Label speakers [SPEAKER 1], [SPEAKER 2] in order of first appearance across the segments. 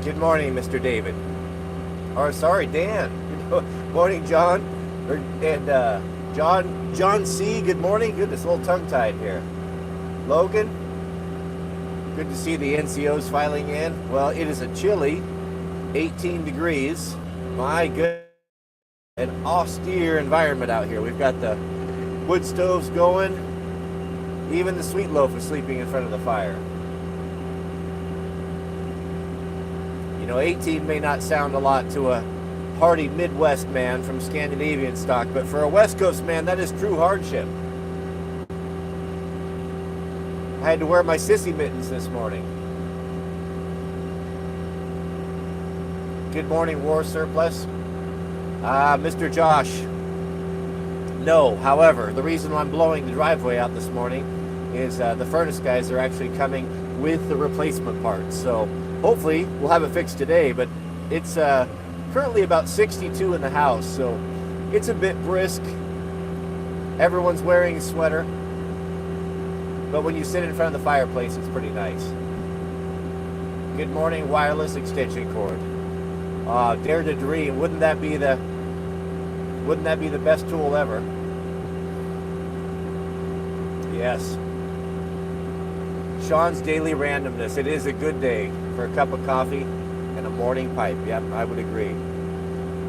[SPEAKER 1] Good morning, Mr. David. Or sorry, Dan. Good morning, John. And John C. Good morning. Goodness, a little tongue-tied here. Logan. Good to see the NCOs filing in. Well, it is a chilly 18 degrees. My goodness. An austere environment out here. We've got the wood stoves going. Even the sweet loaf is sleeping in front of the fire. You know, 18 may not sound a lot to a hardy Midwest man from Scandinavian stock, but for a West Coast man, that is true hardship. I had to wear my sissy mittens this morning. Good morning, War Surplus. Mr. Josh. No, however, the reason I'm blowing the driveway out this morning is the furnace guys are actually coming with the replacement parts. So hopefully we'll have it fixed today, but it's currently about 62 in the house, so it's a bit brisk. Everyone's wearing a sweater, but when you sit in front of the fireplace, it's pretty nice. Good morning, wireless extension cord. Dare to dream. Wouldn't that be the best tool ever? Yes. Sean's daily randomness. It is a good day for a cup of coffee and a morning pipe. Yep, I would agree.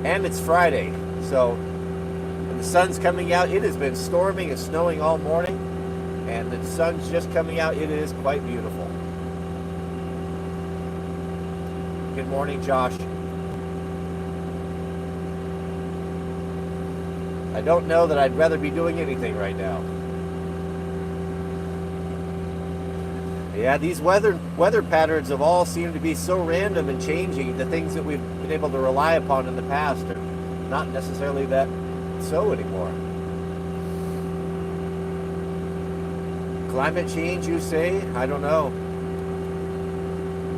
[SPEAKER 1] And it's Friday, so when the sun's coming out, it has been storming and snowing all morning, and the sun's just coming out. It is quite beautiful. Good morning, Josh. I don't know that I'd rather be doing anything right now. Yeah, these weather patterns have all seemed to be so random and changing. The things that we've been able to rely upon in the past are not necessarily that so anymore. Climate change, you say? I don't know.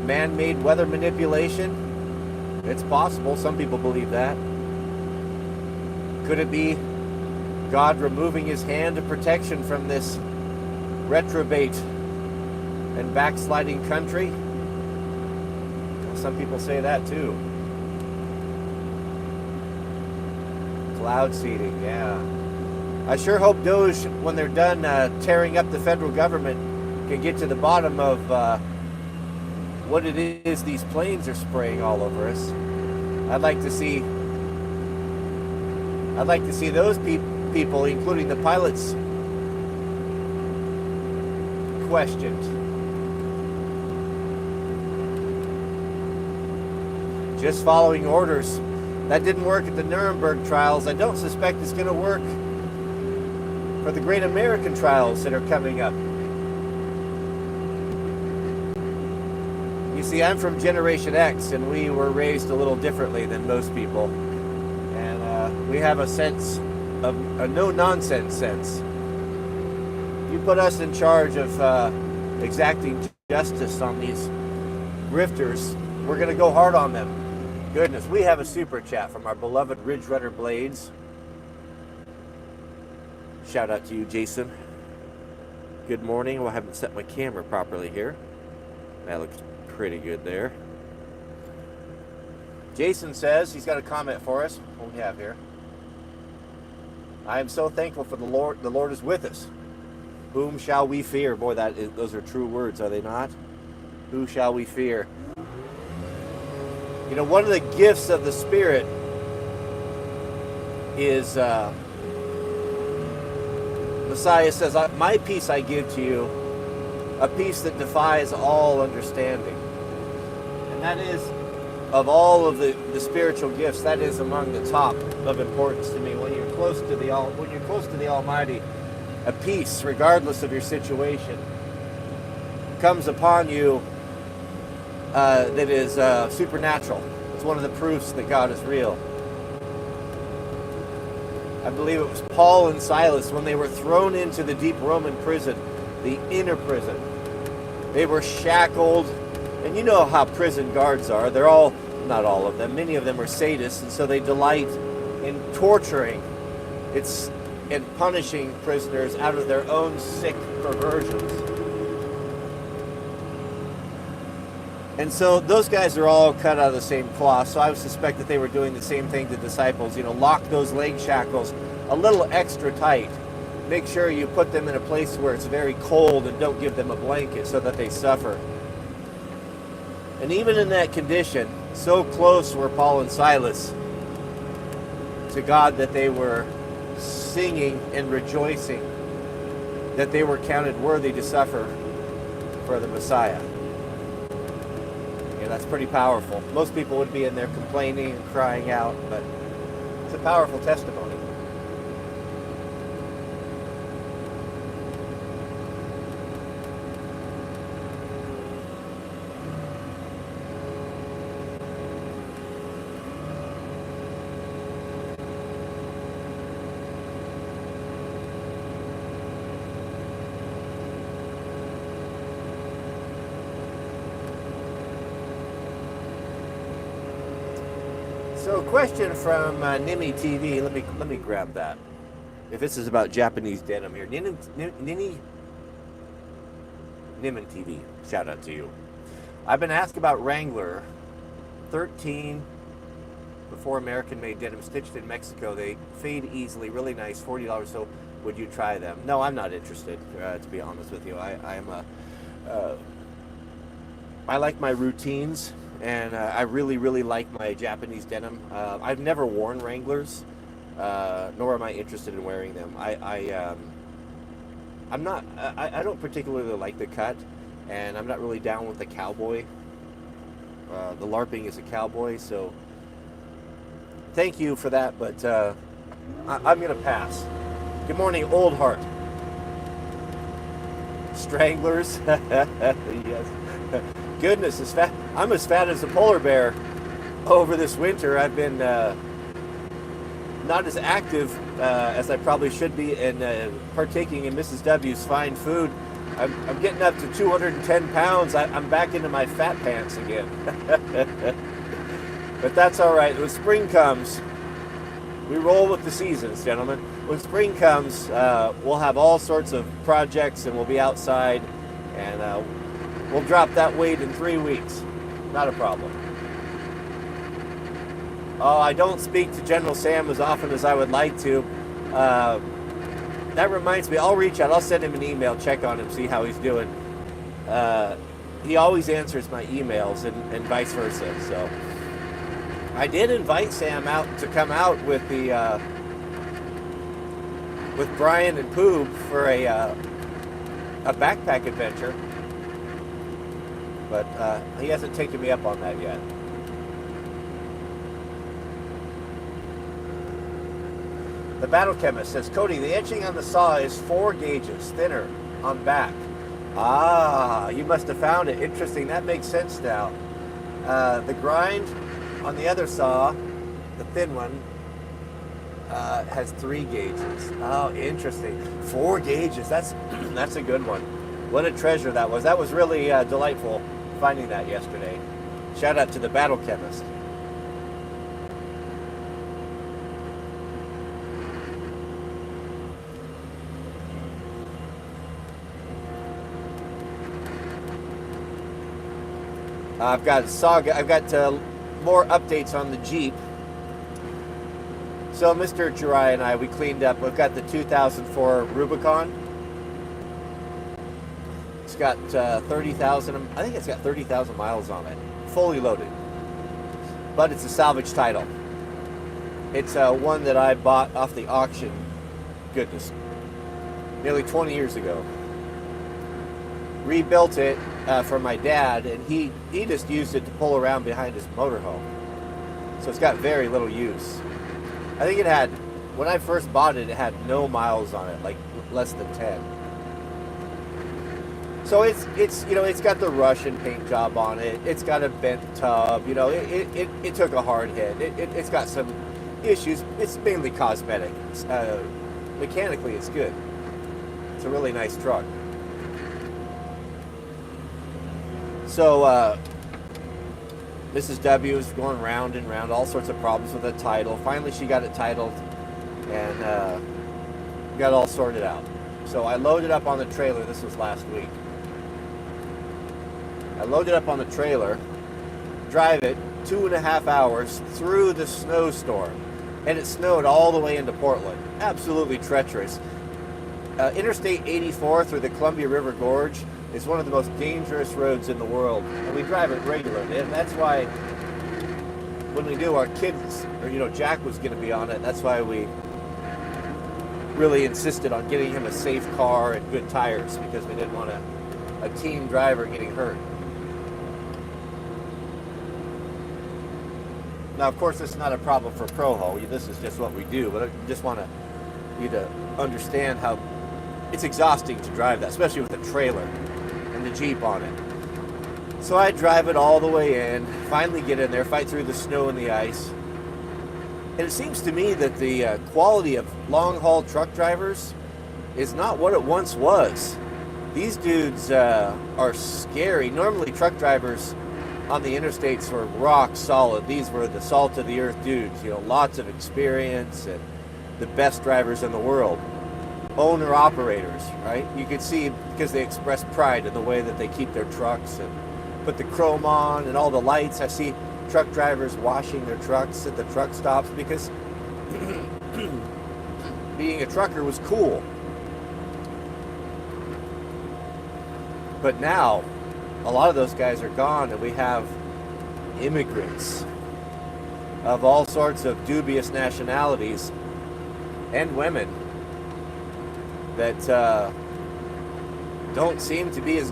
[SPEAKER 1] Man-made weather manipulation? It's possible. Some people believe that. Could it be God removing his hand of protection from this reprobate and backsliding country? Well, some people say that too. Cloud seeding, yeah. I sure hope Doge, when they're done tearing up the federal government, can get to the bottom of what it is these planes are spraying all over us. I'd like to see those people, including the pilots, questioned. Just following orders. That didn't work at the Nuremberg trials. I don't suspect it's going to work for the great American trials that are coming up. You see, I'm from Generation X, and we were raised a little differently than most people. And we have a sense of a no-nonsense sense. You put us in charge of exacting justice on these grifters, we're going to go hard on them. Goodness, we have a super chat from our beloved Ridge Runner Blades. Shout out to you, Jason. Good morning. Well, I haven't set my camera properly here. That looks pretty good there. Jason says he's got a comment for us. What do we have here? I am so thankful for the Lord. The Lord is with us. Whom shall we fear? Boy, those are true words, are they not? Who shall we fear? You know, one of the gifts of the Spirit is Messiah says, my peace I give to you, a peace that defies all understanding. And that is, of all of the spiritual gifts, that is among the top of importance to me. When you're close to the Almighty, a peace, regardless of your situation, comes upon you that is supernatural. It's one of the proofs that God is real. I believe it was Paul and Silas when they were thrown into the deep Roman prison, the inner prison. They were shackled, and you know how prison guards are. They're all, not all of them, many of them are sadists, and so they delight in torturing and punishing prisoners out of their own sick perversions. And so those guys are all cut out of the same cloth. So I would suspect that they were doing the same thing to disciples. Lock those leg shackles a little extra tight. Make sure you put them in a place where it's very cold and don't give them a blanket so that they suffer. And even in that condition, so close were Paul and Silas to God that they were singing and rejoicing that they were counted worthy to suffer for the Messiah. That's pretty powerful. Most people would be in there complaining and crying out, but it's a powerful testimony. So, question from Nimi TV. Let me grab that. If this is about Japanese denim here, Nimin TV. Shout out to you. I've been asked about Wrangler 13 before American-made denim stitched in Mexico. They fade easily, really nice, $40. So, would you try them? No, I'm not interested. To be honest with you, I like my routines. And I really, really like my Japanese denim. I've never worn Wranglers, nor am I interested in wearing them. I don't particularly like the cut, and I'm not really down with the cowboy. The LARPing is a cowboy, so thank you for that, but I'm going to pass. Good morning, Old Heart. Stranglers? Yes. Goodness, I'm as fat as a polar bear over this winter. I've been not as active as I probably should be in partaking in Mrs. W's fine food. I'm getting up to 210 pounds. I'm back into my fat pants again. But that's all right. When spring comes, we roll with the seasons, gentlemen. When spring comes, we'll have all sorts of projects, and we'll be outside, and we'll drop that weight in 3 weeks. Not a problem. Oh, I don't speak to General Sam as often as I would like to. That reminds me, I'll reach out. I'll send him an email, check on him, see how he's doing. He always answers my emails and vice versa. So I did invite Sam out to come out with the with Brian and Poob for a backpack adventure. But he hasn't taken me up on that yet. The Battle Chemist says, Cody, the etching on the saw is 4 gauges thinner on back. Ah, you must have found it. Interesting. That makes sense now. The grind on the other saw, the thin one, has 3 gauges. Oh, interesting. 4 gauges. That's a good one. What a treasure that was. That was really delightful finding that yesterday. Shout out to the Battle Chemist. I've got more updates on the Jeep. So Mr. Jirai and I, we cleaned up. We've got the 2004 Rubicon. It's got 30,000. I think it's got 30,000 miles on it, fully loaded. But it's a salvage title. It's one that I bought off the auction. Goodness, nearly 20 years ago. Rebuilt it for my dad, and he just used it to pull around behind his motorhome. So it's got very little use. I think it had, when I first bought it, it had no miles on it, like less than 10. So it's got the Russian paint job on it. It's got a bent tub. It took a hard hit. It's got some issues. It's mainly cosmetic. Mechanically, it's good. It's a really nice truck. So Mrs. W is going round and round, all sorts of problems with the title. Finally, she got it titled and got it all sorted out. So I loaded up on the trailer. This was last week. I load it up on the trailer, drive it 2.5 hours through the snowstorm, and it snowed all the way into Portland. Absolutely treacherous. Interstate 84 through the Columbia River Gorge is one of the most dangerous roads in the world, and we drive it regularly. And that's why when we do, our kids, or Jack was going to be on it. That's why we really insisted on getting him a safe car and good tires, because we didn't want a teen driver getting hurt. Now, of course, this is not a problem for Proho. This is just what we do. But I just want you to understand how it's exhausting to drive that, especially with the trailer and the Jeep on it. So I drive it all the way in, finally get in there, fight through the snow and the ice. And it seems to me that the quality of long-haul truck drivers is not what it once was. These dudes are scary. Normally, truck drivers on the interstates were rock solid. These were the salt of the earth dudes, lots of experience and the best drivers in the world. Owner operators, right? You could see because they express pride in the way that they keep their trucks and put the chrome on and all the lights. I see truck drivers washing their trucks at the truck stops because being a trucker was cool. But now, a lot of those guys are gone, and we have immigrants of all sorts of dubious nationalities and women that don't seem to be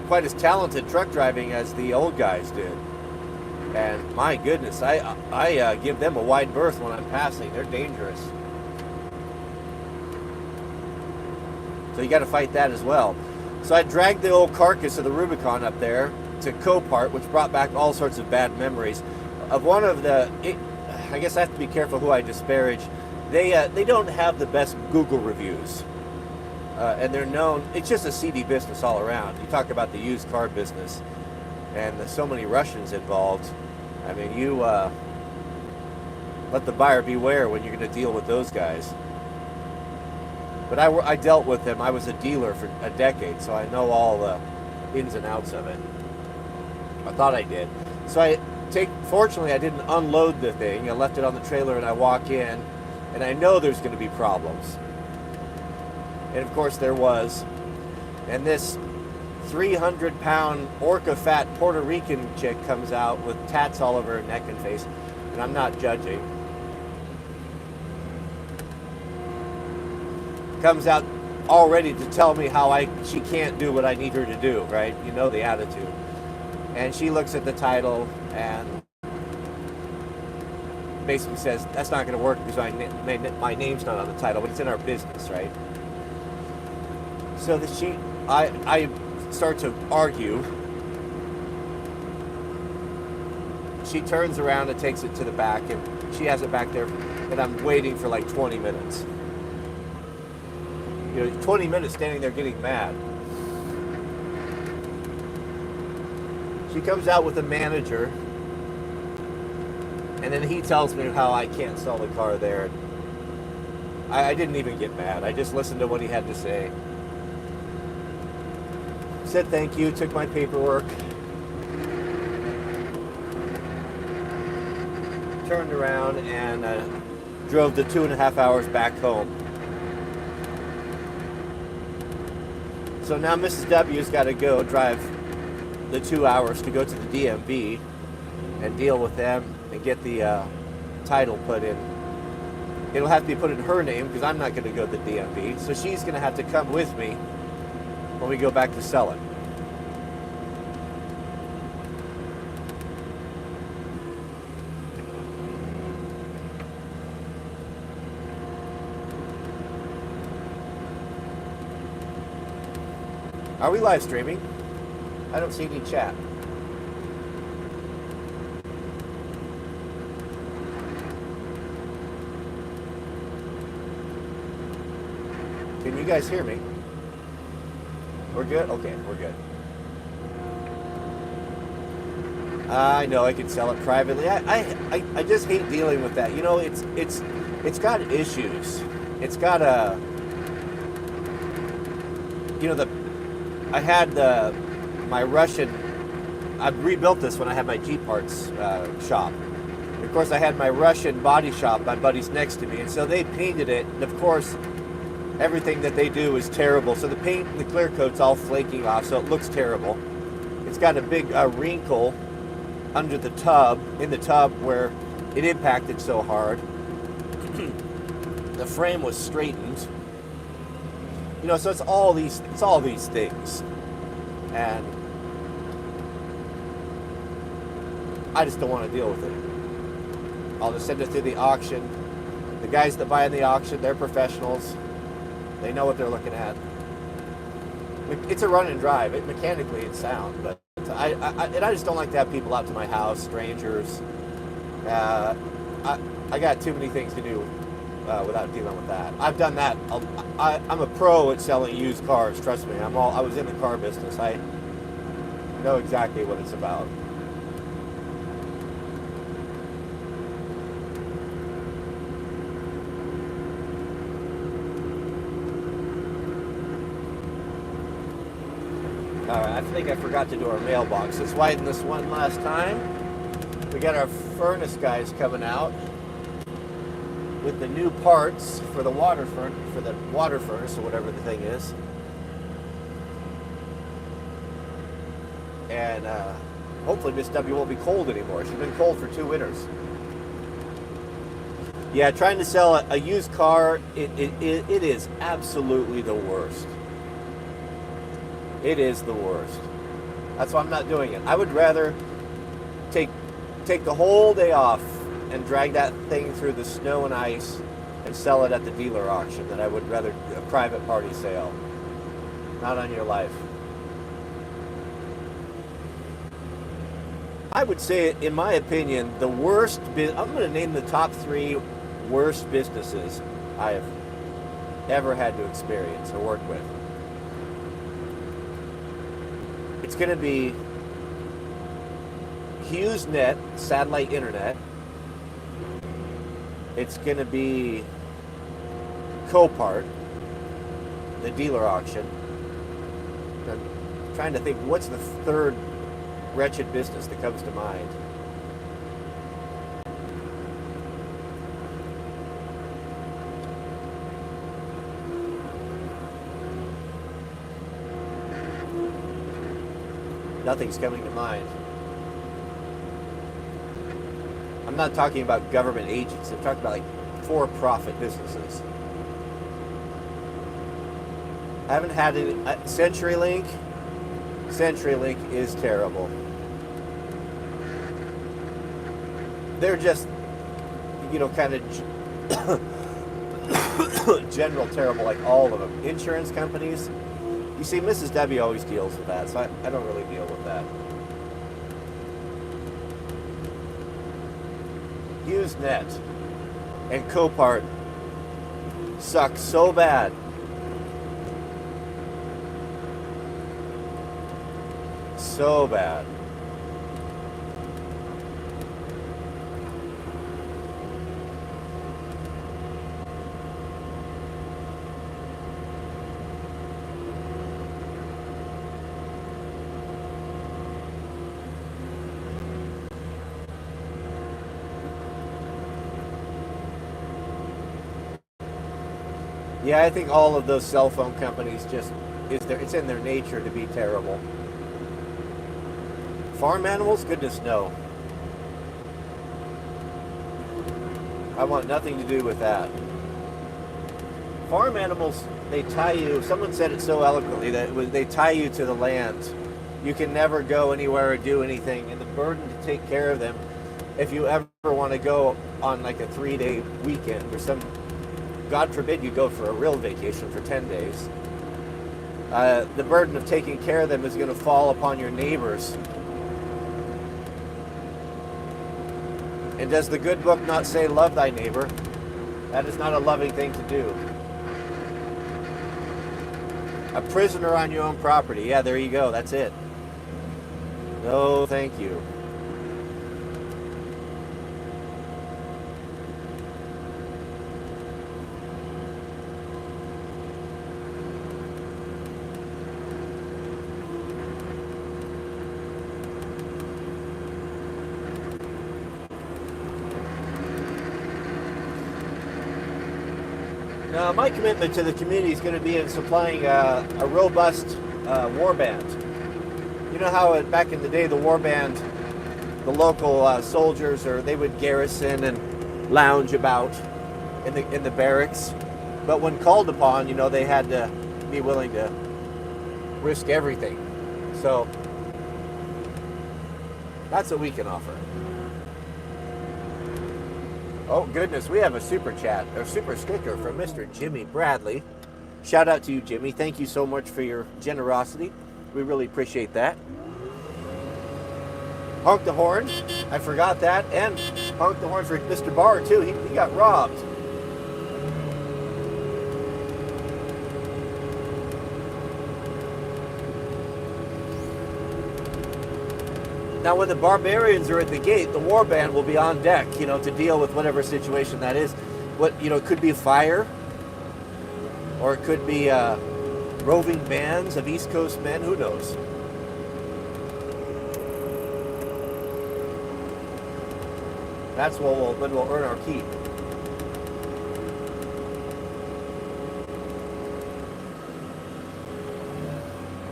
[SPEAKER 1] quite as talented truck driving as the old guys did. And my goodness, I give them a wide berth when I'm passing. They're dangerous. So you got to fight that as well. So I dragged the old carcass of the Rubicon up there to Copart, which brought back all sorts of bad memories. Of one of I guess I have to be careful who I disparage. They don't have the best Google reviews. And they're known, it's just a seedy business all around. You talk about the used car business, and there's so many Russians involved. I mean, you let the buyer beware when you're going to deal with those guys. But I dealt with them. I was a dealer for a decade, so I know all the ins and outs of it. I thought I did. So fortunately, I didn't unload the thing. I left it on the trailer, and I walk in, and I know there's going to be problems. And of course there was. And this 300-pound orca fat Puerto Rican chick comes out with tats all over her neck and face. And I'm not judging. Comes out all ready to tell me how she can't do what I need her to do, right? You know the attitude. And she looks at the title and basically says, that's not going to work because my name's not on the title, but it's in our business, right? So I start to argue. She turns around and takes it to the back, and she has it back there, and I'm waiting for like 20 minutes. 20 minutes standing there getting mad. She comes out with a manager, and then he tells me how I can't sell the car there. I didn't even get mad. I just listened to what he had to say. Said thank you, took my paperwork, turned around, and drove the 2.5 hours back home. So now Mrs. W's got to go drive the 2 hours to go to the DMV and deal with them and get the title put in. It'll have to be put in her name because I'm not going to go to the DMV. So she's going to have to come with me when we go back to sell it. Are we live streaming? I don't see any chat. Can you guys hear me? We're good? Okay, we're good. I know I could sell it privately. I just hate dealing with that. It's got issues. It's got I had my Russian I rebuilt this when I had my Jeep parts shop. Of course, I had my Russian body shop, my buddies next to me, and so they painted it. And of course, everything that they do is terrible. So the paint and the clear coat's all flaking off, so it looks terrible. It's got a big wrinkle under the tub, in the tub where it impacted so hard. The frame was straightened. You know, so it's all these things. And I just don't want to deal with it. I'll just send it through the auction. The guys that buy in the auction, they're professionals. They know what they're looking at. It's a run and drive. Mechanically, it's sound, but I just don't like to have people out to my house, strangers. I got too many things to do without dealing with that. I've done that. I'm a pro at selling used cars. Trust me. I was in the car business. I know exactly what it's about. Alright, I think I forgot to do our mailbox. Let's widen this one last time. We got our furnace guys coming out with the new parts for the water furnace or whatever the thing is. And hopefully Miss W won't be cold anymore. She's been cold for 2 winters. Yeah, trying to sell a used car, it is absolutely the worst. It is the worst. That's why I'm not doing it. I would rather take the whole day off and drag that thing through the snow and ice and sell it at the dealer auction than I would rather a private party sale. Not on your life. I would say, in my opinion, the worst I'm going to name the top 3 worst businesses I have ever had to experience or work with. It's going to be HughesNet, satellite internet. It's going to be Copart, the dealer auction. I'm trying to think, what's the third wretched business that comes to mind? Nothing's coming to mind. I'm not talking about government agents. I'm talking about like for-profit businesses. I haven't had any. CenturyLink is terrible. They're just, kind of general terrible, like all of them. Insurance companies. You see, Mrs. W always deals with that, so I don't really deal with that. HughesNet and Copart suck so bad. So bad. Yeah, I think all of those cell phone companies it's in their nature to be terrible. Farm animals? Goodness no. I want nothing to do with that. Farm animals, they tie you, someone said it so eloquently that they tie you to the land. You can never go anywhere or do anything, and the burden to take care of them, if you ever want to go on like a 3-day weekend or some, God forbid you go for a real vacation for 10 days, the burden of taking care of them is going to fall upon your neighbors. And does the good book not say, love thy neighbor? That is not a loving thing to do. A prisoner on your own property. Yeah, there you go. That's it. No, thank you. Now, my commitment to the community is going to be in supplying a robust war band. You know how back in the day, the war band, the local soldiers, or they would garrison and lounge about in the barracks. But when called upon, they had to be willing to risk everything. So that's what we can offer. Oh goodness, we have a super chat, or super sticker from Mr. Jimmy Bradley. Shout out to you, Jimmy. Thank you so much for your generosity. We really appreciate that. Honk the horn. I forgot that. And honk the horn for Mr. Barr, too. He got robbed. Now, when the barbarians are at the gate, the war band will be on deck, to deal with whatever situation that is. It could be a fire, or it could be roving bands of East Coast men. Who knows? That's when we'll earn our keep.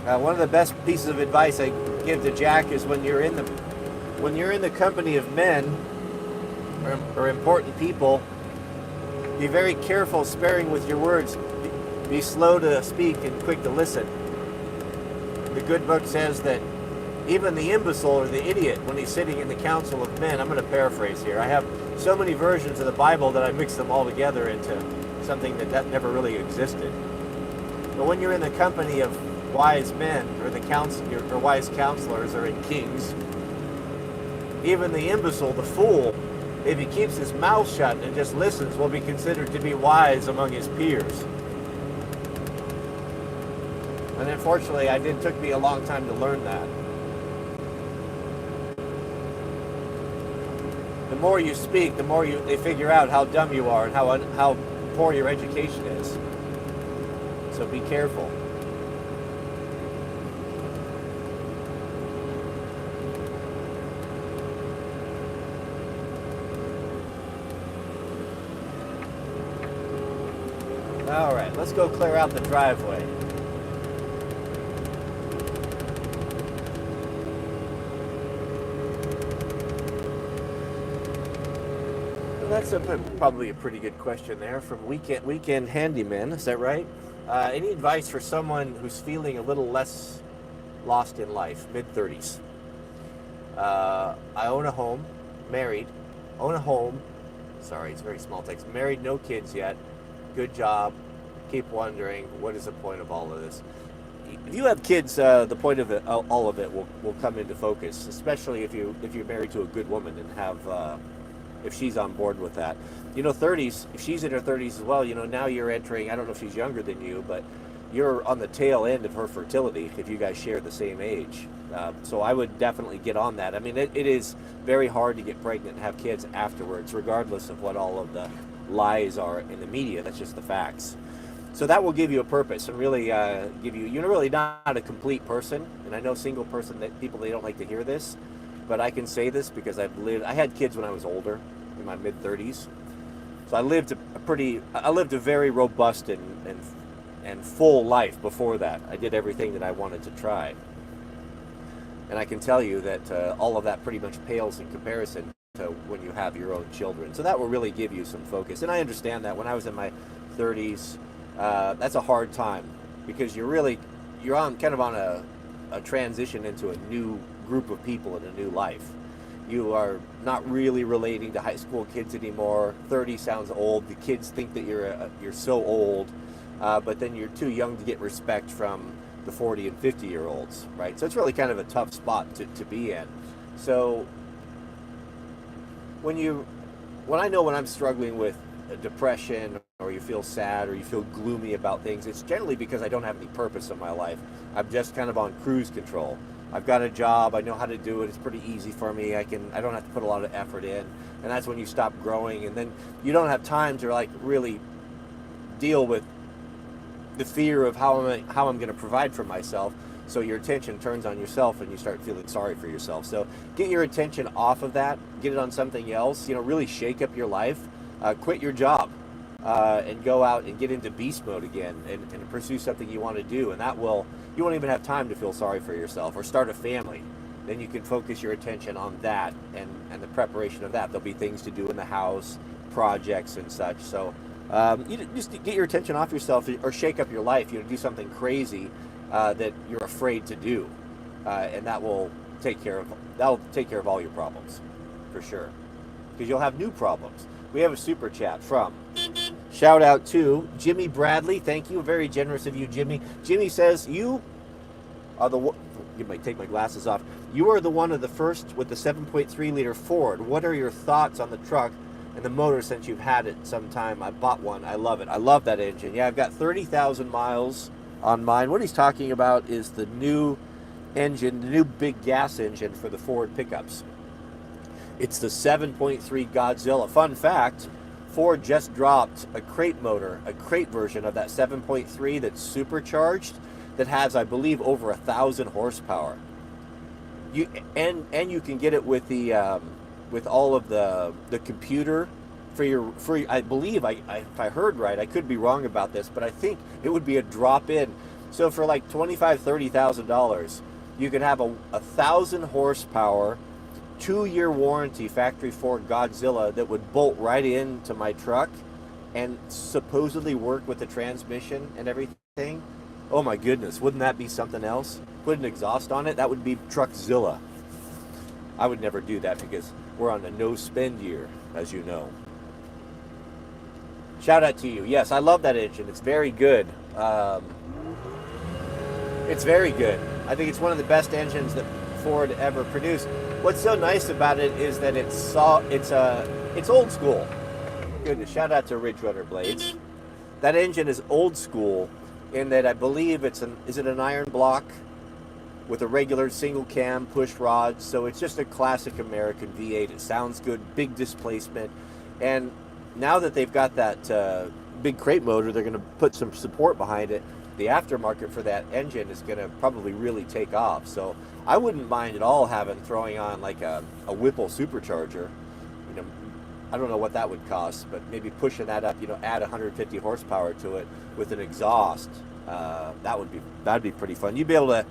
[SPEAKER 1] One of the best pieces of advice I give to Jack is when you're in the company of men or important people, be very careful, sparing with your words. Be slow to speak and quick to listen. The good book says that even the imbecile or the idiot, when he's sitting in the council of men, I'm going to paraphrase here. I have so many versions of the Bible that I mix them all together into something that never really existed. But when you're in the company of wise men, or wise counselors, or in kings, even the imbecile, the fool, if he keeps his mouth shut and just listens, will be considered to be wise among his peers. And unfortunately, it took me a long time to learn that. The more you speak, the more they figure out how dumb you are and how poor your education is. So be careful. All right, let's go clear out the driveway. Well, that's probably a pretty good question there from Weekend Handyman. Is that right? Any advice for someone who's feeling a little less lost in life, mid-30s? I own a home, married, own a home. Sorry, it's very small text. Married, no kids yet. Good job. Keep wondering, what is the point of all of this? If you have kids, the point of it, all of it will come into focus, especially if you're married to a good woman and have if she's on board with that. 30s, if she's in her 30s as well, now you're entering, I don't know if she's younger than you, but you're on the tail end of her fertility if you guys share the same age. So I would definitely get on that. I mean, it is very hard to get pregnant and have kids afterwards, regardless of what all of the lies are in the media. That's just the facts. So that will give you a purpose and really give you, you're really not a complete person. And I know single person that people, they don't like to hear this, but I can say this because I had kids when I was older, in my mid-30s. So I lived a very robust and full life before that. I did everything that I wanted to try. And I can tell you that all of that pretty much pales in comparison to when you have your own children. So that will really give you some focus. And I understand that when I was in my 30s, that's a hard time because you're on a transition into a new group of people in a new life. You are not really relating to high school kids anymore. 30 sounds old. The kids think that you're so old, but then you're too young to get respect from the 40 and 50-year-olds, right? So it's really kind of a tough spot to be in. So when I'm struggling with depression, or you feel sad, or you feel gloomy about things, it's generally because I don't have any purpose in my life. I'm just kind of on cruise control. I've got a job, I know how to do it, it's pretty easy for me, I don't have to put a lot of effort in, and that's when you stop growing, and then you don't have time to really deal with the fear of how I'm going to provide for myself. So your attention turns on yourself and you start feeling sorry for yourself. So get your attention off of that, get it on something else, really shake up your life, quit your job. and go out and get into beast mode again and pursue something you want to do. And you won't even have time to feel sorry for yourself or start a family. Then you can focus your attention on that and the preparation of that. There'll be things to do in the house, projects and such. So you just get your attention off yourself or shake up your life. Do something crazy that you're afraid to do, and that'll take care of all your problems, for sure. Because you'll have new problems. We have a super chat from, shout out to Jimmy Bradley. Thank you, very generous of you, Jimmy. Jimmy says you might take my glasses off. You are the one of the first with the 7.3 liter Ford. What are your thoughts on the truck and the motor since you've had it some time? I bought one. I love it. I love that engine. Yeah, I've got 30,000 miles on mine. What he's talking about is the new engine, the new big gas engine for the Ford pickups. It's the 7.3 Godzilla. Fun fact, Ford just dropped a crate motor, a crate version of that 7.3 that's supercharged, that has, I believe, over 1,000 horsepower. You can get it with the with all of the computer for I believe, if I heard right, I could be wrong about this, but I think it would be a drop in. So for like $25,000-$30,000, you can have a 1,000 horsepower, 2-year warranty factory Ford Godzilla that would bolt right into my truck and supposedly work with the transmission and everything. Oh my goodness, wouldn't that be something else? Put an exhaust on it, that would be Truckzilla. I would never do that because we're on a no spend year, as you know. Shout out to you. Yes, I love that engine. It's very good. It's very good. I think it's one of the best engines that Ford ever produced. What's so nice about it is that it's old school. Goodness, shout out to Ridge Runner blades. That engine is old school in that I believe is it an iron block with a regular single cam push rod. So it's just a classic American V8. It sounds good, big displacement. And now that they've got that big crate motor, they're going to put some support behind it. The aftermarket for that engine is going to probably really take off. So I wouldn't mind at all throwing on like a Whipple supercharger. I don't know what that would cost, but maybe pushing that up, add 150 horsepower to it with an exhaust. That'd be pretty fun. You'd be able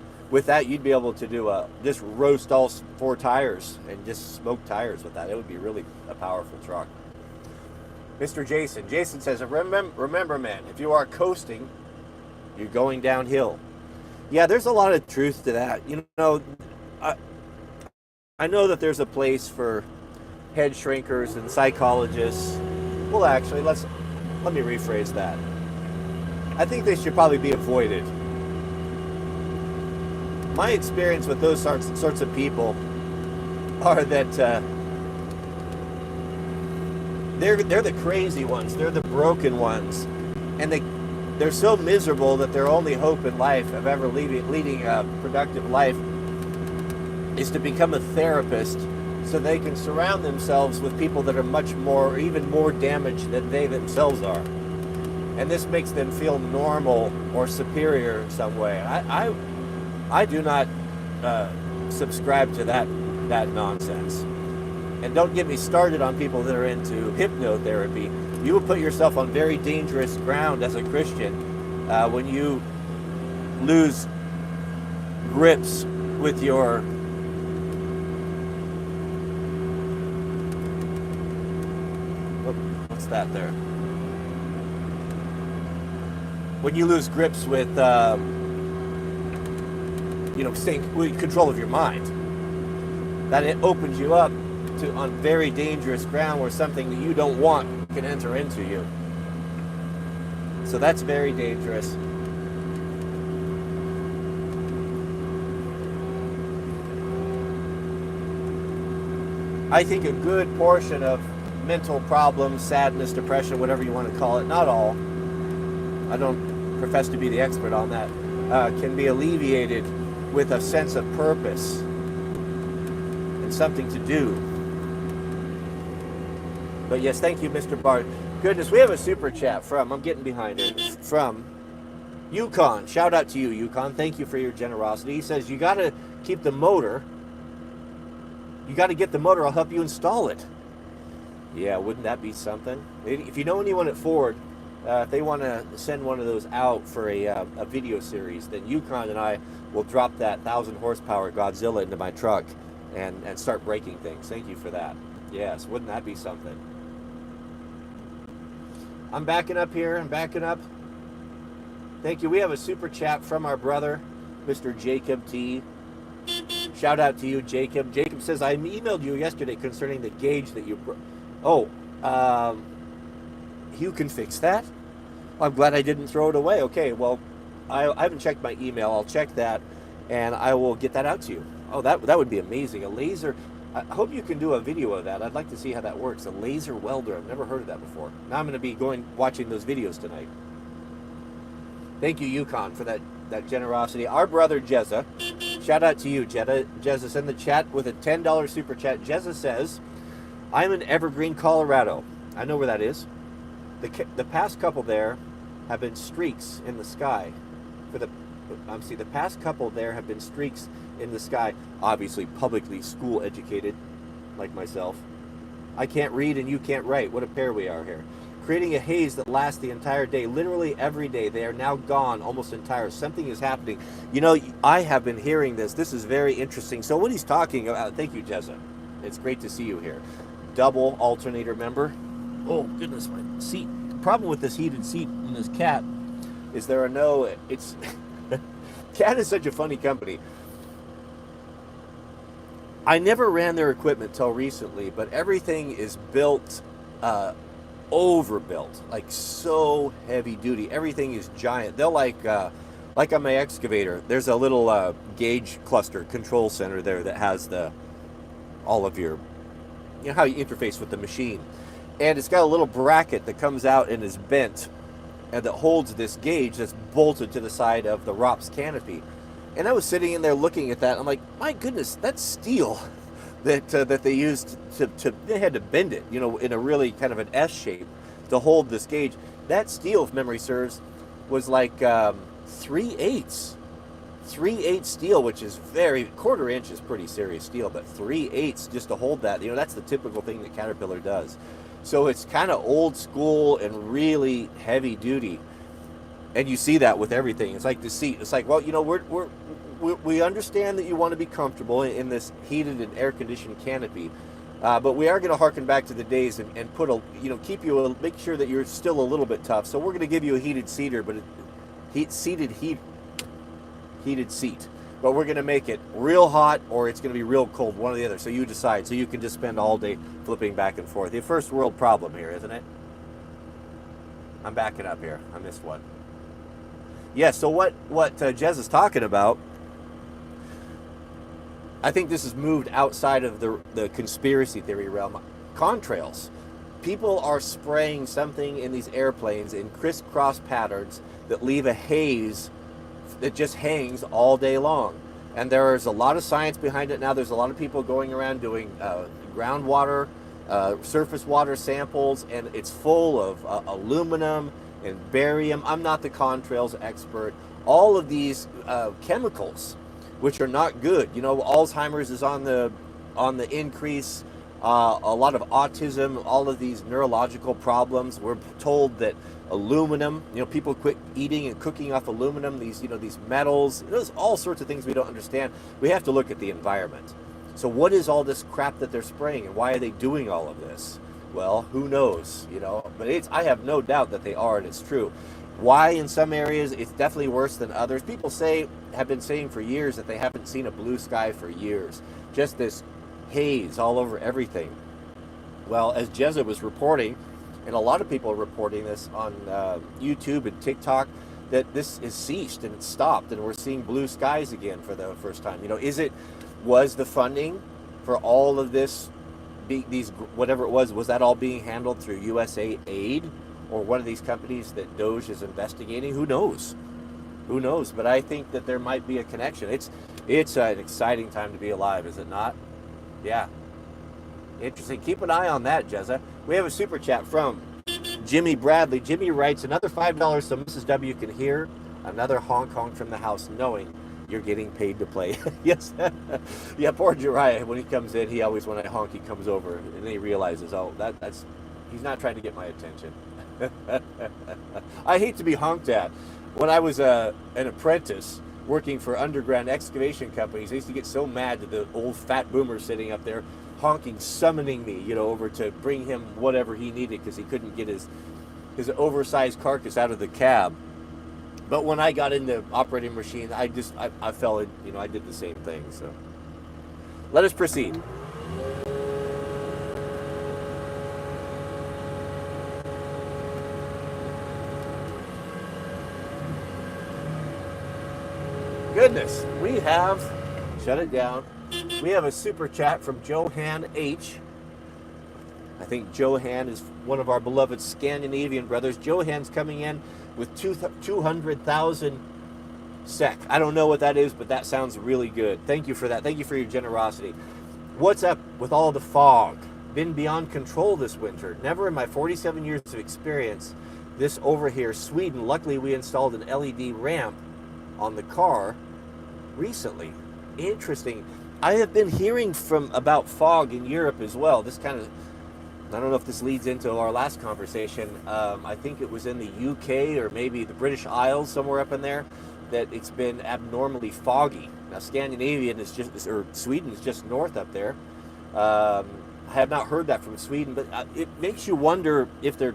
[SPEAKER 1] to just roast all 4 tires and just smoke tires with that. It would be really a powerful truck. Mr. Jason says, remember, man, if you are coasting, you're going downhill. Yeah, there's a lot of truth to that. I know that there's a place for head shrinkers and psychologists. Well, actually, let me rephrase that. I think they should probably be avoided. My experience with those sorts of people are that they're the crazy ones. They're the broken ones, and they're so miserable that their only hope in life of ever leading a productive life is to become a therapist so they can surround themselves with people that are much more or even more damaged than they themselves are. And this makes them feel normal or superior in some way. I do not subscribe to that nonsense. And don't get me started on people that are into hypnotherapy. You will put yourself on very dangerous ground as a Christian when you lose grips with your what's that there? When you lose grips with staying control of your mind, that it opens you up on very dangerous ground where something that you don't want can enter into you. So that's very dangerous. I think a good portion of mental problems, sadness, depression, whatever you want to call it, not all, I don't profess to be the expert on that, can be alleviated with a sense of purpose and something to do. But yes, thank you, Mr. Bart. Goodness, we have a super chat I'm getting behind it, from Yukon. Shout out to you, Yukon. Thank you for your generosity. He says, you got to get the motor. I'll help you install it. Yeah, wouldn't that be something? If you know anyone at Ford, if they want to send one of those out for a video series, then Yukon and I will drop that 1,000 horsepower Godzilla into my truck and start breaking things. Thank you for that. Yes, wouldn't that be something? I'm backing up here. I'm backing up. Thank you. We have a super chat from our brother, Mr. Jacob T. Shout out to you, Jacob. Jacob says, I emailed you yesterday concerning the gauge that you... Oh, you can fix that? I'm glad I didn't throw it away. Okay, well, I haven't checked my email. I'll check that, and I will get that out to you. Oh, that would be amazing. A laser... I hope you can do a video of that. I'd like to see how that works. A laser welder. I've never heard of that before. Now I'm going to be watching those videos tonight. Thank you, Yukon, for that generosity. Our brother, Jezza. Shout out to you, Jezza. In the chat with a $10 super chat. Jezza says, I'm in Evergreen, Colorado. I know where that is. The past couple there have been streaks in the sky. The past couple there have been streaks in the sky. Obviously, publicly school educated, like myself. I can't read and you can't write. What a pair we are here. Creating a haze that lasts the entire day, literally every day. They are now gone almost entire. Something is happening. You know, I have been hearing this. This is very interesting. So what he's talking about, thank you, Jezza. It's great to see you here. Double alternator member. Oh, goodness, my seat. The problem with this heated seat in this Cat is there are no, it's, Cat is such a funny company. I never ran their equipment till recently, but everything is built, overbuilt, like so heavy duty. Everything is giant. They'll like on my excavator, there's a little gauge cluster control center there that has all of your, you know, how you interface with the machine. And it's got a little bracket that comes out and is bent and that holds this gauge that's bolted to the side of the ROPS canopy. And I was sitting in there looking at that. And I'm like, my goodness, that's steel that they used they had to bend it, you know, in a really kind of an S shape to hold this gauge. That steel, if memory serves, was like 3/8 steel, which is quarter inch is pretty serious steel, but 3/8 just to hold that, you know, that's the typical thing that Caterpillar does. So it's kind of old school and really heavy duty. And you see that with everything. It's like the seat. It's like, well, you know, we understand that you want to be comfortable in this heated and air-conditioned canopy, but we are going to harken back to the days and put make sure that you're still a little bit tough. So we're going to give you a heated seater, but heated seat. But we're going to make it real hot or it's going to be real cold, one or the other. So you decide. So you can just spend all day flipping back and forth. The first world problem here, isn't it? I'm backing up here. I missed one. Yeah, so what Jez is talking about, I think this has moved outside of the conspiracy theory realm. Contrails. People are spraying something in these airplanes in crisscross patterns that leave a haze that just hangs all day long. And there is a lot of science behind it now. There's a lot of people going around doing groundwater, surface water samples, and it's full of aluminum and barium. I'm not the contrails expert. All of these chemicals, which are not good. You know, Alzheimer's is on the increase. A lot of autism, all of these neurological problems. We're told that aluminum, you know, people quit eating and cooking off aluminum. These metals. There's all sorts of things we don't understand. We have to look at the environment. So what is all this crap that they're spraying, and why are they doing all of this? Well, who knows, you know, but I have no doubt that they are, and it's true. Why in some areas it's definitely worse than others. People have been saying for years that they haven't seen a blue sky for years. Just this haze all over everything. Well, as Jezza was reporting, and a lot of people are reporting this on YouTube and TikTok, that this is ceased and it's stopped, and we're seeing blue skies again for the first time. You know, was the funding for all of this, these whatever it was that all being handled through USA Aid or one of these companies that Doge is investigating? Who knows? Who knows? But I think that there might be a connection. It's an exciting time to be alive, is it not? Yeah. Interesting. Keep an eye on that, Jezza. We have a super chat from Jimmy Bradley. Jimmy writes, another $5 so Mrs. W can hear another honk honk from the house, knowing You're getting paid to play. Yes. Yeah, poor Jariah, when he comes in, he always, when I honk, he comes over, and then he realizes, oh, that's he's not trying to get my attention. I hate to be honked at. When I was an apprentice working for underground excavation companies, I used to get so mad that the old fat boomer sitting up there honking, summoning me, over to bring him whatever he needed because he couldn't get his oversized carcass out of the cab. But when I got in the operating machine, I fell in, I did the same thing. So let us proceed. Goodness, we have, shut it down, we have a super chat from Johan H. I think Johan is one of our beloved Scandinavian brothers. Johan's coming in with 200,000 SEK. I don't know what that is, but that sounds really good. Thank you for that. Thank you for your generosity. What's up with all the fog? Been beyond control this winter. Never in my 47 years of experience this over here, Sweden. Luckily, we installed an LED ramp on the car recently. Interesting. I have been hearing about fog in Europe as well. This kind of, I don't know if this leads into our last conversation. I think it was in the UK or maybe the British Isles, somewhere up in there, that it's been abnormally foggy. Now, Scandinavian is just, or Sweden is just north up there. I have not heard that from Sweden, but it makes you wonder if they're,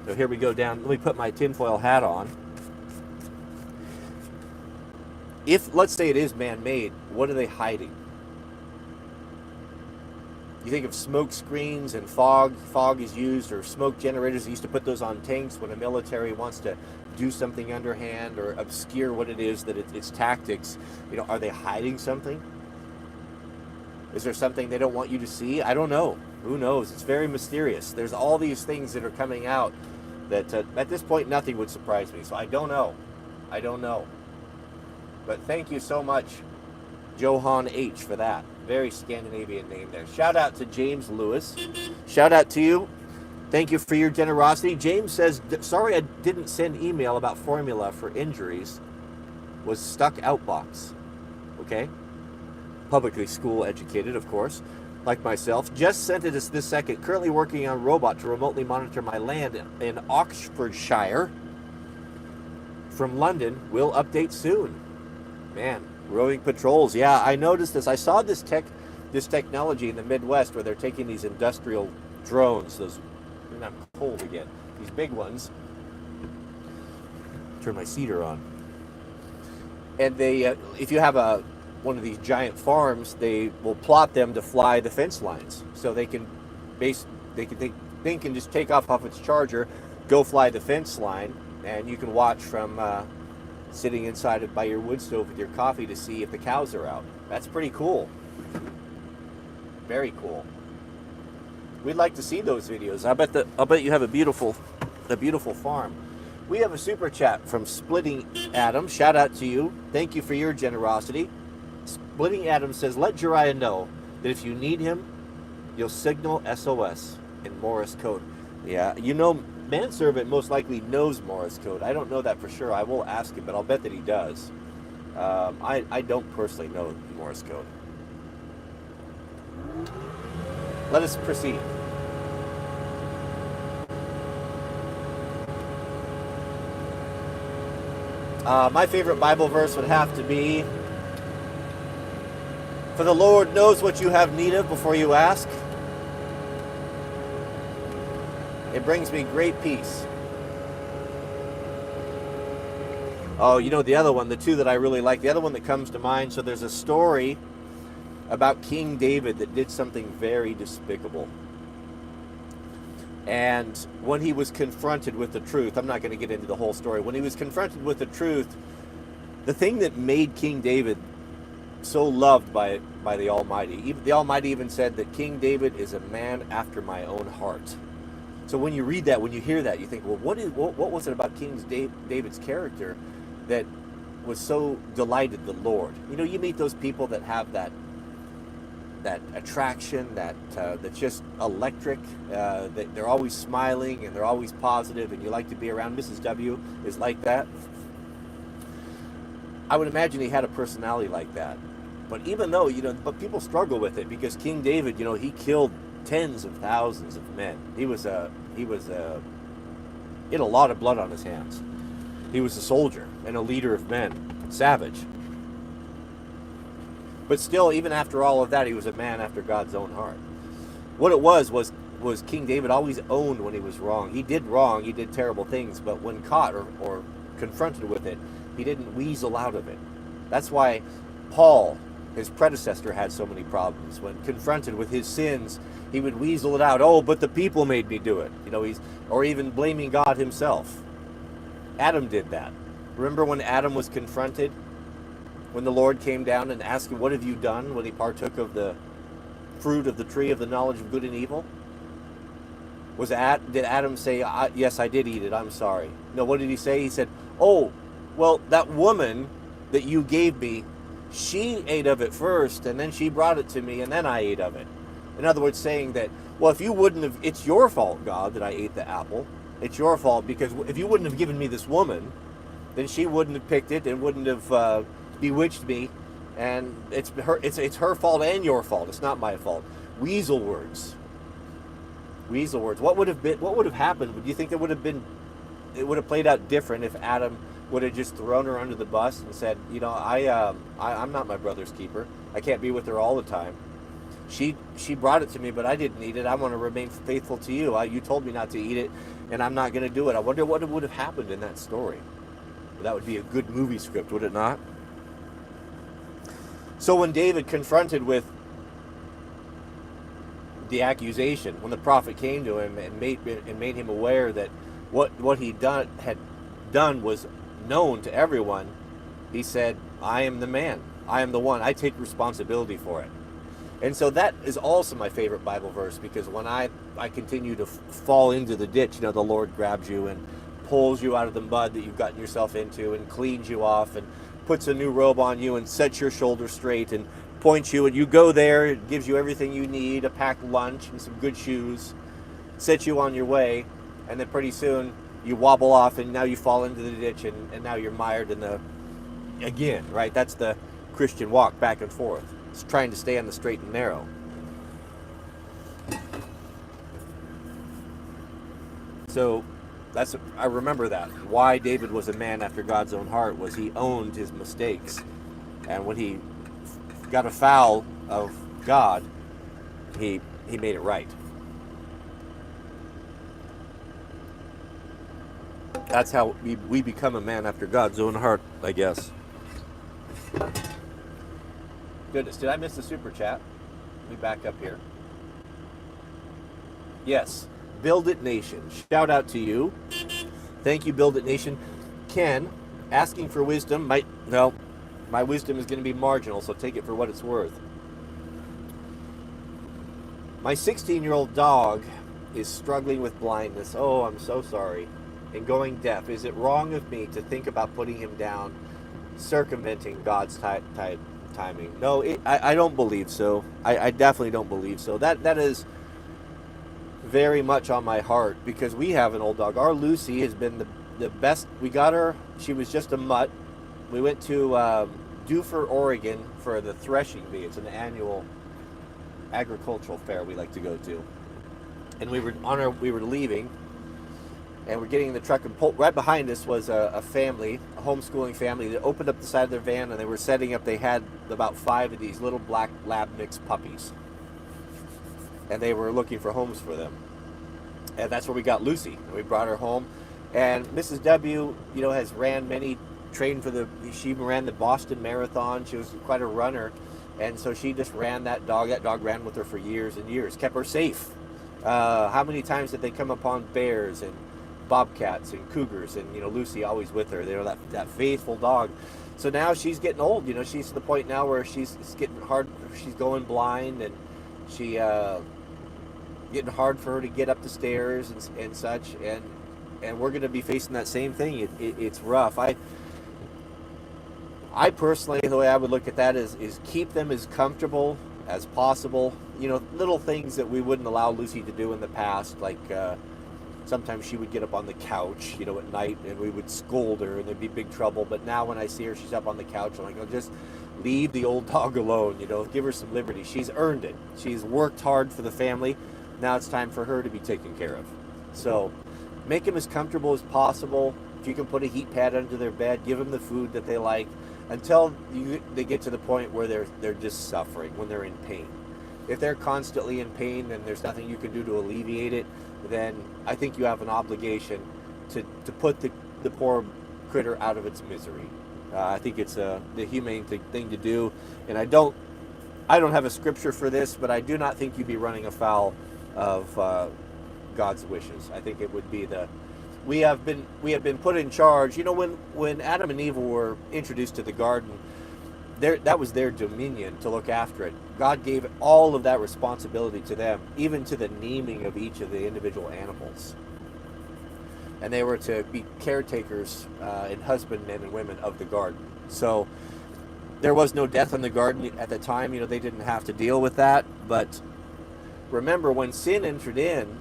[SPEAKER 1] so here we go down. Let me put my tinfoil hat on. If, let's say it is man-made, what are they hiding? You think of smoke screens and fog is used, or smoke generators. They used to put those on tanks when a military wants to do something underhand or obscure what it is, that it's tactics. Are they hiding something? Is there something they don't want you to see? I don't know. Who knows? It's very mysterious. There's all these things that are coming out that at this point nothing would surprise me. So I don't know. But thank you so much, Johan H, for that. Very Scandinavian name there. Shout out to James Lewis. Shout out to you. Thank you for your generosity. James says, sorry I didn't send email about formula for injuries. Was stuck outbox. Okay? Publicly school educated, of course, like myself. Just sent it this second. Currently working on a robot to remotely monitor my land in Oxfordshire. From London. Will update soon. Man, roving patrols. Yeah, I noticed this. I saw this technology in the Midwest where they're taking these industrial drones. Those, I'm cold again. These big ones. Turn my cedar on. And they, if you have one of these giant farms, they will plot them to fly the fence lines, so they can just take off its charger, go fly the fence line, and you can watch from sitting inside by your wood stove with your coffee to see if the cows are out. That's pretty cool. Very cool. We'd like to see those videos. I'll bet you have a beautiful farm. We have a super chat from Splitting Adam. Shout out to you. Thank you for your generosity. Splitting Adam says, let Jariah know that if you need him, you'll signal SOS in Morse code. Yeah, Manservant most likely knows Morse code. I don't know that for sure. I will ask him, but I'll bet that he does. I don't personally know Morse code. Let us proceed. My favorite Bible verse would have to be, for the Lord knows what you have need of before you ask. It brings me great peace. Oh, the other one, the two that I really like, the other one that comes to mind, so there's a story about King David that did something very despicable. And when he was confronted with the truth, I'm not going to get into the whole story, when he was confronted with the truth, the thing that made King David so loved by the Almighty, the Almighty even said that King David is a man after my own heart. So when you read that, when you hear that, you think, well, what was it about King David's character that was so delighted the Lord? You meet those people that have that attraction, that's just electric. They're always smiling and they're always positive, and you like to be around. Mrs. W is like that. I would imagine he had a personality like that. But even though, but people struggle with it because King David, he killed tens of thousands of men. He had a lot of blood on his hands. He was a soldier and a leader of men, savage. But still, even after all of that, he was a man after God's own heart. What it was King David always owned when he was wrong. He did wrong, he did terrible things, but when caught or confronted with it, he didn't weasel out of it. That's why Paul, his predecessor, had so many problems. When confronted with his sins, he would weasel it out. Oh, but the people made me do it. Or even blaming God himself. Adam did that. Remember when Adam was confronted? When the Lord came down and asked him, what have you done? When he partook of the fruit of the tree of the knowledge of good and evil? Did Adam say, yes, I did eat it, I'm sorry? No, what did he say? He said, oh, well, that woman that you gave me, she ate of it first, and then she brought it to me, and then I ate of it. In other words, saying that, well, if you wouldn't have, it's your fault, God, that I ate the apple. It's your fault, because if you wouldn't have given me this woman, then she wouldn't have picked it and wouldn't have bewitched me, and it's her fault and your fault. It's not my fault. Weasel words. What would have happened? Do you think it would have played out different if Adam would have just thrown her under the bus and said, I'm not my brother's keeper. I can't be with her all the time. She brought it to me, but I didn't eat it. I want to remain faithful to you. You told me not to eat it, and I'm not going to do it. I wonder what would have happened in that story. That would be a good movie script, would it not? So when David confronted with the accusation, when the prophet came to him and made him aware that what he had done was known to everyone, he said, I am the man. I am the one. I take responsibility for it. And so that is also my favorite Bible verse, because when I continue to fall into the ditch, the Lord grabs you and pulls you out of the mud that you've gotten yourself into and cleans you off and puts a new robe on you and sets your shoulders straight and points you, and you go there. It gives you everything you need, a packed lunch and some good shoes, sets you on your way, and then pretty soon you wobble off and now you fall into the ditch and now you're mired again, right? That's the Christian walk, back and forth. It's trying to stay on the straight and narrow. So I remember that. Why David was a man after God's own heart was he owned his mistakes. And when he got afoul of God, he made it right. That's how we become a man after God's own heart, I guess. Goodness, did I miss the super chat? Let me back up here. Yes, Build It Nation. Shout out to you. Thank you, Build It Nation. Ken, asking for wisdom my wisdom is going to be marginal, so take it for what it's worth. My 16-year-old dog is struggling with blindness. Oh, I'm so sorry. And going deaf. Is it wrong of me to think about putting him down, circumventing God's timing? No, I don't believe so. I definitely don't believe so. That is very much on my heart, because we have an old dog. Our Lucy has been the best. We got her. She was just a mutt. We went to Dufur, Oregon for the threshing bee. It's an annual agricultural fair we like to go to. And we were leaving, and we're getting in the truck, and right behind us was a family, a homeschooling family, that opened up the side of their van, and they were setting up. They had about 5 of these little black lab mix puppies, and they were looking for homes for them. And that's where we got Lucy, and we brought her home. And Mrs. W, has she ran the Boston Marathon. She was quite a runner, and so she just ran that dog. That dog ran with her for years and years, kept her safe. How many times did they come upon bears and bobcats and cougars, and Lucy always with her. That faithful dog. So now she's getting old. She's to the point now where it's getting hard. She's going blind, and she getting hard for her to get up the stairs and such. And we're going to be facing that same thing. It's rough. I personally, the way I would look at that is keep them as comfortable as possible. Little things that we wouldn't allow Lucy to do in the past, like Sometimes she would get up on the couch, at night, and we would scold her, and there'd be big trouble. But now when I see her, she's up on the couch. I'm like, just leave the old dog alone, give her some liberty. She's earned it. She's worked hard for the family. Now it's time for her to be taken care of. So make them as comfortable as possible. If you can put a heat pad under their bed, give them the food that they like until they get to the point where they're just suffering, when they're in pain. If they're constantly in pain and there's nothing you can do to alleviate it, then I think you have an obligation to put the poor critter out of its misery. I think it's the humane thing to do, and I don't have a scripture for this, but I do not think you'd be running afoul of God's wishes. I think it would be we have been put in charge. When Adam and Eve were introduced to the garden, that was their dominion to look after it. God gave all of that responsibility to them, even to the naming of each of the individual animals. And they were to be caretakers and husbandmen and women of the garden. So there was no death in the garden at the time. They didn't have to deal with that. But remember, when sin entered in,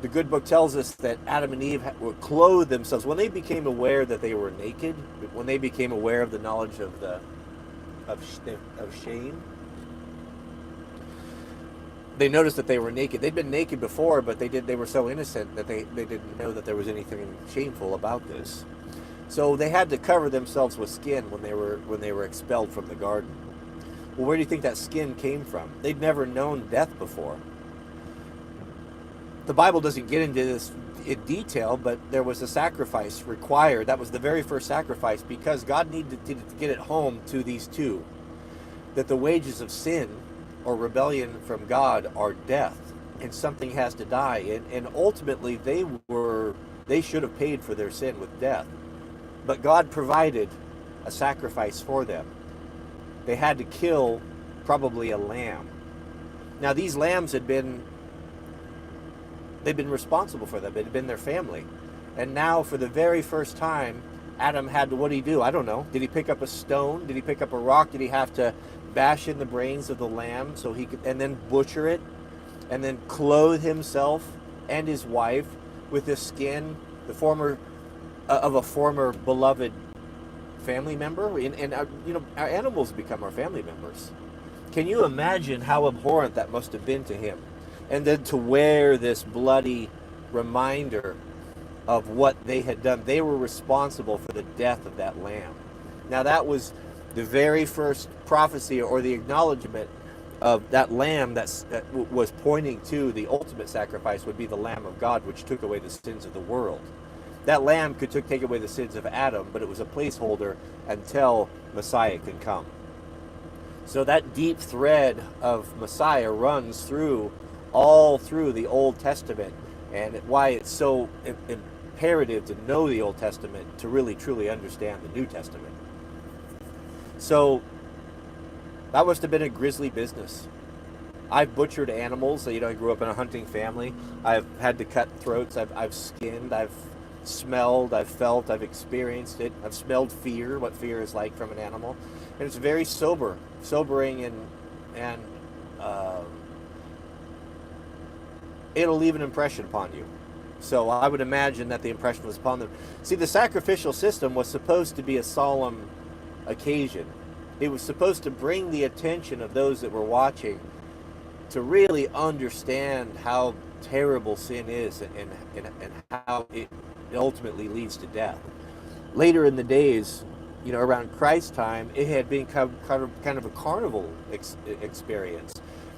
[SPEAKER 1] the good book tells us that Adam and Eve would clothe themselves. When they became aware that they were naked, when they became aware of the knowledge of shame, they noticed that they were naked. They'd been naked before, but they were so innocent that they didn't know that there was anything shameful about this. So they had to cover themselves with skin when they were expelled from the garden. Well, where do you think that skin came from? They'd never known death before. The Bible doesn't get into this in detail, but there was a sacrifice required. That was the very first sacrifice, because God needed to get it home to these two, that the wages of sin or rebellion from God are death, and something has to die. And ultimately they should have paid for their sin with death, but God provided a sacrifice for them. They had to kill probably a lamb. Now these lambs they'd been responsible for them. It had been their family. And now for the very first time, Adam had to, what did he do? I don't know. Did he pick up a stone? Did he pick up a rock? Did he have to bash in the brains of the lamb so he could, and then butcher it, and then clothe himself and his wife with the skin, of a former beloved family member? And our animals become our family members. Can you imagine how abhorrent that must have been to him? And then to wear this bloody reminder of what they had done. They were responsible for the death of that lamb. Now that was the very first prophecy, or the acknowledgement of that lamb that was pointing to the ultimate sacrifice would be the Lamb of God, which took away the sins of the world. That lamb could take away the sins of Adam, but it was a placeholder until Messiah can come. So that deep thread of Messiah runs all through the Old Testament, and why it's so imperative to know the Old Testament to really truly understand the New Testament. So that must have been a grisly business. I've butchered animals. I grew up in a hunting family. I've had to cut throats. I've skinned. I've smelled. I've felt. I've experienced it. I've smelled fear, what fear is like from an animal, and it's very sobering, and it'll leave an impression upon you. So I would imagine that the impression was upon them. See, the sacrificial system was supposed to be a solemn occasion. It was supposed to bring the attention of those that were watching to really understand how terrible sin is, and how it ultimately leads to death. Later in the days, around Christ's time, it had become kind of a carnival experience.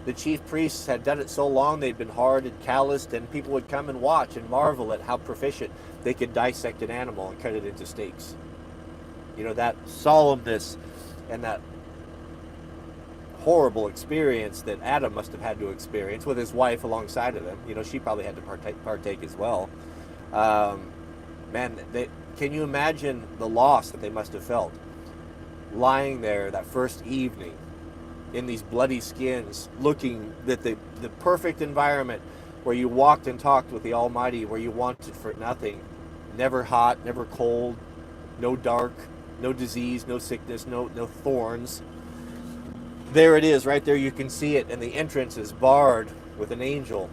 [SPEAKER 1] The chief priests had done it so long, they'd been hard and calloused, and people would come and watch and marvel at how proficient they could dissect an animal and cut it into steaks. That solemnness and that horrible experience that Adam must have had to experience with his wife alongside of him. She probably had to partake as well. Can you imagine the loss that they must have felt? Lying there that first evening in these bloody skins, looking at the perfect environment where you walked and talked with the Almighty, where you wanted for nothing. Never hot, never cold, no dark, no disease, no sickness, no thorns. There it is, right there, you can see it, and the entrance is barred with an angel.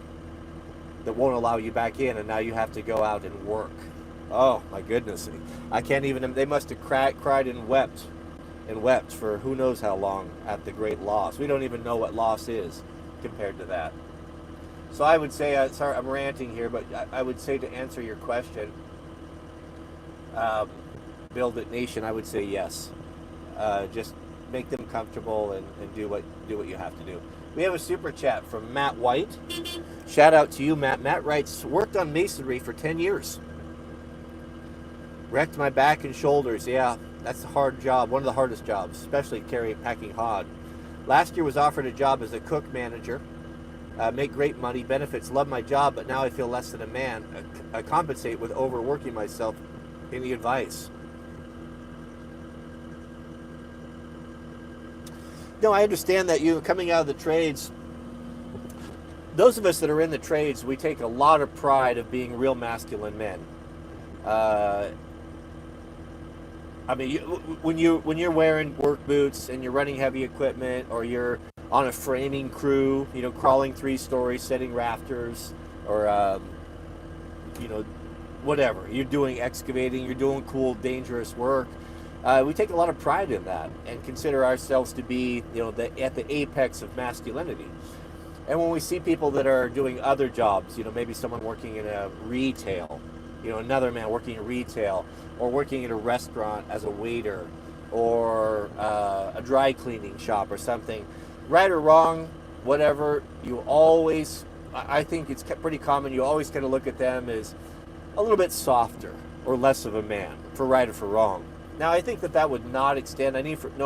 [SPEAKER 1] that won't allow you back in, and now you have to go out and work. Oh my goodness, I can't even. They must have cried and wept for who knows how long at the great loss. We don't even know what loss is compared to that. So I would say, sorry, I'm ranting here, but I would say, to answer your question, Build It Nation, I would say yes. Just make them comfortable and do what you have to do. We have a super chat from Matt White. Shout out to you, Matt. Matt writes, worked on masonry for 10 years. Wrecked my back and shoulders. Yeah, that's a hard job, one of the hardest jobs, especially packing hod. Last year was offered a job as a cook manager. Make great money, benefits, love my job, but now I feel less than a man. I compensate with overworking myself. Any advice? No, I understand that you coming out of the trades. Those of us that are in the trades, we take a lot of pride of being real masculine men. I mean, when you're wearing work boots and you're running heavy equipment, or you're on a framing crew, crawling 3 stories, setting rafters, or whatever you're doing, excavating, you're doing cool, dangerous work. We take a lot of pride in that and consider ourselves to be, at the apex of masculinity. And when we see people that are doing other jobs, maybe someone working in a retail, another man working in retail, or working in a restaurant as a waiter, or a dry cleaning shop or something, right or wrong, whatever, I think it's pretty common, you always kind of look at them as a little bit softer or less of a man, for right or for wrong. Now, I think that would not extend.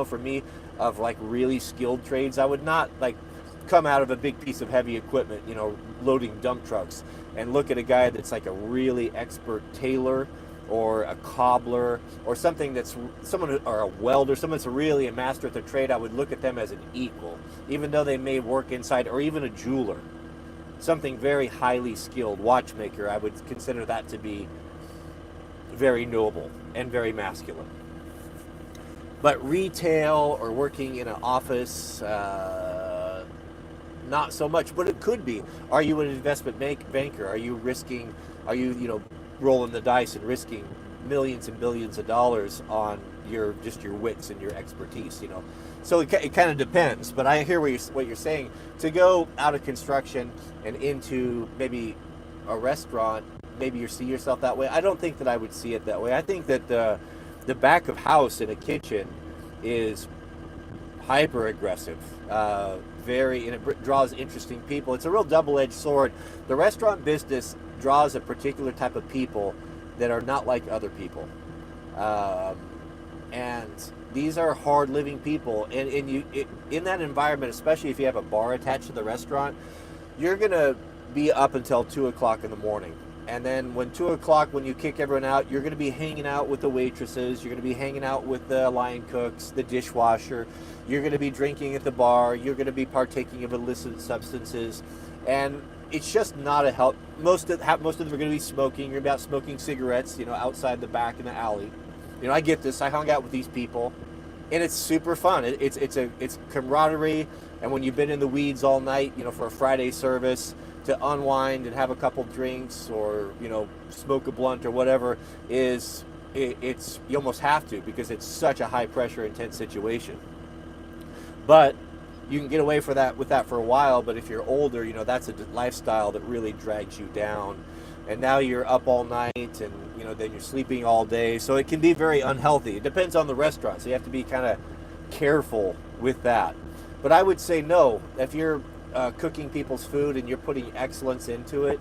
[SPEAKER 1] For me, of like really skilled trades, I would not like come out of a big piece of heavy equipment, loading dump trucks, and look at a guy that's like a really expert tailor or a cobbler or something or a welder, someone that's really a master at their trade. I would look at them as an equal, even though they may work inside, or even a jeweler, something very highly skilled, watchmaker. I would consider that to be very noble and very masculine. But retail or working in an office, not so much, but it could be. Are you an investment banker? Are you rolling the dice and risking millions and billions of dollars on your wits and your expertise, So it kind of depends, but I hear what you're saying. To go out of construction and into maybe a restaurant, maybe you see yourself that way. I don't think that I would see it that way. I think that the back of house in a kitchen is hyper aggressive, and it draws interesting people. It's a real double-edged sword. The restaurant business draws a particular type of people that are not like other people, and these are hard living people, and in that environment, especially if you have a bar attached to the restaurant, you're gonna be up until 2:00 in the morning. And then when 2:00, when you kick everyone out, you're going to be hanging out with the waitresses. You're going to be hanging out with the line cooks, the dishwasher. You're going to be drinking at the bar. You're going to be partaking of illicit substances, and it's just not a help. Most of them are going to be smoking. You're about smoking cigarettes, outside the back in the alley. I get this. I hung out with these people, and it's super fun. It's camaraderie, and when you've been in the weeds all night, for a Friday service, to unwind and have a couple drinks, or smoke a blunt or whatever, you almost have to, because it's such a high pressure, intense situation. But you can get away with that for a while. But if you're older, that's a lifestyle that really drags you down, and now you're up all night, and then you're sleeping all day, so it can be very unhealthy. It depends on the restaurant, so you have to be kind of careful with that. But I would say no. If you're cooking people's food and you're putting excellence into it,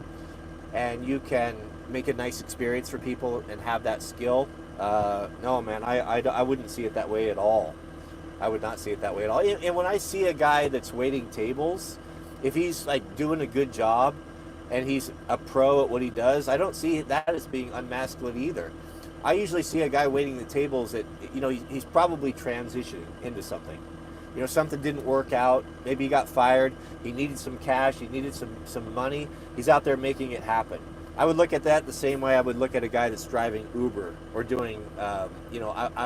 [SPEAKER 1] and you can make a nice experience for people and have that skill, no, man, I wouldn't see it that way at all. I would not see it that way at all. And when I see a guy that's waiting tables, if he's like doing a good job and he's a pro at what he does, I don't see that as being unmasculine either. I usually see a guy waiting the tables that he's probably transitioning into something. Something didn't work out. Maybe he got fired. He needed some cash. He needed some money. He's out there making it happen. I would look at that the same way I would look at a guy that's driving Uber or doing, I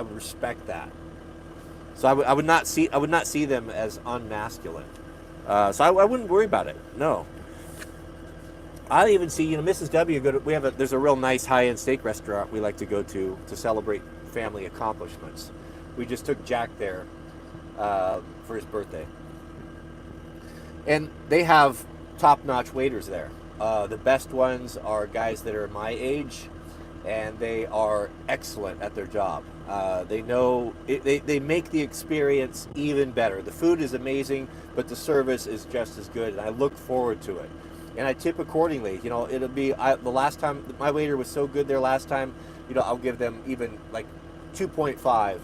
[SPEAKER 1] would respect that. So I would not see them as unmasculine. So I wouldn't worry about it. No. I even see, Mrs. W. There's a real nice high-end steak restaurant we like to go to celebrate family accomplishments. We just took Jack there for his birthday, and they have top-notch waiters there. The best ones are guys that are my age, and they are excellent at their job. They know they make the experience even better. The food is amazing, but the service is just as good, and I look forward to it. And I tip accordingly. It'll be the last time my waiter was so good there last time. I'll give them even like 2.5,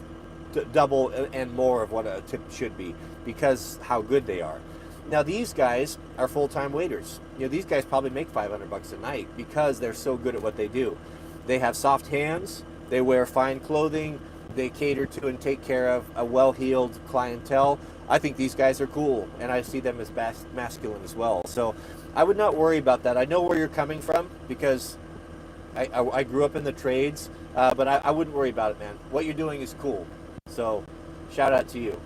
[SPEAKER 1] double and more of what a tip should be, because how good they are. Now these guys are full-time waiters. These guys probably make $500 a night because they're so good at what they do. They have soft hands. They wear fine clothing. They cater to and take care of a well-heeled clientele. I think these guys are cool, and I see them as masculine as well. So I would not worry about that. I know where you're coming from because I grew up in the trades, but I wouldn't worry about it, man. What you're doing is cool. So shout out to you.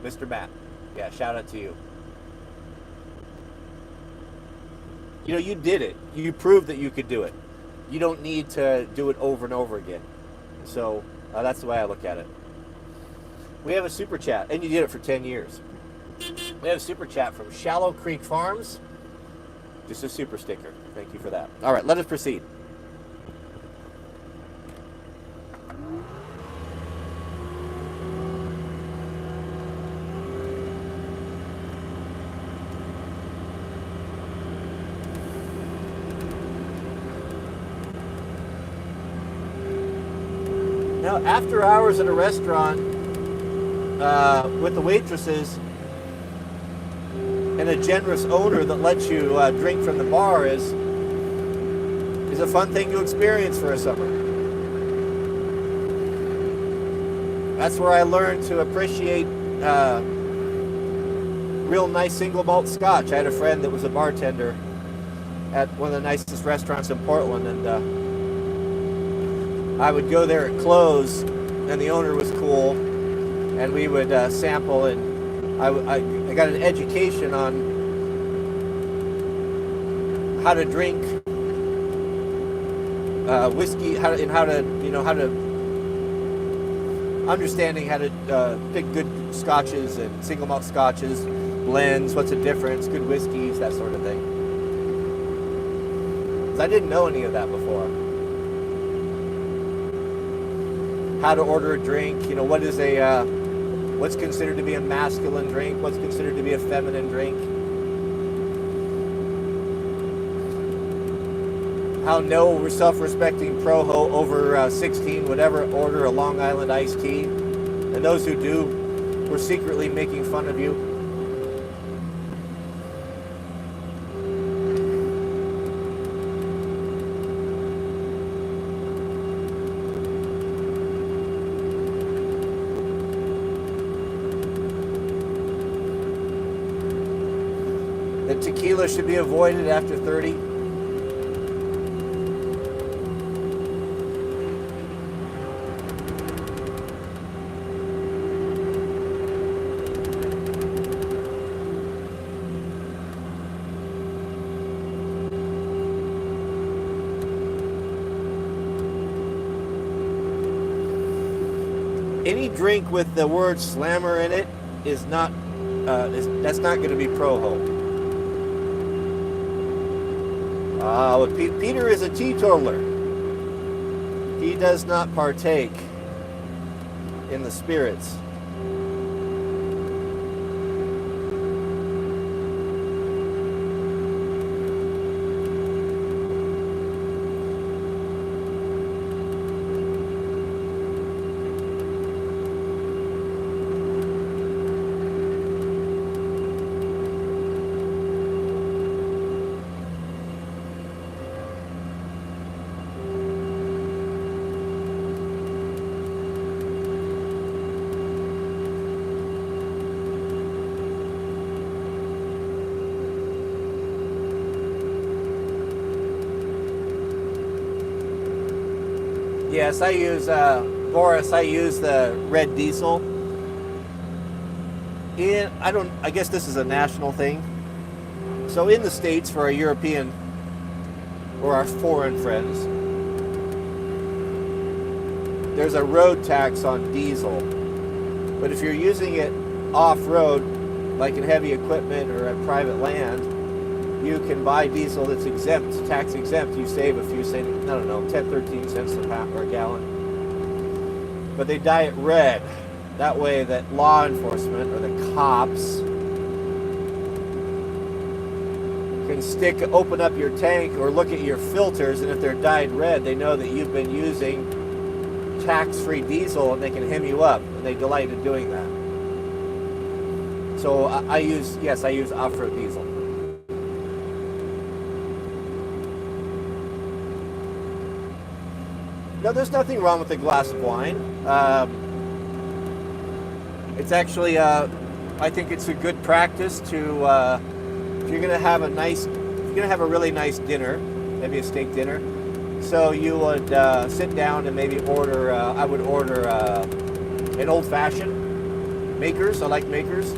[SPEAKER 1] Mr. Matt. Yeah, shout out to you. You did it. You proved that you could do it. You don't need to do it over and over again. So that's the way I look at it. We have a super chat, and you did it for 10 years. We have a super chat from Shallow Creek Farms. Just a super sticker. Thank you for that. All right, let us proceed. Now, after hours at a restaurant with the waitresses and a generous owner that lets you drink from the bar is a fun thing to experience for a summer. That's where I learned to appreciate real nice single malt scotch. I had a friend that was a bartender at one of the nicest restaurants in Portland, and I would go there at close, and the owner was cool, and we would sample, and I got an education on how to drink whiskey, understanding how to pick good scotches and single malt scotches, blends, what's the difference, good whiskeys, that sort of thing. 'Cause I didn't know any of that before. How to order a drink, what is what's considered to be a masculine drink, what's considered to be a feminine drink. How no self-respecting pro-ho over 16 would ever order a Long Island iced tea. And those who do, were secretly making fun of you. That tequila should be avoided after 30. Any drink with the word slammer in it is not, that's not going to be pro-ho. Peter is a teetotaler. He does not partake in the spirits. Yes, I use, Boris, I use the red diesel. And I guess this is a national thing. So in the States, for our European or our foreign friends, there's a road tax on diesel. But if you're using it off-road, like in heavy equipment or at private land, you can buy diesel that's exempt, tax exempt. You save a few cents, I don't know, 10, 13 cents a pound or a gallon. But they dye it red. That way that law enforcement or the cops can open up your tank or look at your filters, and if they're dyed red, they know that you've been using tax-free diesel, and they can hem you up, and they delight in doing that. So I use off-road diesel. No, there's nothing wrong with a glass of wine. It's actually, I think it's a good practice to, if you're gonna have a really nice dinner, maybe a steak dinner, so you would sit down and maybe order, I would order an old-fashioned. Makers, I like Makers.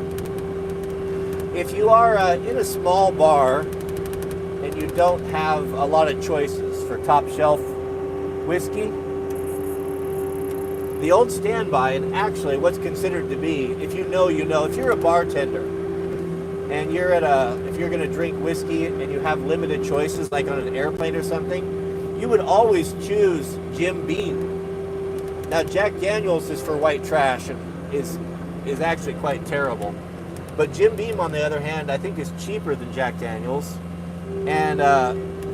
[SPEAKER 1] If you are in a small bar and you don't have a lot of choices for top shelf whiskey, the old standby, and actually what's considered to be, if you know, if you're a bartender and if you're going to drink whiskey and you have limited choices, like on an airplane or something, you would always choose Jim Beam. Now, Jack Daniels is for white trash and is actually quite terrible. But Jim Beam, on the other hand, I think is cheaper than Jack Daniels, and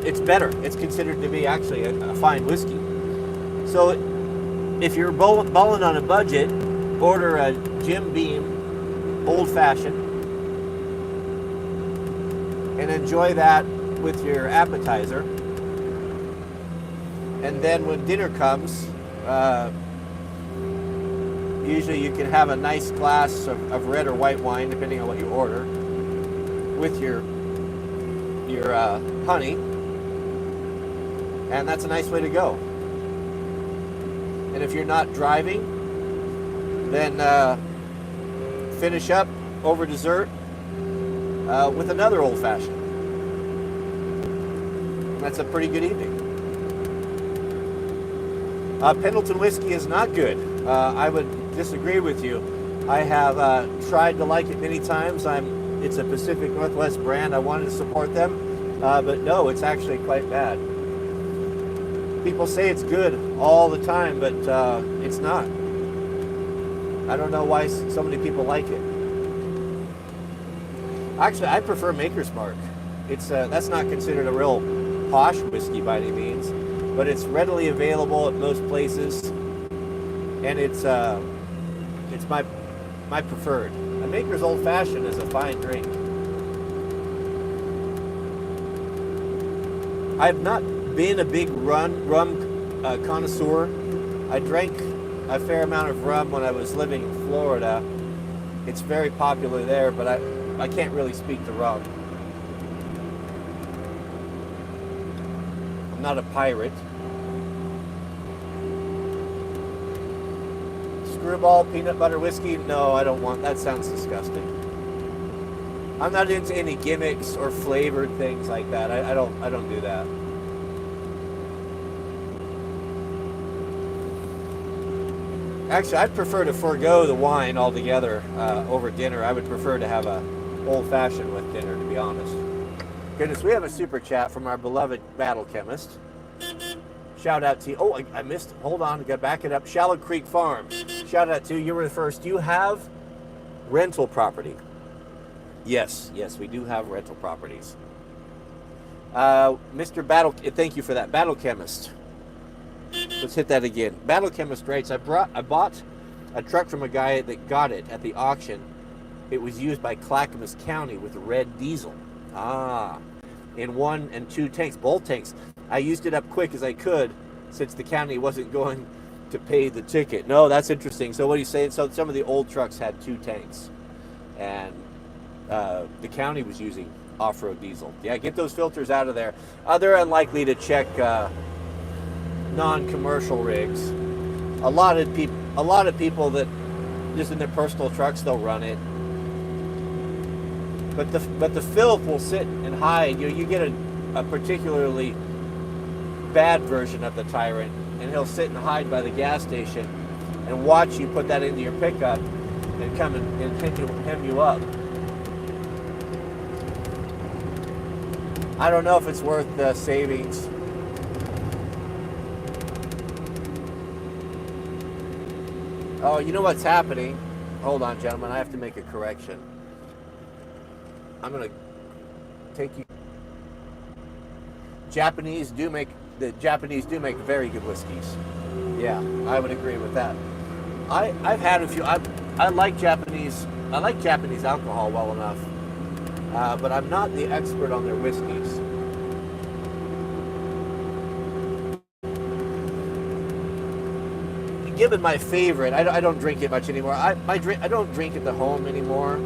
[SPEAKER 1] it's better. It's considered to be actually a fine whiskey. So if you're balling on a budget, order a Jim Beam old-fashioned and enjoy that with your appetizer. And then when dinner comes, usually you can have a nice glass of red or white wine, depending on what you order, with your honey, and that's a nice way to go. And if you're not driving, then finish up over dessert with another old-fashioned. That's a pretty good evening. Pendleton whiskey is not good. I would disagree with you. I have tried to like it many times. It's a Pacific Northwest brand. I wanted to support them, but no, it's actually quite bad. People say it's good all the time, but it's not. I don't know why so many people like it. Actually, I prefer Maker's Mark. That's not considered a real posh whiskey by any means, but it's readily available at most places, and it's my preferred. A Maker's Old Fashioned is a fine drink. I've not been a big rum connoisseur. I drank a fair amount of rum when I was living in Florida. It's very popular there, but I can't really speak to rum. I'm not a pirate. Screwball peanut butter whiskey? No, I don't want that. Sounds disgusting. I'm not into any gimmicks or flavored things like that. I don't do that. Actually, I'd prefer to forego the wine altogether over dinner. I would prefer to have a old-fashioned with dinner, to be honest. Goodness, we have a super chat from our beloved battle chemist. Shout out to you. Oh, I missed. Hold on, gotta back it up. Shallow Creek Farms. Shout out to you. You were the first. You have rental property. Yes, we do have rental properties. Mr. Battle, thank you for that. Battle Chemist. Let's hit that again. Battle Chemist writes, I bought a truck from a guy that got it at the auction. It was used by Clackamas County with red diesel. In 1 and 2 tanks, both tanks. I used it up quick as I could since the county wasn't going to pay the ticket. No, that's interesting. So what are you saying? So some of the old trucks had 2 tanks, and the county was using off-road diesel. Yeah, get those filters out of there. They're unlikely to check non-commercial rigs. A lot of people that just in their personal trucks, they'll run it. but the filth will sit and hide. You get a particularly bad version of the Tyrant, and he'll sit and hide by the gas station and watch you put that into your pickup and come and hem you up. I don't know if it's worth the savings. Oh, you know what's happening? Hold on, gentlemen. I have to make a correction. I'm going to take you... The Japanese do make very good whiskeys. Yeah, I would agree with that. I've had a few. I like Japanese alcohol well enough, but I'm not the expert on their whiskeys. Given my favorite, I don't drink it much anymore. I don't drink at the home anymore,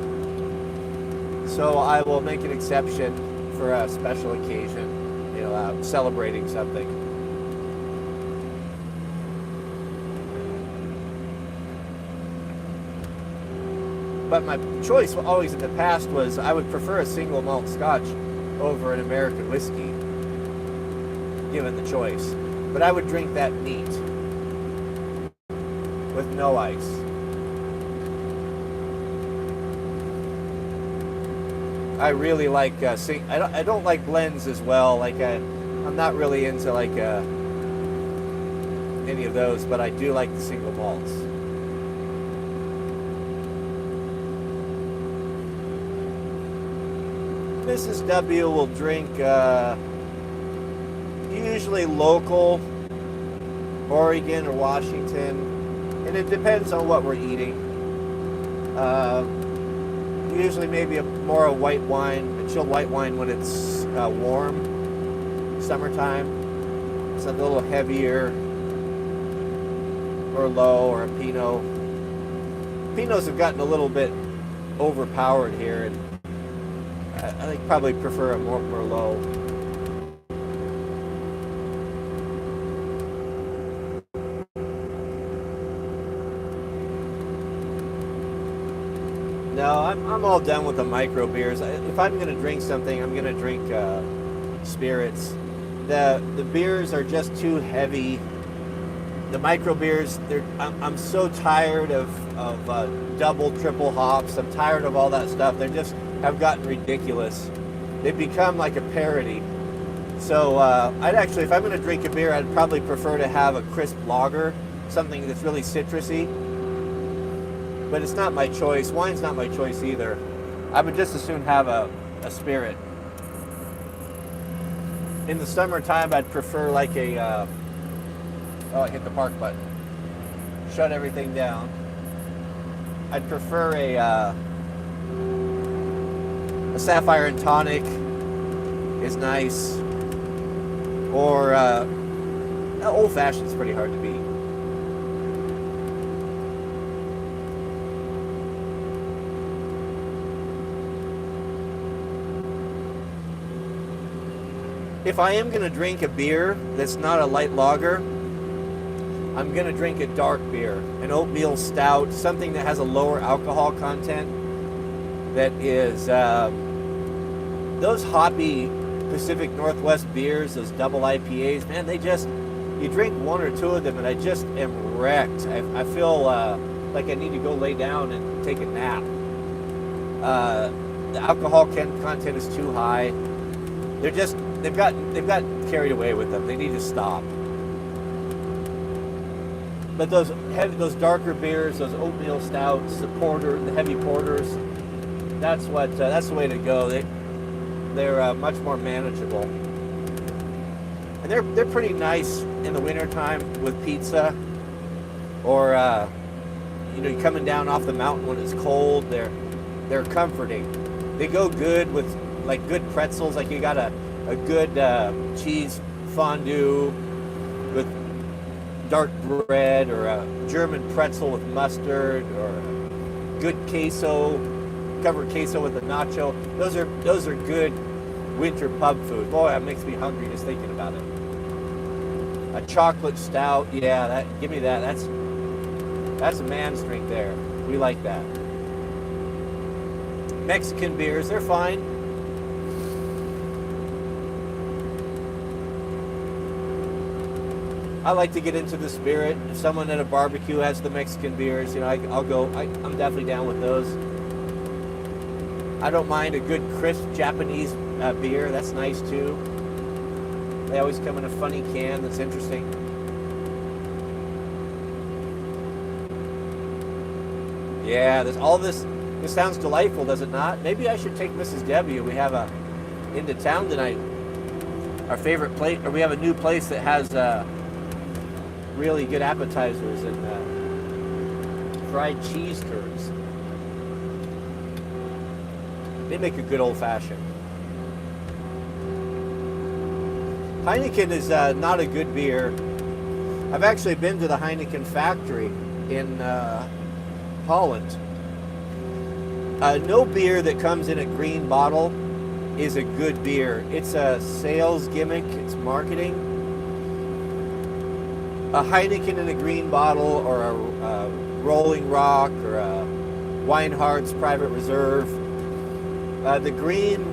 [SPEAKER 1] so I will make an exception for a special occasion, celebrating something. But my choice always in the past was I would prefer a single malt Scotch over an American whiskey, given the choice. But I would drink that neat, with no ice. I really like I don't like blends as well. I'm not really into any of those, but I do like the single malts. Mrs. W will drink usually local, Oregon or Washington. And it depends on what we're eating. Usually maybe more a white wine, a chilled white wine when it's warm, summertime. It's a little heavier, or low, or a Pinot. Pinots have gotten a little bit overpowered here, and I think probably prefer a more Merlot. No, I'm all done with the micro beers. If I'm going to drink something, I'm going to drink spirits. The beers are just too heavy. The micro beers, I'm so tired of double, triple hops. I'm tired of all that stuff. They just have gotten ridiculous. They've become like a parody. So I'd actually, if I'm going to drink a beer, I'd probably prefer to have a crisp lager, something that's really citrusy. But it's not my choice. Wine's not my choice either. I would just as soon have a spirit. In the summertime, I'd prefer like I hit the park button. Shut everything down. I'd prefer a Sapphire and Tonic is nice. Or Old Fashioned's pretty hard to beat. If I am going to drink a beer that's not a light lager, I'm going to drink a dark beer, an oatmeal stout, something that has a lower alcohol content, that is those hoppy Pacific Northwest beers, those double IPAs, man, you drink one or two of them and I just am wrecked. I feel like I need to go lay down and take a nap. The alcohol content is too high. They've got carried away with them. They need to stop. But those darker beers, those oatmeal stouts, the heavy porters, that's the way to go. They're much more manageable, and they're pretty nice in the wintertime with pizza, or you're coming down off the mountain when it's cold. They're comforting. They go good with like good pretzels. Like you got a good cheese fondue with dark bread, or a German pretzel with mustard, or a good covered queso with a nacho. Those are good winter pub food. Boy, that makes me hungry just thinking about it. A chocolate stout, yeah, give me that. That's a man's drink there. We like that. Mexican beers, they're fine. I like to get into the spirit. If someone at a barbecue has the Mexican beers, I'll go. I'm definitely down with those. I don't mind a good crisp Japanese beer. That's nice too. They always come in a funny can that's interesting. Yeah, there's all this. This sounds delightful, does it not? Maybe I should take Mrs. W. We have into town tonight. Our favorite place, or we have a new place that has really good appetizers and fried cheese curds. They make a good old-fashioned. Heineken is not a good beer. I've actually been to the Heineken factory in Holland. No beer that comes in a green bottle is a good beer. It's a sales gimmick. It's marketing. A Heineken in a green bottle, or a Rolling Rock, or a Weinhardt's Private Reserve. The green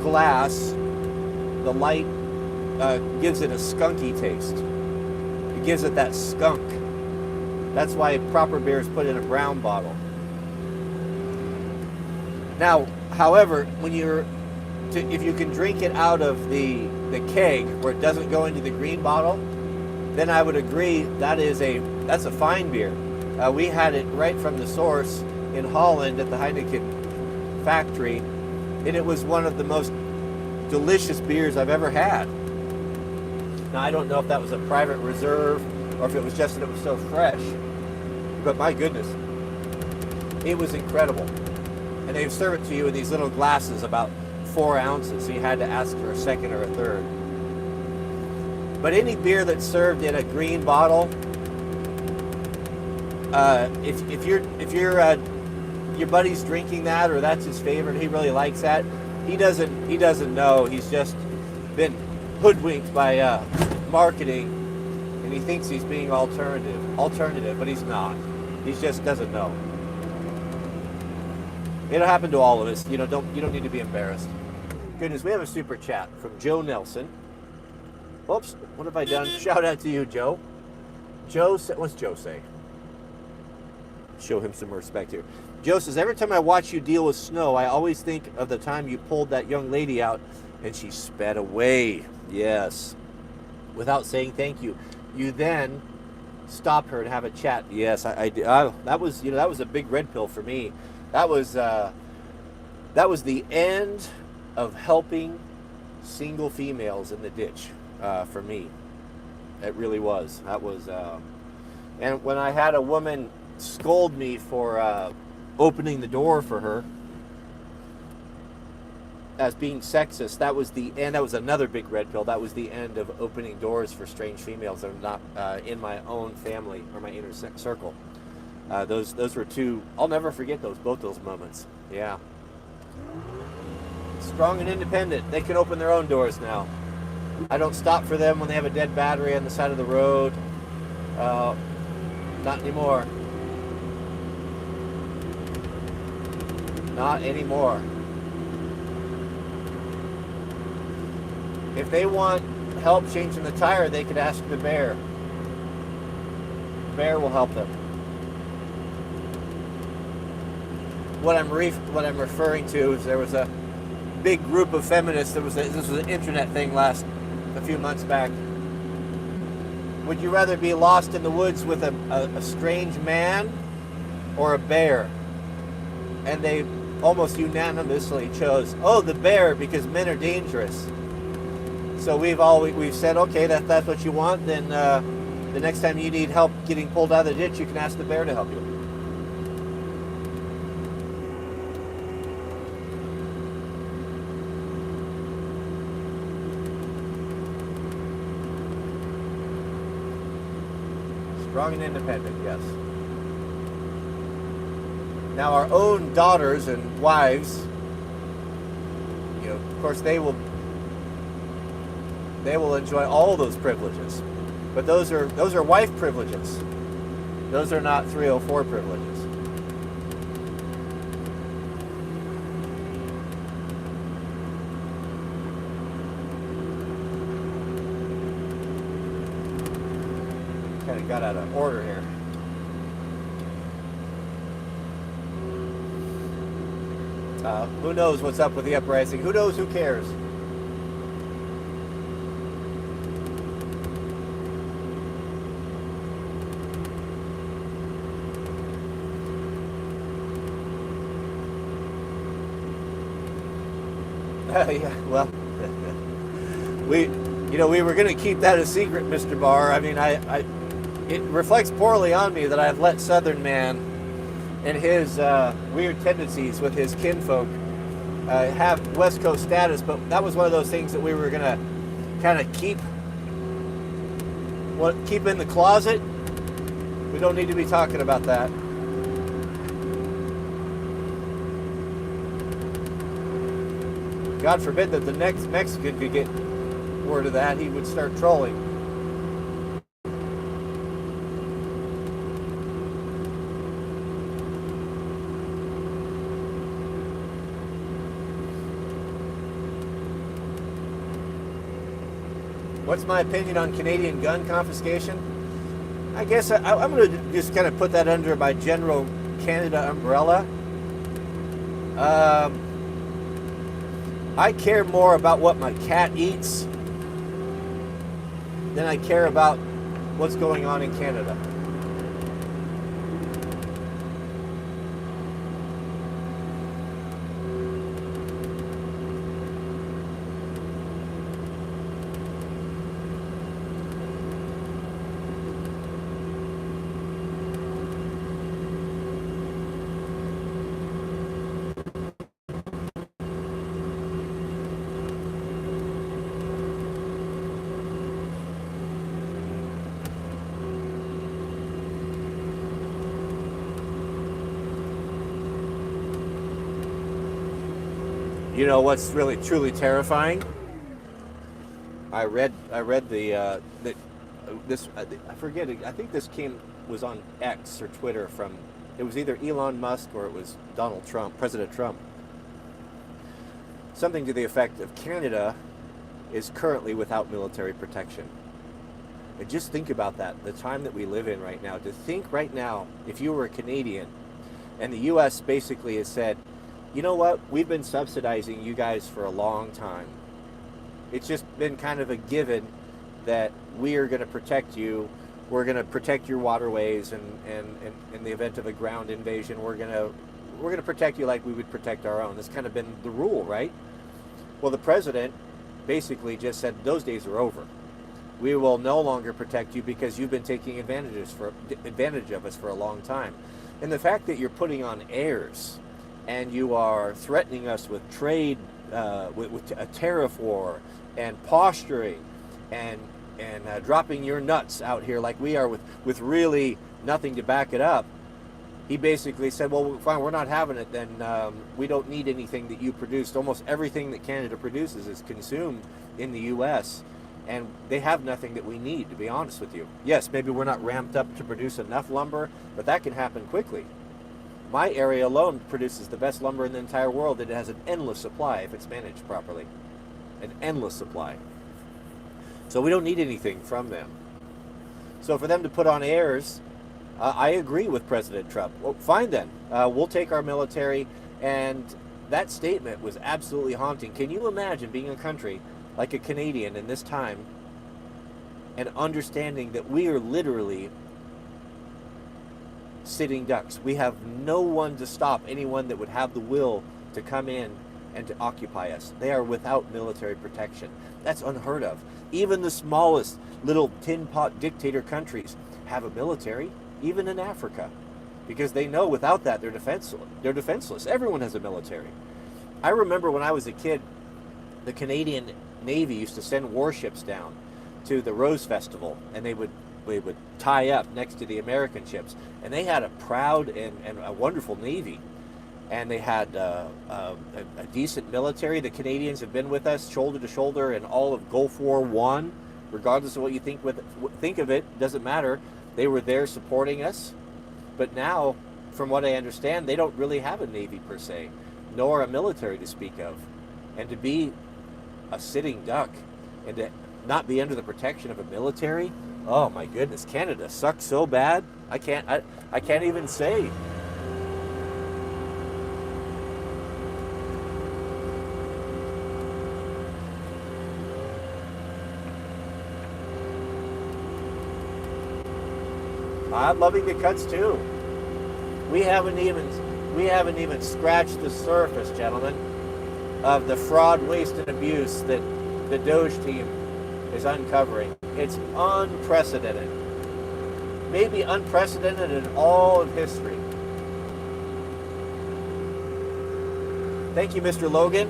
[SPEAKER 1] glass, the light, gives it a skunky taste. It gives it that skunk. That's why proper beer is put in a brown bottle. Now, however, if you can drink it out of the keg where it doesn't go into the green bottle, then I would agree that's a fine beer. We had it right from the source in Holland at the Heineken factory, and it was one of the most delicious beers I've ever had. Now, I don't know if that was a private reserve or if it was just that it was so fresh, but my goodness, it was incredible. And they serve it to you in these little glasses, about 4 ounces, so you had to ask for a second or a third. But any beer that's served in a green bottle, if your buddy's drinking that, or that's his favorite, he really likes that, he doesn't know. He's just been hoodwinked by marketing, and he thinks he's being alternative, but he's not. He just doesn't know. It'll happen to all of us. You don't need to be embarrassed. Goodness, we have a super chat from Joe Nelson. Oops, what have I done? Shout out to you, Joe. What's Joe say? Show him some respect here. Joe says, every time I watch you deal with snow, I always think of the time you pulled that young lady out and she sped away. Yes. Without saying thank you. You then stopped her and have a chat. Yes, I did. That was a big red pill for me. That was the end of helping single females in the ditch for me. It really was. That was, and when I had a woman scold me for opening the door for her as being sexist, that was the end. That was another big red pill. That was the end of opening doors for strange females that are not in my own family or my inner circle. Those were two. I'll never forget both those moments. Yeah. Strong and independent. They can open their own doors now. I don't stop for them when they have a dead battery on the side of the road. Not anymore. Not anymore. If they want help changing the tire, they could ask the bear. The bear will help them. What I'm referring to is there was a big group of feminists. This was an internet thing a few months back. Would you rather be lost in the woods with a strange man or a bear? And they almost unanimously chose, the bear, because men are dangerous. So we've said, okay, that's what you want. Then the next time you need help getting pulled out of the ditch, you can ask the bear to help you. Strong and independent, yes. Now our own daughters and wives, of course they will enjoy all those privileges. But those are wife privileges. Those are not 304 privileges. I got out of order here. Who knows what's up with the uprising? Who knows? Who cares? Yeah, well, we were going to keep that a secret, Mr. Barr. I mean, it reflects poorly on me that I've let Southern Man and his weird tendencies with his kinfolk have West Coast status, but that was one of those things that we were going to kind of keep in the closet. We don't need to be talking about that. God forbid that the next Mexican could get word of that, he would start trolling. What's my opinion on Canadian gun confiscation? I guess I'm going to just kind of put that under my general Canada umbrella. I care more about what my cat eats than I care about what's going on in Canada. You know what's really truly terrifying? I read the that this I forget. I think this was on X or Twitter from. It was either Elon Musk or it was Donald Trump, President Trump. Something to the effect of Canada is currently without military protection. And just think about that, the time that we live in right now. To think right now, if you were a Canadian, and the U.S. basically has said, you know what, we've been subsidizing you guys for a long time. It's just been kind of a given that we are going to protect you. We're going to protect your waterways, and in the event of a ground invasion, we're going to protect you like we would protect our own. That's kind of been the rule, right? Well, the president basically just said those days are over. We will no longer protect you because you've been taking advantage of us for a long time. And the fact that you're putting on airs and you are threatening us with trade, with a tariff war and posturing and dropping your nuts out here like we are with really nothing to back it up. He basically said, well, fine, we're not having it, then we don't need anything that you produced. Almost everything that Canada produces is consumed in the U.S., and they have nothing that we need, to be honest with you. Yes, maybe we're not ramped up to produce enough lumber, but that can happen quickly. My area alone produces the best lumber in the entire world, and it has an endless supply if it's managed properly. An endless supply. So we don't need anything from them. So for them to put on airs, I agree with President Trump. Well, fine then. We'll take our military. And that statement was absolutely haunting. Can you imagine being a country like a Canadian in this time and understanding that we are literally sitting ducks? We have no one to stop anyone that would have the will to come in and to occupy us. They are without military protection. That's unheard of. Even the smallest little tin pot dictator countries have a military, even in Africa, because they know without that they're defenseless. Everyone has a military. I remember when I was a kid, the Canadian Navy used to send warships down to the Rose Festival, and they would tie up next to the American ships, and they had a proud and a wonderful Navy, and they had a decent military. The Canadians have been with us shoulder to shoulder in all of Gulf War I. Regardless of what you think of it, doesn't matter. They were there supporting us. But now, from what I understand, they don't really have a Navy per se, nor a military to speak of. And to be a sitting duck and to not be under the protection of a military, Oh my goodness, Canada sucks so bad. I can't even say. I'm loving the cuts too. We haven't even scratched the surface, gentlemen, of the fraud, waste, and abuse that the Doge team is uncovering. It's unprecedented. Maybe unprecedented in all of history. Thank you, Mr. Logan.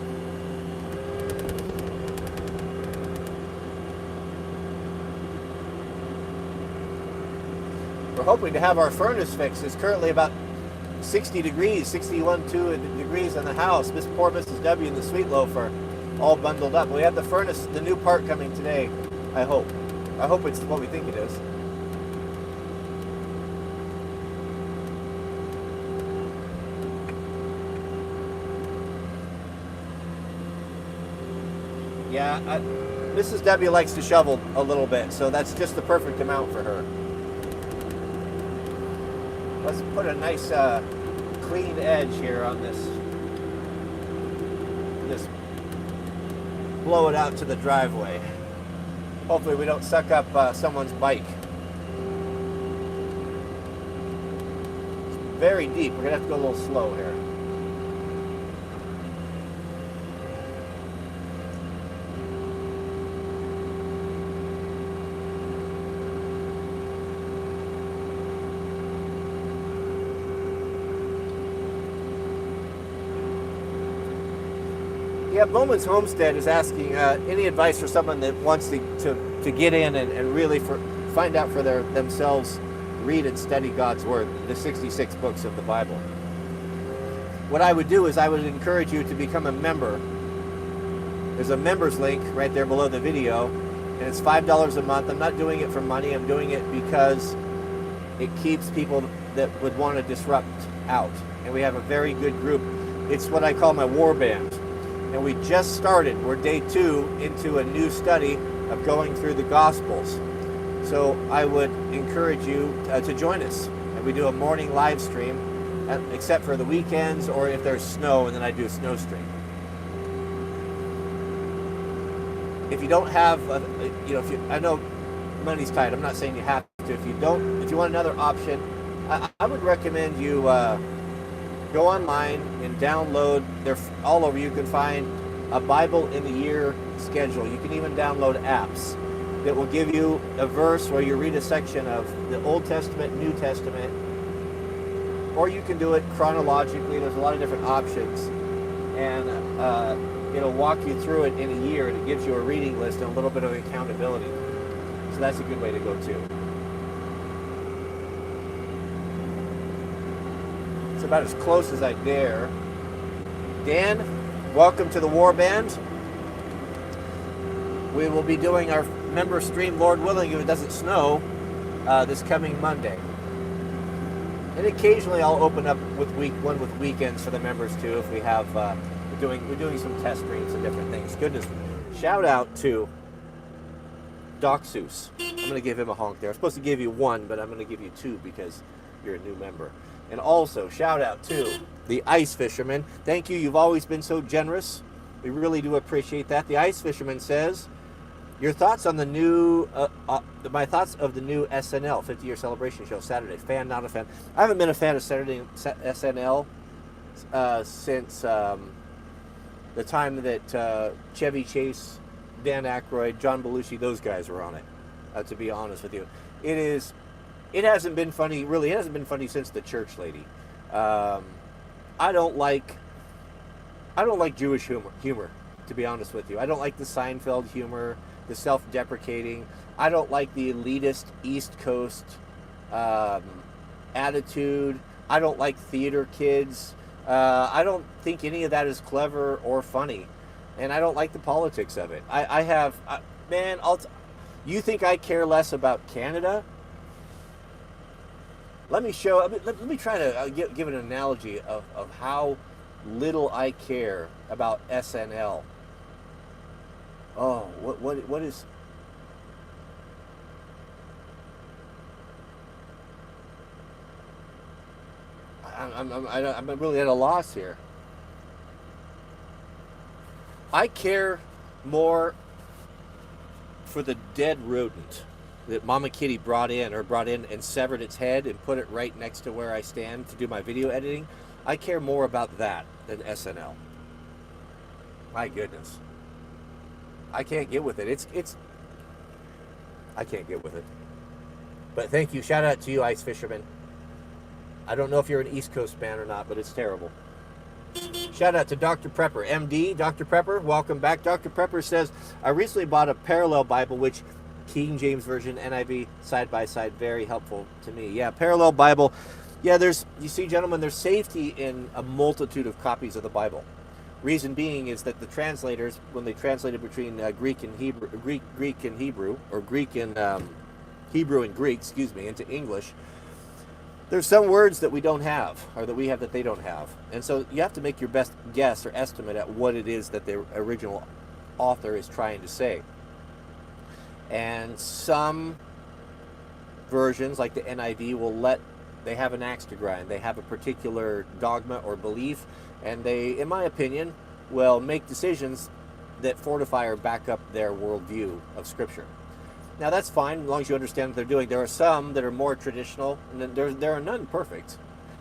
[SPEAKER 1] We're hoping to have our furnace fixed. It's currently about 60 degrees, 61 degrees in the house. This poor Mrs. W and the Sweet Loaf are all bundled up. We have the furnace, the new part coming today, I hope. I hope it's what we think it is. Yeah, Mrs. W likes to shovel a little bit, so that's just the perfect amount for her. Let's put a nice clean edge here on this. Blow it out to the driveway. Hopefully we don't suck up someone's bike. It's very deep. We're gonna have to go a little slow here. Yeah, Bowman's Homestead is asking any advice for someone that wants to get in and really find out for themselves, read and study God's Word, the 66 books of the Bible. What I would do is I would encourage you to become a member. There's a members link right there below the video, and it's $5 a month. I'm not doing it for money. I'm doing it because it keeps people that would want to disrupt out. And we have a very good group. It's what I call my war band. And we just started. We're day 2 into a new study of going through the Gospels. So I would encourage you to join us. And we do a morning live stream, except for the weekends or if there's snow, and then I do a SnowStream. If you don't have, I know money's tight. I'm not saying you have to. If you want another option, I would recommend you go online and download. They're all over. You can find a Bible in the Year schedule. You can even download apps that will give you a verse where you read a section of the Old Testament, New Testament, or you can do it chronologically. There's a lot of different options, and it'll walk you through it in a year, and it gives you a reading list and a little bit of accountability. So that's a good way to go too. It's about as close as I dare. Dan, welcome to the War Band. We will be doing our member stream, Lord willing, if it doesn't snow, this coming Monday. And occasionally I'll open up with one with weekends for the members too. If we have, we're doing some test streams and different things. Goodness, shout out to Doc Seuss. I'm going to give him a honk there. I'm supposed to give you one, but I'm going to give you two because you're a new member. And also, shout out to the Ice Fisherman. Thank you. You've always been so generous. We really do appreciate that. The Ice Fisherman says, your thoughts on the new, my thoughts of the new SNL 50-year celebration show Saturday. Fan, not a fan. I haven't been a fan of Saturday SNL since the time that Chevy Chase, Dan Aykroyd, John Belushi, those guys were on it. To be honest with you, it hasn't been funny. Really, it hasn't been funny since the Church Lady. I don't like Jewish humor. To be honest with you, I don't like the Seinfeld humor, the self-deprecating. I don't like the elitist East Coast attitude. I don't like theater kids. I don't think any of that is clever or funny, and I don't like the politics of it. You think I care less about Canada? Let me try to give an analogy of how little I care about SNL. Oh, what is? I'm really at a loss here. I care more for the dead rodent that Mama Kitty brought in and severed its head and put it right next to where I stand to do my video editing. I care more about that than SNL. My goodness. I can't get with it. I can't get with it. But thank you. Shout out to you, Ice Fisherman. I don't know if you're an East Coast fan or not, but it's terrible. Shout out to Dr. Prepper, MD. Dr. Prepper, welcome back. Dr. Prepper says, I recently bought a parallel Bible, which King James Version, NIV, side by side, very helpful to me. Yeah, parallel Bible. Yeah, you see, gentlemen, there's safety in a multitude of copies of the Bible. Reason being is that the translators, when they translated between Greek and Hebrew, or Greek and Hebrew and Greek, into English, there's some words that we don't have, or that we have that they don't have. And so you have to make your best guess or estimate at what it is that the original author is trying to say. And some versions, like the NIV, they have an axe to grind. They have a particular dogma or belief, and they, in my opinion, will make decisions that fortify or back up their worldview of Scripture. Now that's fine, as long as you understand what they're doing. There are some that are more traditional, and there are none perfect.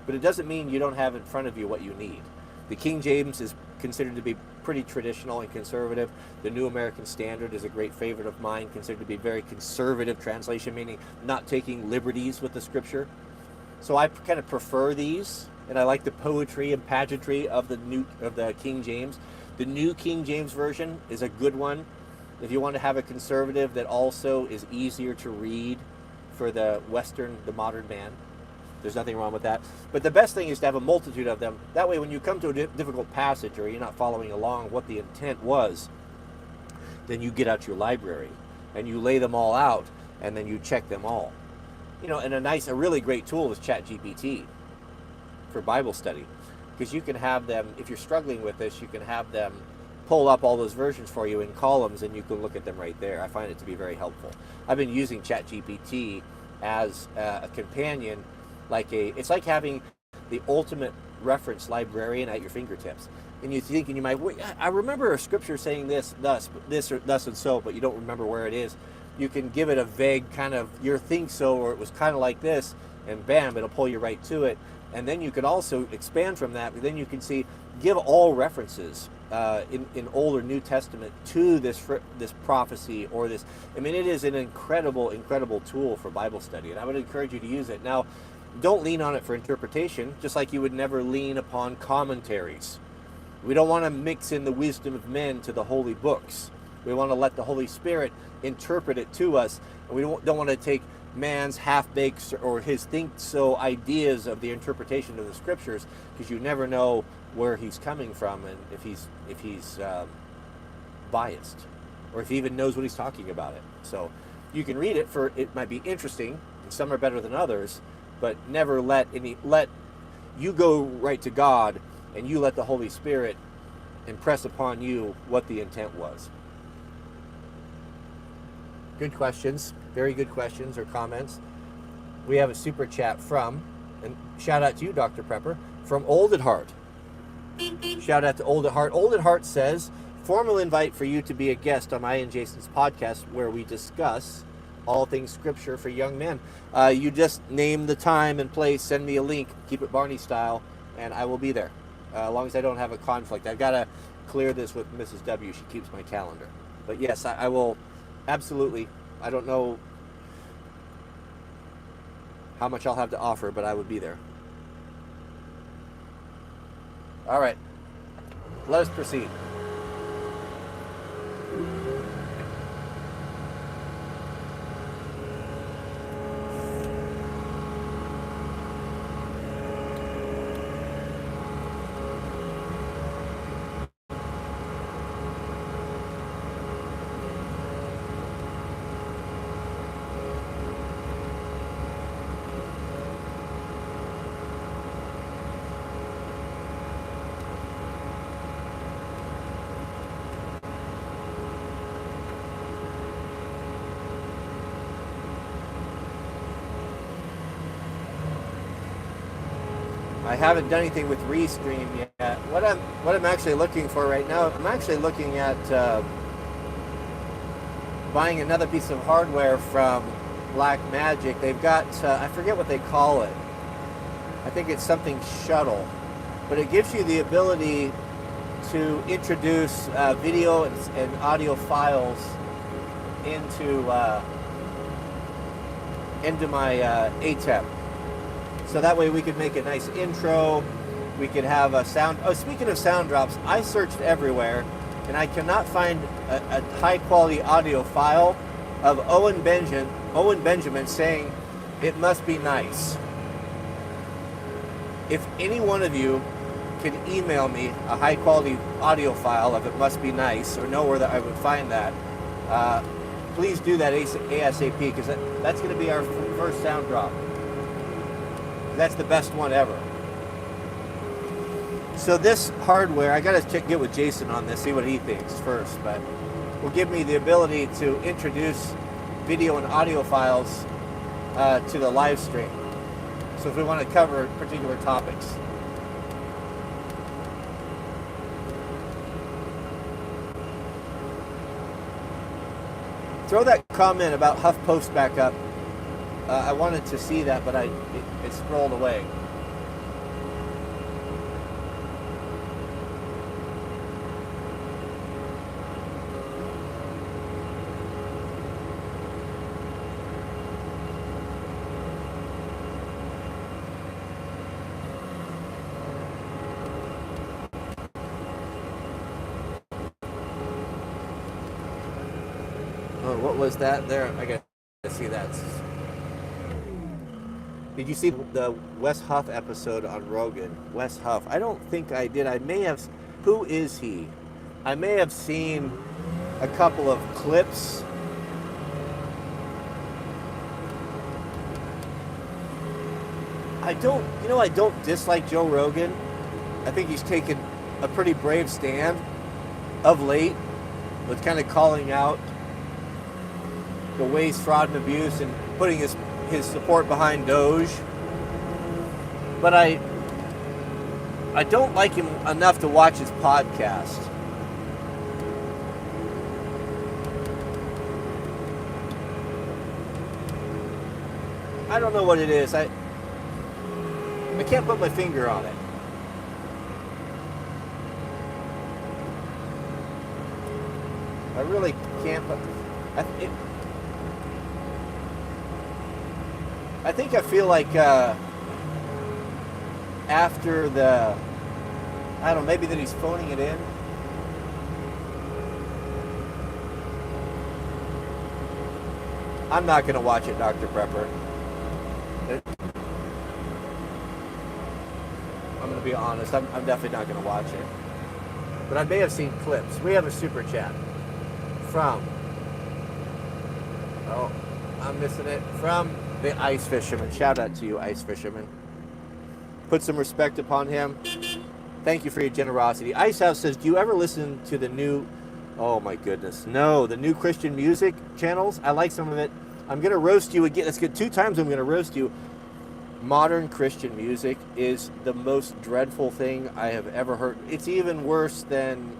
[SPEAKER 1] But it doesn't mean you don't have in front of you what you need. The King James is considered to be pretty traditional and conservative. The New American Standard is a great favorite of mine, considered to be very conservative translation, meaning not taking liberties with the Scripture. So I kind of prefer these, and I like the poetry and pageantry of the King James. The New King James Version is a good one if you want to have a conservative that also is easier to read for the modern man. There's nothing wrong with that. But the best thing is to have a multitude of them. That way when you come to a difficult passage, or you're not following along what the intent was, then you get out your library and you lay them all out, and then you check them all. And a really great tool is ChatGPT for Bible study, because you can have them, if you're struggling with this, you can have them pull up all those versions for you in columns, and you can look at them right there. I find it to be very helpful. I've been using ChatGPT as a companion, it's like having the ultimate reference librarian at your fingertips. And you think, and you might, I remember a scripture saying this, thus, and so, but you don't remember where it is. You can give it a vague kind of, you think so, or it was kind of like this, and bam, it'll pull you right to it. And then you can also expand from that, but then you can give all references in Old or New Testament to this prophecy or this. I mean, it is an incredible, incredible tool for Bible study, and I would encourage you to use it. Now, don't lean on it for interpretation, just like you would never lean upon commentaries. We don't want to mix in the wisdom of men to the holy books. We want to let the Holy Spirit interpret it to us, and we don't want to take man's half-baked or his think-so ideas of the interpretation of the Scriptures, because you never know where he's coming from, and if he's biased, or if he even knows what he's talking about it. So you can read it it might be interesting, and some are better than others, but never let you go right to God, and you let the Holy Spirit impress upon you what the intent was. Good questions, very good questions or comments. We have a super chat and shout out to you, Dr. Prepper, from Old at Heart. Shout out to Old at Heart. Old at Heart says, formal invite for you to be a guest on my and Jason's podcast, where we discuss all things Scripture for young men. You just name the time and place, send me a link, keep it Barney style, and I will be there. As long as I don't have a conflict. I've got to clear this with Mrs. W. She keeps my calendar. But yes, I will absolutely. I don't know how much I'll have to offer, but I would be there. All right, let us proceed. I haven't done anything with Restream yet. What I'm actually looking for right now, I'm actually looking at buying another piece of hardware from Black Magic. They've got I forget what they call it. I think it's something shuttle, but it gives you the ability to introduce video and audio files into my ATEP. So that way we could make a nice intro. We could have a sound. Oh, speaking of sound drops, I searched everywhere, and I cannot find a high-quality audio file of Owen Benjamin saying it must be nice. If any one of you can email me a high-quality audio file of it must be nice, or know where I would find that, please do that ASAP, because that's going to be our first sound drop. That's the best one ever. So this hardware, I got to get with Jason on this, see what he thinks first, but will give me the ability to introduce video and audio files to the live stream. So if we want to cover particular topics. Throw that comment about HuffPost back up. I wanted to see that, but it scrolled away. Oh, what was that there? I got to see that. Did you see the Wes Huff episode on Rogan? Wes Huff. I don't think I did. I may have. Who is he? I may have seen a couple of clips. I don't dislike Joe Rogan. I think he's taken a pretty brave stand of late with kind of calling out the waste, fraud, and abuse, and putting his support behind Doge. But I don't like him enough to watch his podcast. I don't know what it is. I can't put my finger on it. I really can't put... I think I feel like after the, I don't know, maybe that he's phoning it in. I'm not going to watch it, Dr. Prepper. I'm going to be honest. I'm definitely not going to watch it. But I may have seen clips. We have a super chat from, oh, I'm missing it, from the Ice Fisherman. Shout out to you, Ice Fisherman. Put some respect upon him. Thank you for your generosity. Ice House says, do you ever listen to the new, oh my goodness, no, the new Christian music channels? I like some of it. I'm going to roast you again. Let's get 2 times I'm going to roast you. Modern Christian music is the most dreadful thing I have ever heard. It's even worse than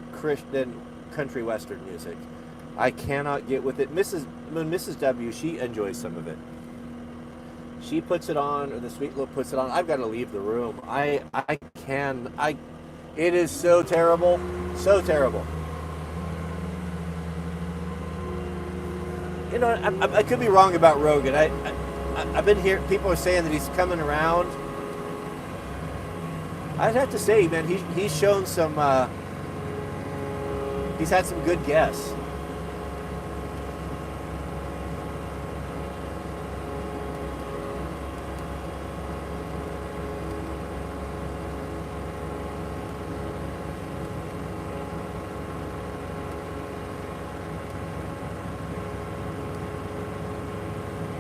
[SPEAKER 1] country western music. I cannot get with it. Mrs. W, she enjoys some of it. She puts it on, or the sweet little puts it on. I've got to leave the room. It is so terrible. So terrible. You know, I could be wrong about Rogan. I've been hearing, people are saying that he's coming around. I'd have to say, man, he's shown some, he's had some good guests.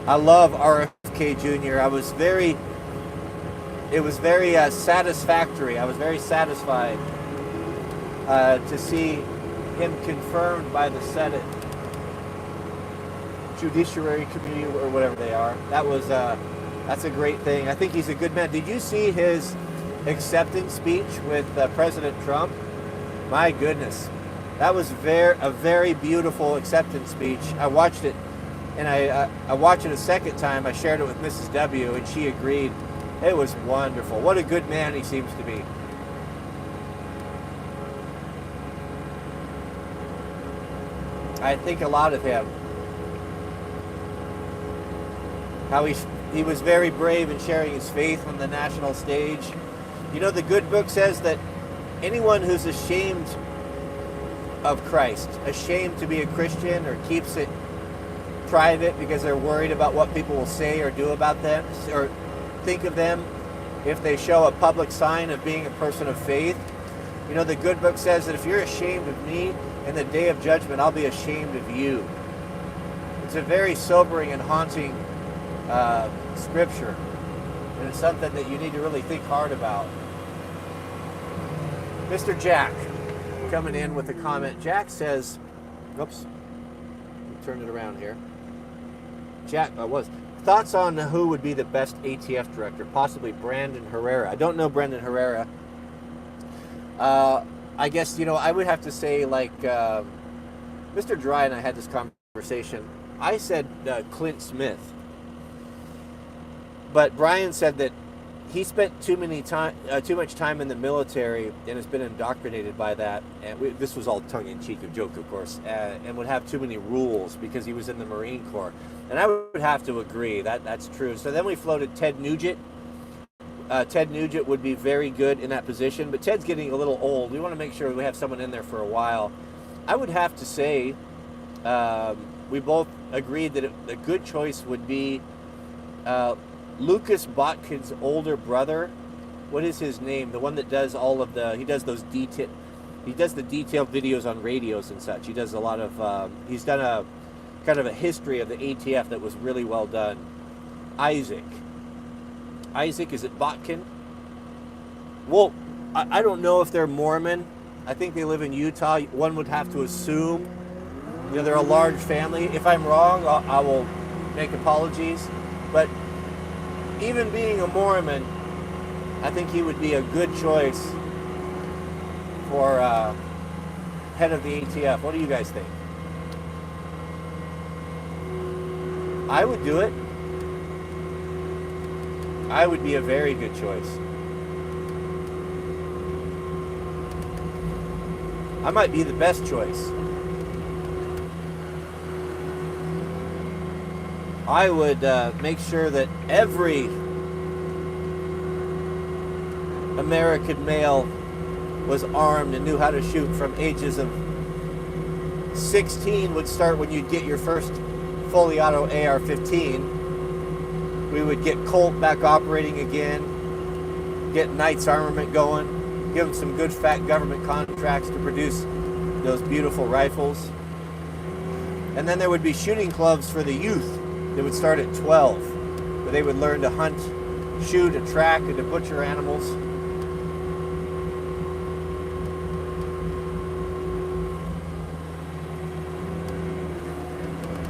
[SPEAKER 1] I love RFK Jr. It was very satisfactory. I was very satisfied to see him confirmed by the Senate Judiciary Committee, or whatever they are. That's a great thing. I think he's a good man. Did you see his acceptance speech with President Trump. My goodness, that was a very beautiful acceptance speech. I watched it, and I watched it a second time. I shared it with Mrs. W, and she agreed. It was wonderful. What a good man he seems to be. I think a lot of him. How he was very brave in sharing his faith on the national stage. You know, the good book says that anyone who's ashamed of Christ, ashamed to be a Christian, or keeps it private because they're worried about what people will say or do about them, or think of them if they show a public sign of being a person of faith. You know, the good book says that if you're ashamed of me, in the day of judgment, I'll be ashamed of you. It's a very sobering and haunting scripture, and it's something that you need to really think hard about. Mr. Jack coming in with a comment. Jack says, oops, turn it around here. Jack thoughts on who would be the best ATF director? Possibly Brandon Herrera. I don't know Brandon Herrera. I guess, you know, I would have to say, like, Mr. Dry and I had this conversation. I said Clint Smith. But Brian said that he spent too much time in the military and has been indoctrinated by that. And this was all tongue-in-cheek, a joke, of course, and would have too many rules because he was in the Marine Corps. And I would have to agree that's true. So then we floated Ted Nugent. Ted Nugent would be very good in that position, but Ted's getting a little old. We want to make sure we have someone in there for a while. I would have to say we both agreed that a good choice would be Lucas Botkin's older brother. What is his name? The one that does all of he does the detailed videos on radios and such. He does a lot of, he's done a kind of a history of the ATF that was really well done. Isaac, is it Botkin? Well, I don't know if they're Mormon. I think they live in Utah. One would have to assume. You know, they're a large family. If I'm wrong, I will make apologies. But even being a Mormon, I think he would be a good choice for head of the ATF. What do you guys think? I would do it. I would be a very good choice. I might be the best choice. I would make sure that every American male was armed and knew how to shoot from ages of 16 would start when you'd get your first fully auto AR-15. We would get Colt back operating again, get Knight's Armament going, give them some good fat government contracts to produce those beautiful rifles. And then there would be shooting clubs for the youth. They would start at 12, where they would learn to hunt, shoot, and track, and to butcher animals.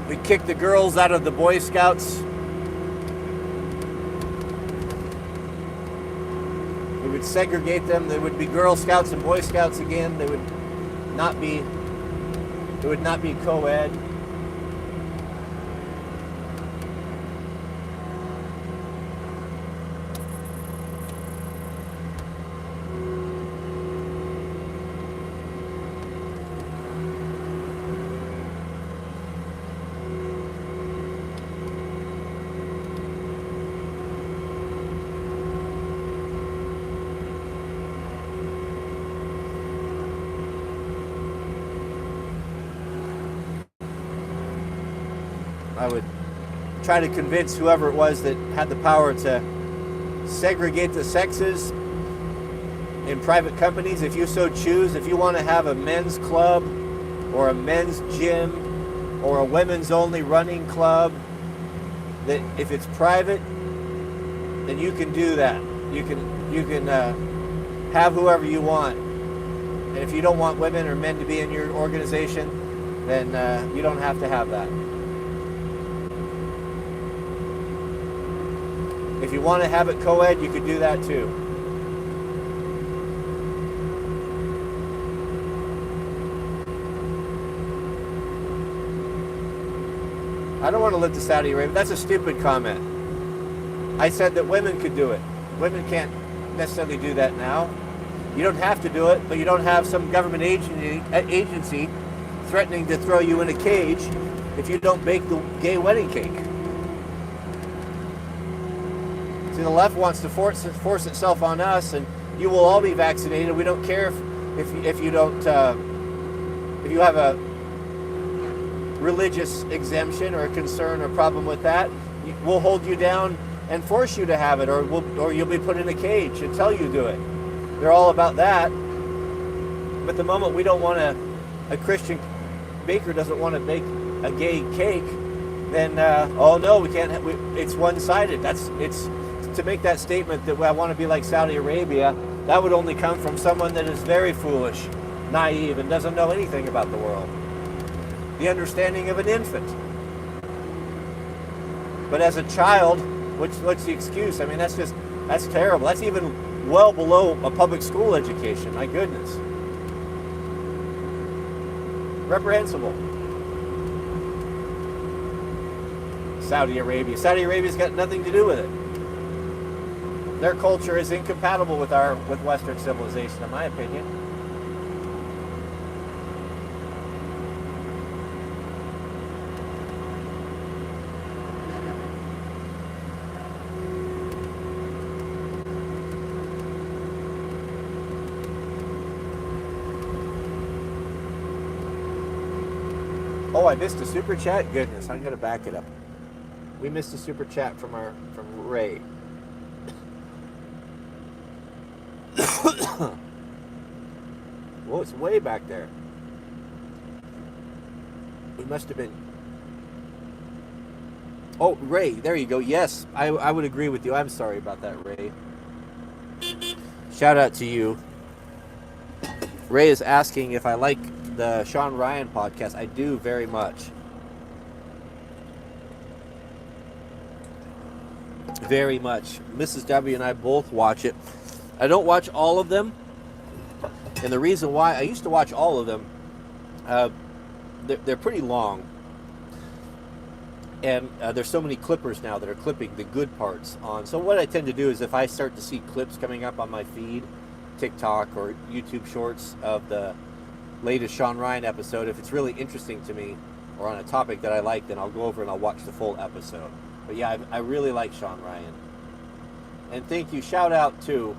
[SPEAKER 1] We'd kick the girls out of the Boy Scouts. We would segregate them. There would be Girl Scouts and Boy Scouts again. They would not be co-ed. I would try to convince whoever it was that had the power to segregate the sexes in private companies. If you so choose, if you want to have a men's club or a men's gym or a women's only running club, that if it's private, then you can do that. You can have whoever you want. And if you don't want women or men to be in your organization, then you don't have to have that. If you want to have it co-ed, you could do that too. I don't want to live to Saudi Arabia. That's a stupid comment. I said that women could do it. Women can't necessarily do that now. You don't have to do it, but you don't have some government agency threatening to throw you in a cage if you don't bake the gay wedding cake. See, the left wants to force itself on us, and you will all be vaccinated. We don't care if you don't if you have a religious exemption or a concern or problem with that. We'll hold you down and force you to have it, or you'll be put in a cage until you do it. They're all about that. But the moment we don't want a Christian baker doesn't want to bake a gay cake, then oh no, we can't. It's one-sided. It's to make that statement that I want to be like Saudi Arabia. That would only come from someone that is very foolish, naive, and doesn't know anything about the world. The understanding of an infant. But as a child, what's the excuse? I mean, that's terrible. That's even well below a public school education. My goodness. Reprehensible. Saudi Arabia's got nothing to do with it. Their culture is incompatible with Western civilization, in my opinion. Oh, I missed a super chat? Goodness, I'm going to back it up. We missed a super chat from Ray. Whoa, it's way back there. It must have been... Oh, Ray, there you go. Yes, I would agree with you. I'm sorry about that, Ray. Shout out to you. Ray is asking if I like the Sean Ryan podcast. I do very much. Very much. Mrs. W and I both watch it. I don't watch all of them. And the reason why, I used to watch all of them. They're pretty long. And there's so many clippers now that are clipping the good parts on. So what I tend to do is if I start to see clips coming up on my feed, TikTok or YouTube shorts of the latest Sean Ryan episode, if it's really interesting to me or on a topic that I like, then I'll go over and I'll watch the full episode. But yeah, I really like Sean Ryan. And thank you, shout out to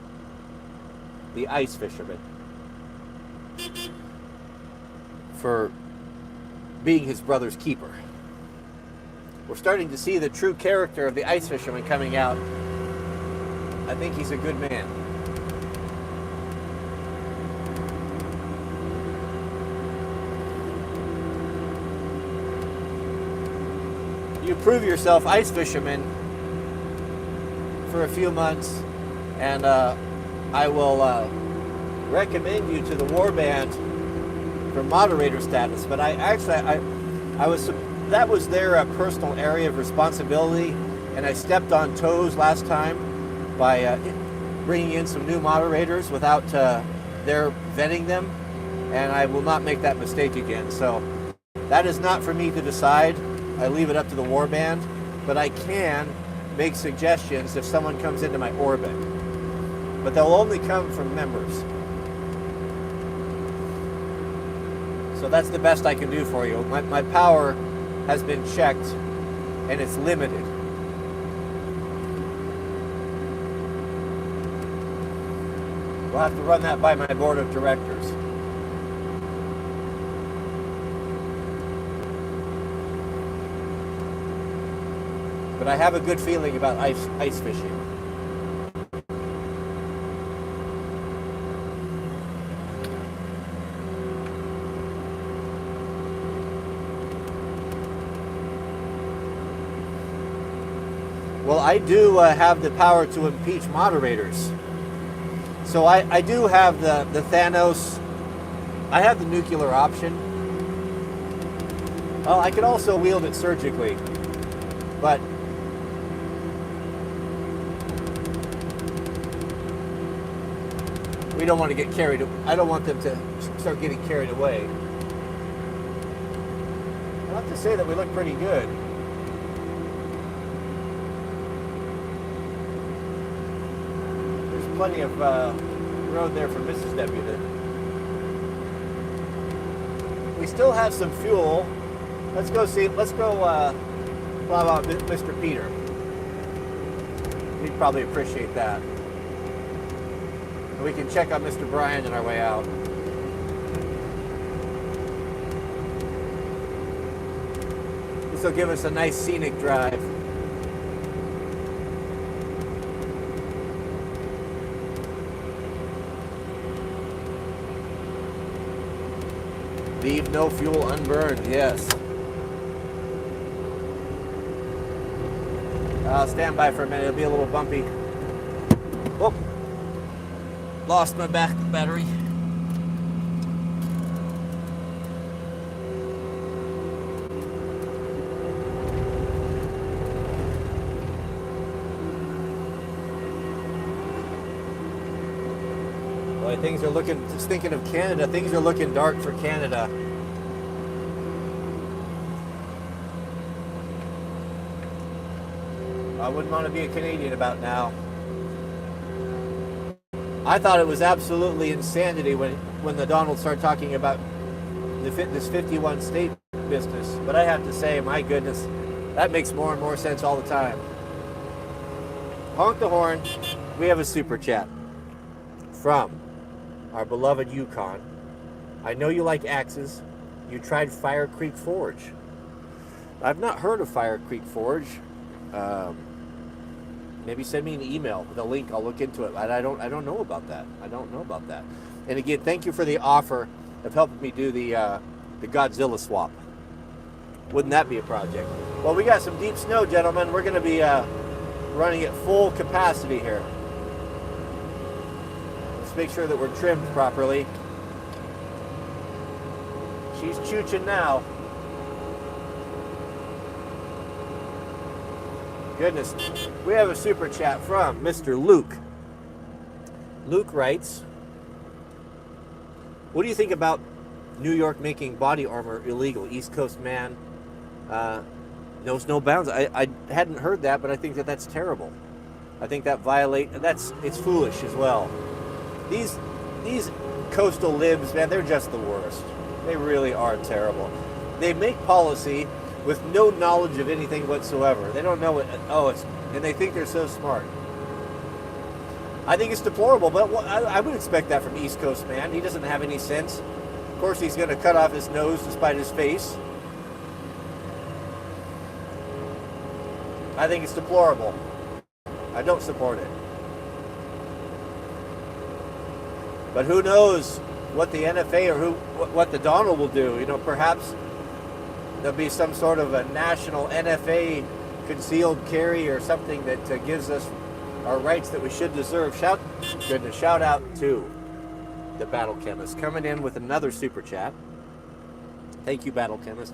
[SPEAKER 1] the ice fisherman for being his brother's keeper. We're starting to see the true character of the ice fisherman coming out. I think he's a good man. You prove yourself ice fisherman for a few months, and I will recommend you to the warband for moderator status. But that was their personal area of responsibility, and I stepped on toes last time by bringing in some new moderators without their vetting them, and I will not make that mistake again. So that is not for me to decide. I leave it up to the warband, but I can make suggestions if someone comes into my orbit. But they'll only come from members. So that's the best I can do for you. My power has been checked, and it's limited. We'll have to run that by my board of directors. But I have a good feeling about ice fishing. Well, I do have the power to impeach moderators. So I do have the Thanos. I have the nuclear option. Well, I could also wield it surgically. But we don't want to get carried. I don't want them to start getting carried away. I have to say that we look pretty good. plenty of road there for Mrs. W. We still have some fuel. Let's go blah blah Mr. Peter. He'd probably appreciate that. And we can check on Mr. Brian on our way out. This will give us a nice scenic drive. Leave no fuel unburned, yes. I'll stand by for a minute, it'll be a little bumpy. Oh, lost my battery. Boy, things are looking, just thinking of Canada, things are looking dark for Canada. I wouldn't want to be a Canadian about now. I thought it was absolutely insanity when the Donald started talking about this 51 state business. But I have to say, my goodness, that makes more and more sense all the time. Honk the horn. We have a super chat from our beloved Yukon. I know you like axes. You tried Fire Creek Forge. I've not heard of Fire Creek Forge. Maybe send me an email with a link. I'll look into it. I don't know about that. I don't know about that. And again, thank you for the offer of helping me do the Godzilla swap. Wouldn't that be a project? Well, we got some deep snow, gentlemen. We're going to be running at full capacity here. Let's make sure that we're trimmed properly. She's chooching now. Goodness, we have a super chat from Mr. Luke. Luke writes, what do you think about New York making body armor illegal? East Coast man knows no bounds. I hadn't heard that, but I think that's terrible. I think that it's foolish as well. These coastal libs, man, they're just the worst. They really are terrible. They make policy with no knowledge of anything whatsoever. They don't know it. And they think they're so smart. I think it's deplorable, but I would expect that from East Coast man. He doesn't have any sense. Of course, he's going to cut off his nose despite his face. I think it's deplorable. I don't support it. But who knows what the NFA or what the Donald will do? You know, perhaps there'll be some sort of a national NFA concealed carry or something that gives us our rights that we should deserve. Shout out to the Battle Chemist coming in with another super chat. Thank you, Battle Chemist.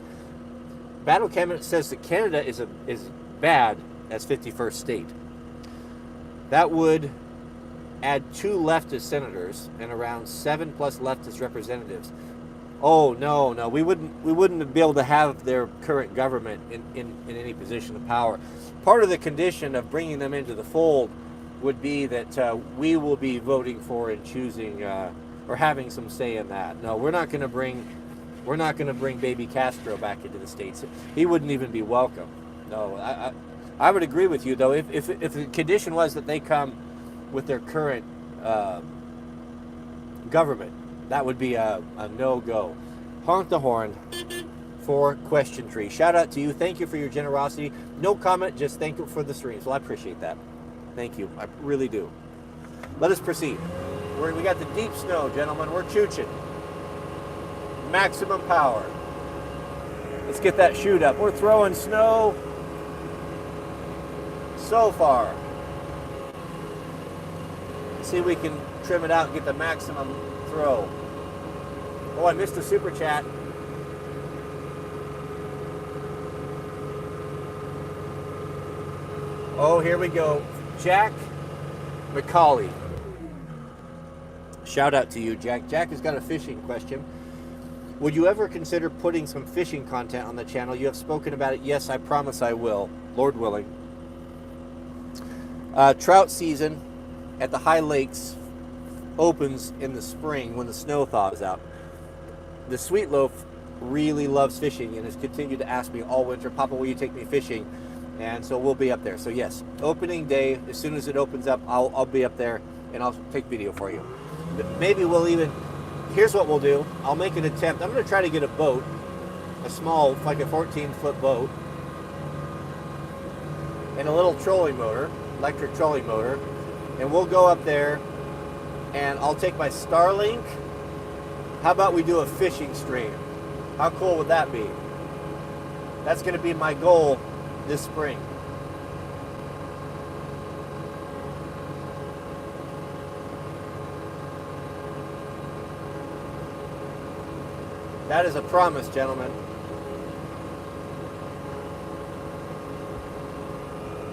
[SPEAKER 1] Battle Chemist says that Canada is bad as 51st state. That would add 2 leftist senators and around 7+ leftist representatives. Oh no, we wouldn't be able to have their current government in any position of power. Part of the condition of bringing them into the fold would be that we will be voting for and choosing or having some say in that. No, we're not going to bring baby Castro back into the States. He wouldn't even be welcome. No, I would agree with you though. If the condition was that they come with their current government, that would be a no-go. Honk the horn for Question Tree. Shout out to you. Thank you for your generosity. No comment, just thank you for the streams. Well, I appreciate that. Thank you. I really do. Let us proceed. We got the deep snow, gentlemen. We're chooching. Maximum power. Let's get that chute up. We're throwing snow so far. See if we can trim it out and get the maximum throw. Oh, I missed a super chat. Oh, here we go. Jack McCauley. Shout out to you, Jack. Jack has got a fishing question. Would you ever consider putting some fishing content on the channel? You have spoken about it. Yes, I promise I will, Lord willing. Trout season at the high lakes opens in the spring when the snow thaws out. The Sweet Loaf really loves fishing and has continued to ask me all winter, Papa, will you take me fishing? And so we'll be up there. So yes, opening day, as soon as it opens up, I'll be up there and I'll take video for you. Maybe we'll even, here's what we'll do. I'll make an attempt. I'm going to try to get a boat, a small, like a 14-foot boat, and a little trolling motor, electric trolling motor, and we'll go up there and I'll take my Starlink. How about we do a fishing stream? How cool would that be? That's going to be my goal this spring. That is a promise, gentlemen.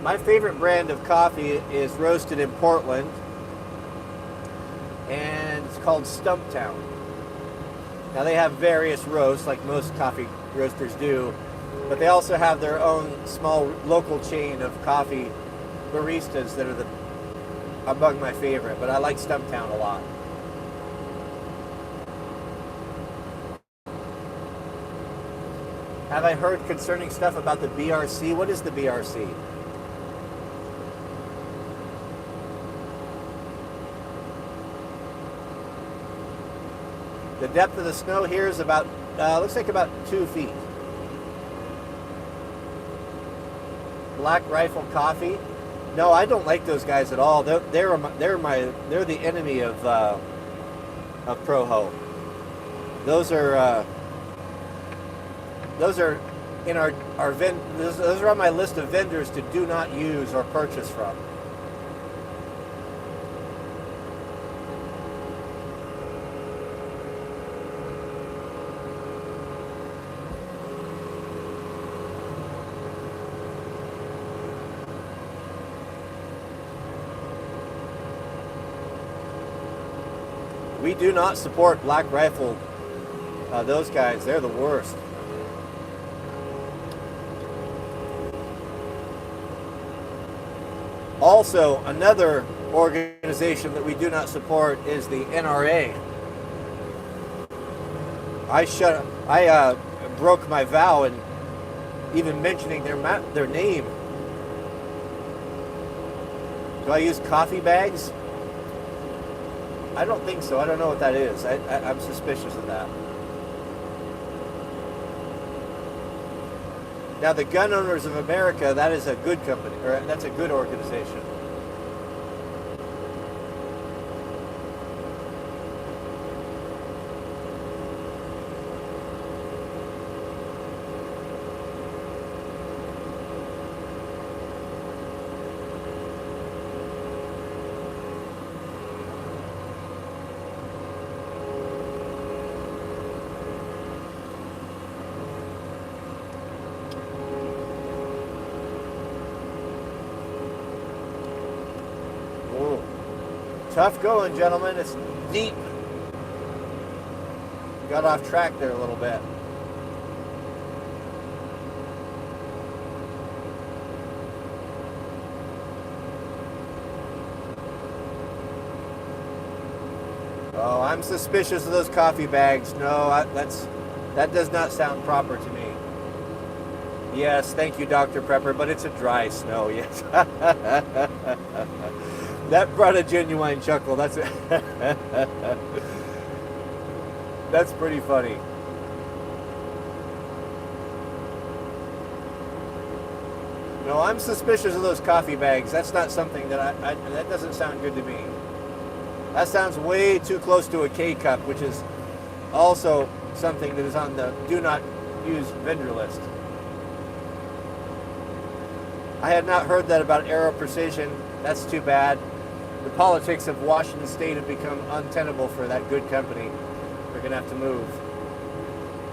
[SPEAKER 1] My favorite brand of coffee is roasted in Portland, and it's called Stumptown. Now they have various roasts, like most coffee roasters do, but they also have their own small local chain of coffee baristas that are among my favorite, but I like Stumptown a lot. Have I heard concerning stuff about the BRC? What is the BRC? The depth of the snow here is about, looks like about 2 feet. Black Rifle Coffee. No, I don't like those guys at all. They're the enemy of Proho. Those are in those are on my list of vendors to do not use or purchase from. We do not support Black Rifle. Those guys, they're the worst. Also, another organization that we do not support is the NRA. I broke my vow in even mentioning their name. Do I use coffee bags? I don't think so. I don't know what that is. I'm suspicious of that. Now, the Gun Owners of America, that is a good company, or that's a good organization. Tough going, gentlemen. It's deep. Got off track there a little bit. Oh, I'm suspicious of those coffee bags. No, that does not sound proper to me. Yes, thank you, Dr. Prepper, but it's a dry snow, yes. That brought a genuine chuckle. That's pretty funny. No, I'm suspicious of those coffee bags. That's not something that that doesn't sound good to me. That sounds way too close to a K-cup, which is also something that is on the do not use vendor list. I had not heard that about Aero Precision. That's too bad. The politics of Washington State have become untenable for that good company. They're going to have to move.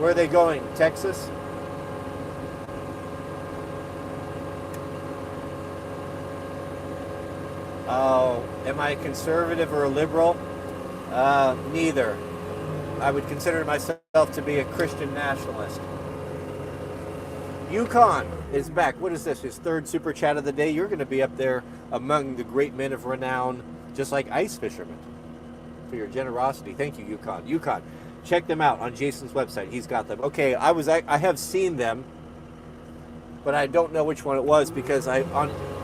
[SPEAKER 1] Where are they going? Texas? Oh, am I a conservative or a liberal? Neither. I would consider myself to be a Christian nationalist. Yukon is back. What is this? His third super chat of the day. You're going to be up there among the great men of renown, just like ice fishermen, for your generosity. Thank you, Yukon. Yukon, check them out on Jason's website. He's got them. Okay, I have seen them, but I don't know which one it was because I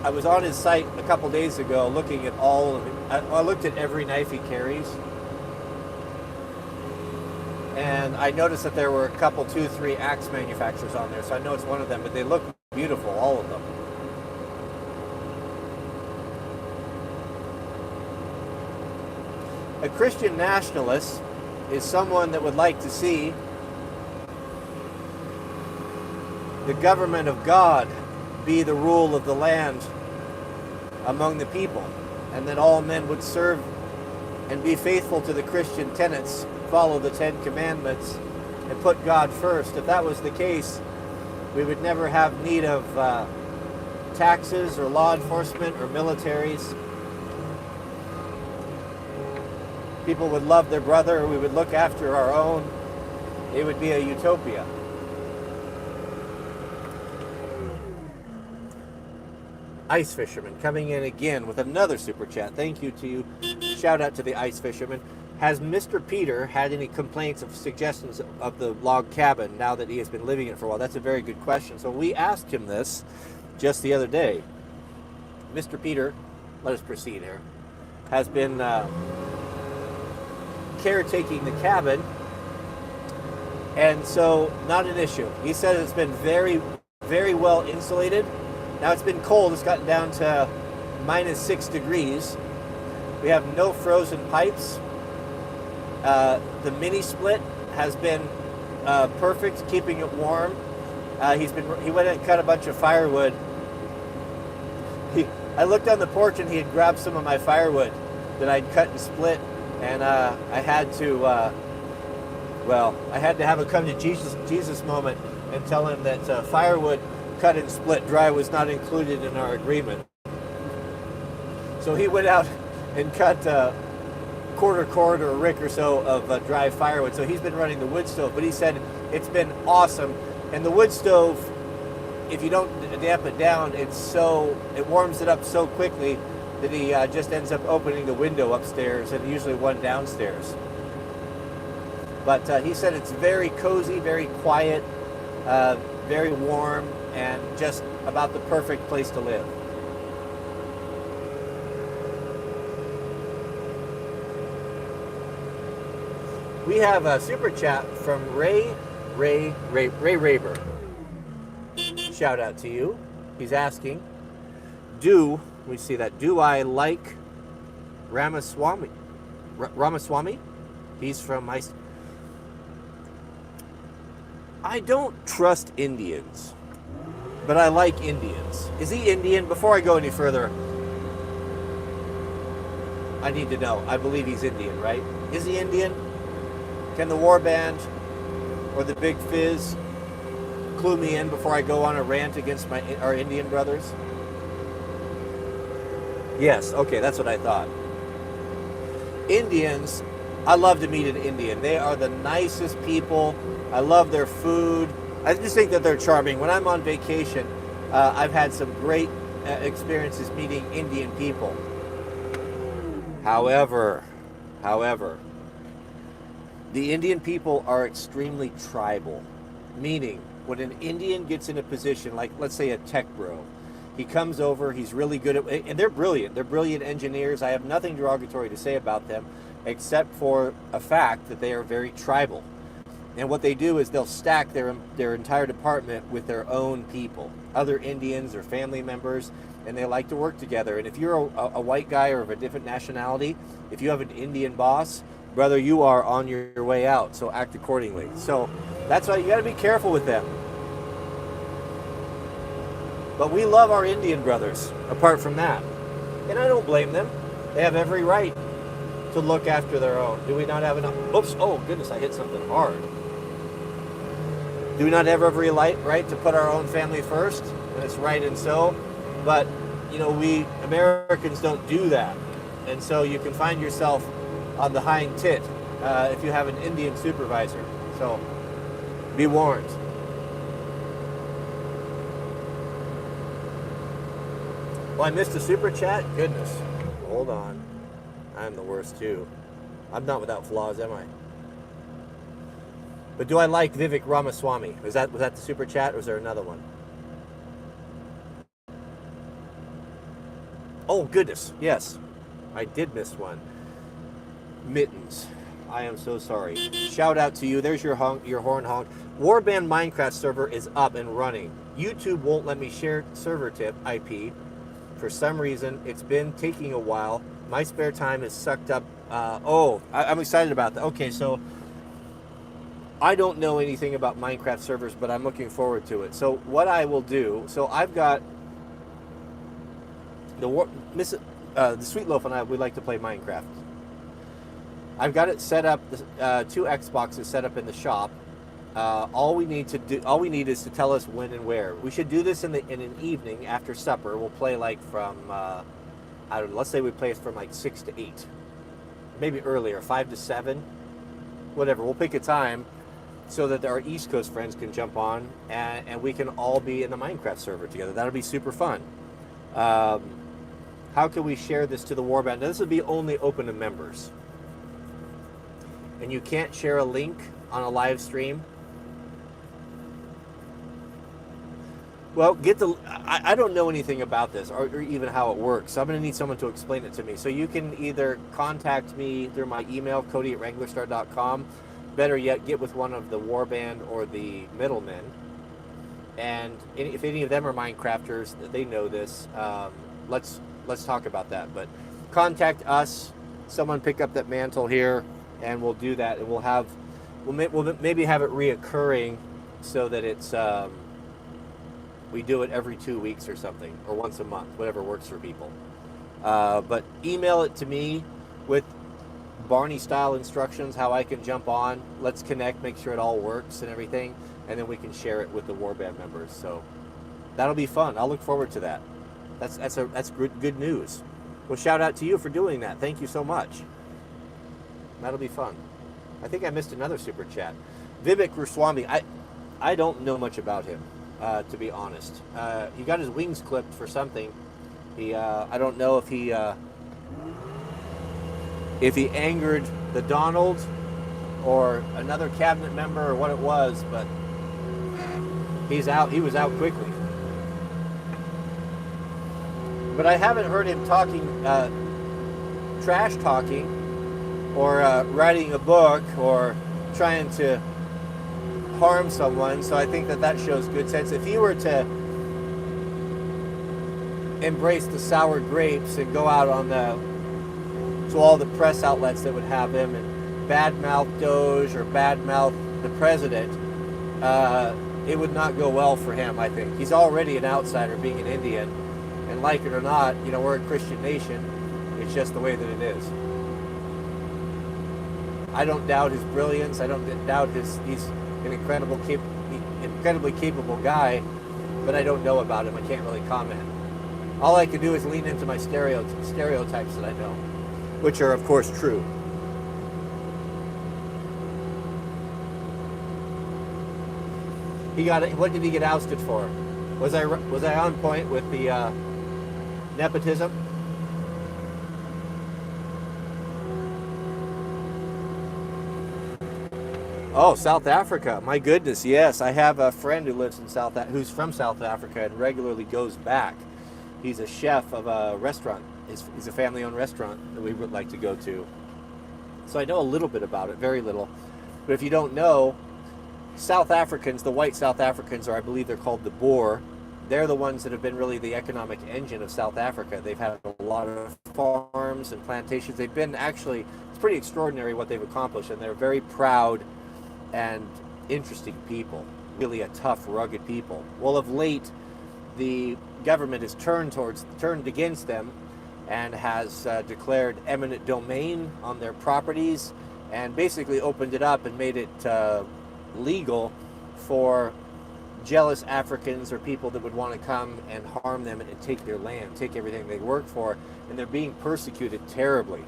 [SPEAKER 1] was on his site a couple days ago looking at all of it. I looked at every knife he carries, and I noticed that there were a couple, 2, 3 axe manufacturers on there, so I know it's one of them, but they look beautiful, all of them. A Christian nationalist is someone that would like to see the government of God be the rule of the land among the people, and that all men would serve and be faithful to the Christian tenets, follow the 10 Commandments, and put God first. If that was the case, we would never have need of taxes or law enforcement or militaries. People would love their brother, we would look after our own. It would be a utopia. Ice Fisherman coming in again with another super chat. Thank you to you. Shout out to the Ice Fisherman. Has Mr. Peter had any complaints or suggestions of the log cabin now that he has been living in it for a while? That's a very good question. So we asked him this just the other day. Mr. Peter, let us proceed here, has been caretaking the cabin, and so not an issue. He said it's been very, very well insulated. Now it's been cold. It's gotten down to -6 degrees. We have no frozen pipes. The mini split has been perfect, keeping it warm. He went and cut a bunch of firewood. I looked on the porch and he had grabbed some of my firewood that I'd cut and split, and I had to have a come to Jesus moment and tell him that firewood cut and split dry was not included in our agreement. So he went out and cut quarter cord or a rick or so of dry firewood. So he's been running the wood stove, but he said it's been awesome. And the wood stove, if you don't damp it down, it warms it up so quickly that he just ends up opening the window upstairs and usually one downstairs. But he said it's very cozy, very quiet, very warm, and just about the perfect place to live. We have a super chat from Ray Raber. Shout out to you. He's asking, do I like Ramaswamy? Ramaswamy? He's from I don't trust Indians, but I like Indians. Is he Indian? Before I go any further, I need to know. I believe he's Indian, right? Is he Indian? Can the War Band or the Big Fizz clue me in before I go on a rant against our Indian brothers? Yes, okay, that's what I thought. Indians, I love to meet an Indian. They are the nicest people. I love their food. I just think that they're charming. When I'm on vacation, I've had some great experiences meeting Indian people. However, the Indian people are extremely tribal, meaning when an Indian gets in a position, like let's say a tech bro, he comes over, he's really good at, and they're brilliant. They're brilliant engineers. I have nothing derogatory to say about them, except for a fact that they are very tribal. And what they do is they'll stack their entire department with their own people, other Indians or family members, and they like to work together. And if you're a white guy or of a different nationality, if you have an Indian boss, brother, you are on your way out, so act accordingly. So that's why you got to be careful with them. But we love our Indian brothers, apart from that. And I don't blame them. They have every right to look after their own. Do we not have enough? Oops, oh goodness, I hit something hard. Do we not have every right to put our own family first? And it's right and so. But, we Americans don't do that. And so you can find yourself on the hind tit if you have an Indian supervisor. So be warned. Oh, I missed a super chat? Goodness. Hold on. I'm the worst too. I'm not without flaws, am I? But do I like Vivek Ramaswamy? Was that the super chat, or was there another one? Oh goodness, yes, I did miss one. Mittens, I am so sorry. Shout out to you. There's your horn honk. Warband Minecraft server is up and running. YouTube won't let me share server tip IP. For some reason, it's been taking a while. My spare time is sucked up. I'm excited about that. Okay, so I don't know anything about Minecraft servers, but I'm looking forward to it. So what I will do, so I've got the Sweet Loaf and I, we like to play Minecraft. I've got it set up, 2 Xboxes set up in the shop. All we need is to tell us when and where. We should do this in an evening after supper. We'll play like from I don't know. Let's say we play from like 6 to 8, maybe earlier, 5 to 7, whatever. We'll pick a time so that our East Coast friends can jump on and we can all be in the Minecraft server together. That'll be super fun. How can we share this to the Warband? Now, this will be only open to members. And you can't share a link on a live stream. Well, I don't know anything about this or even how it works. So I'm going to need someone to explain it to me. So you can either contact me through my email, cody@wranglerstar.com. Better yet, get with one of the Warband or the middlemen. And if any of them are Minecrafters, they know this. Let's talk about that. But contact us. Someone pick up that mantle here, and we'll do that. And we'll maybe have it reoccurring so that it's we do it every 2 weeks or something, or once a month, whatever works for people. But email it to me with Barney style instructions how I can jump on. Let's connect, make sure it all works and everything, and then we can share it with the Warband members. So that'll be fun. I'll look forward to that. That's good news. Well, shout out to you for doing that. Thank you so much. That'll be fun. I think I missed another super chat. Vivek Ramaswamy. I don't know much about him, to be honest. He got his wings clipped for something. I don't know if he angered the Donald or another cabinet member or what it was, but he's out. He was out quickly. But I haven't heard him talking, trash talking, or writing a book, or trying to harm someone. So I think that shows good sense. If he were to embrace the sour grapes and go out on to all the press outlets that would have him and badmouth Doge or badmouth the president, it would not go well for him. I think he's already an outsider, being an Indian. And like it or not, we're a Christian nation. It's just the way that it is. I don't doubt his brilliance. I don't doubt he's an incredibly capable guy, but I don't know about him. I can't really comment. All I can do is lean into my stereotypes that I know, which are, of course, true. What did he get ousted for? Was I on point with the nepotism? Oh, South Africa. My goodness, yes. I have a friend who's from South Africa and regularly goes back. He's a chef of a restaurant. He's a family-owned restaurant that we would like to go to. So I know a little bit about it, very little. But if you don't know, South Africans, the white South Africans, or I believe they're called the Boer, they're the ones that have been really the economic engine of South Africa. They've had a lot of farms and plantations. They've been it's pretty extraordinary what they've accomplished, and they're very proud and interesting people, really a tough, rugged people. Well, of late, the government has turned against them and has declared eminent domain on their properties and basically opened it up and made it legal for jealous Africans or people that would want to come and harm them and take their land, take everything they work for, and they're being persecuted terribly.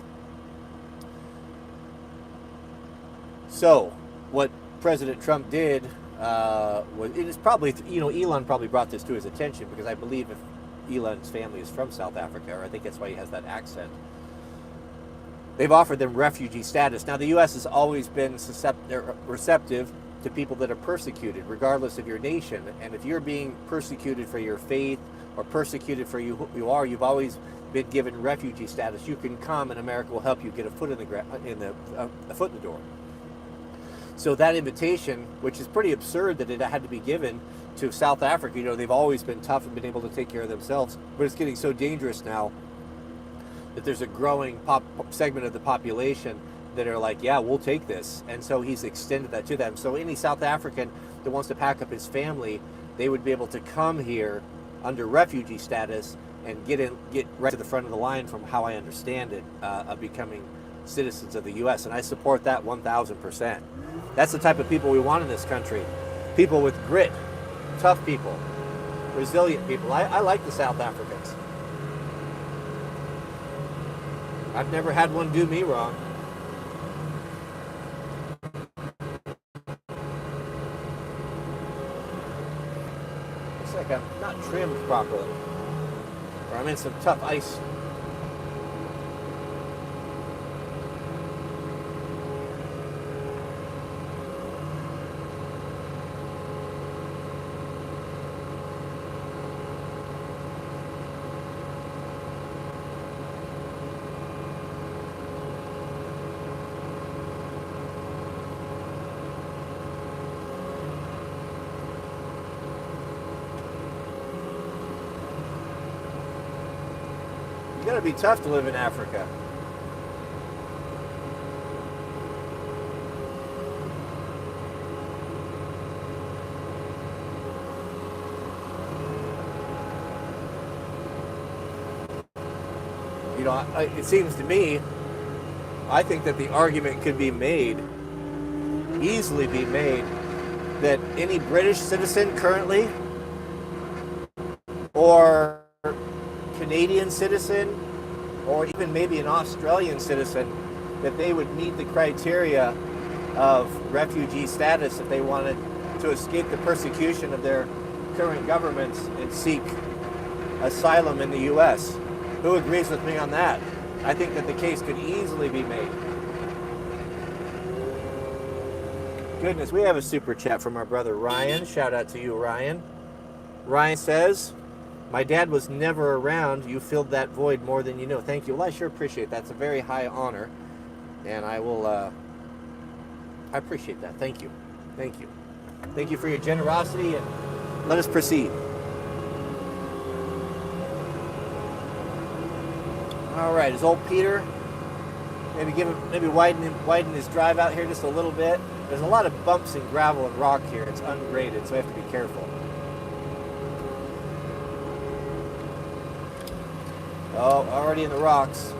[SPEAKER 1] So, what President Trump did it is probably, Elon probably brought this to his attention, because I believe if Elon's family is from South Africa, or I think that's why he has that accent. they've offered them refugee status. Now, the U.S. has always been receptive to people that are persecuted, regardless of your nation. And if you're being persecuted for your faith or persecuted for who you are, you've always been given refugee status. You can come, and America will help you get a foot in the door. So that invitation, which is pretty absurd that it had to be given to South Africa, they've always been tough and been able to take care of themselves, but it's getting so dangerous now that there's a growing segment of the population that are like, yeah, we'll take this. And so he's extended that to them. So any South African that wants to pack up his family, they would be able to come here under refugee status and get right to the front of the line, from how I understand it, of becoming citizens of the U.S. And I support that 1,000%. That's the type of people we want in this country. People with grit, tough people, resilient people. I like the South Africans. I've never had one do me wrong. Looks like I'm not trimmed properly, or I'm in some tough ice. It's gotta be tough to live in Africa. It seems to me, I think that the argument could be made, easily be made, that any British citizen currently, or Canadian citizen, or even maybe an Australian citizen, that they would meet the criteria of refugee status if they wanted to escape the persecution of their current governments and seek asylum in the U.S. Who agrees with me on that? I think that the case could easily be made. Goodness, we have a super chat from our brother Ryan. Shout out to you, Ryan. Ryan says, my dad was never around. You filled that void more than you know. Thank you. Well, I sure appreciate that. It's a very high honor. And I appreciate that. Thank you. Thank you. Thank you for your generosity, and let us proceed. All right, is old Peter, maybe widen his drive out here just a little bit. There's a lot of bumps and gravel and rock here. It's ungraded, so I have to be careful. Oh, already in the rocks.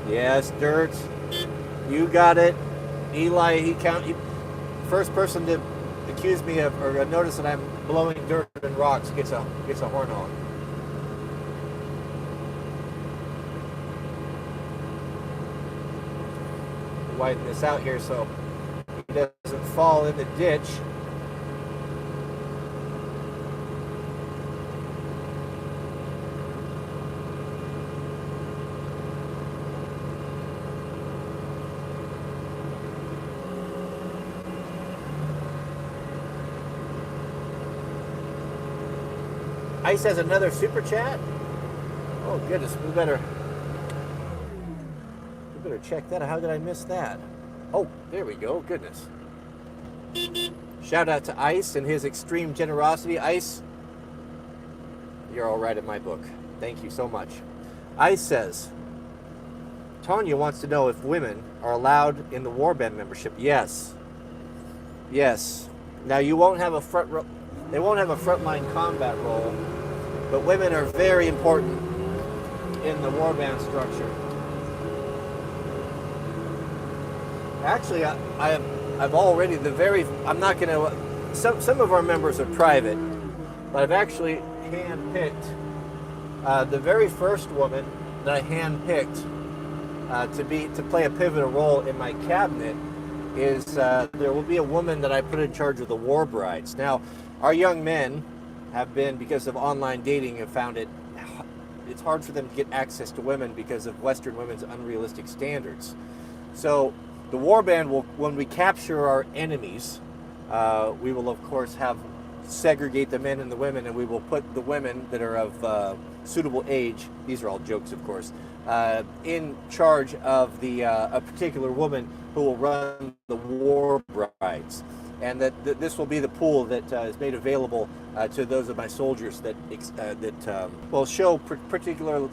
[SPEAKER 1] Yes, dirt. You got it. Eli, first person to accuse me of, or notice that I'm blowing dirt and rocks gets a horn on. Widen this out here so he doesn't fall in the ditch. Ice has another super chat. Oh goodness, we better check that out. How did I miss that? Oh, there we go. Goodness. Shout out to Ice and his extreme generosity. Ice, you're all right in my book. Thank you so much. Ice says, Tanya wants to know if women are allowed in the warband membership. Yes. Yes. Now you won't have a front row. They won't have a frontline combat role, but women are very important in the warband structure. Actually, I've already I'm not going to. Some of our members are private, but I've actually hand-picked. The very first woman that I hand-picked to play a pivotal role in my cabinet is there will be a woman that I put in charge of the war brides. Now, our young men have been, because of online dating, have found it's hard for them to get access to women because of Western women's unrealistic standards. So the warband will, when we capture our enemies, we will of course segregate the men and the women, and we will put the women that are of suitable age, these are all jokes of course, in charge of a particular woman who will run the war brides. And that this will be the pool that is made available to those of my soldiers that will show particular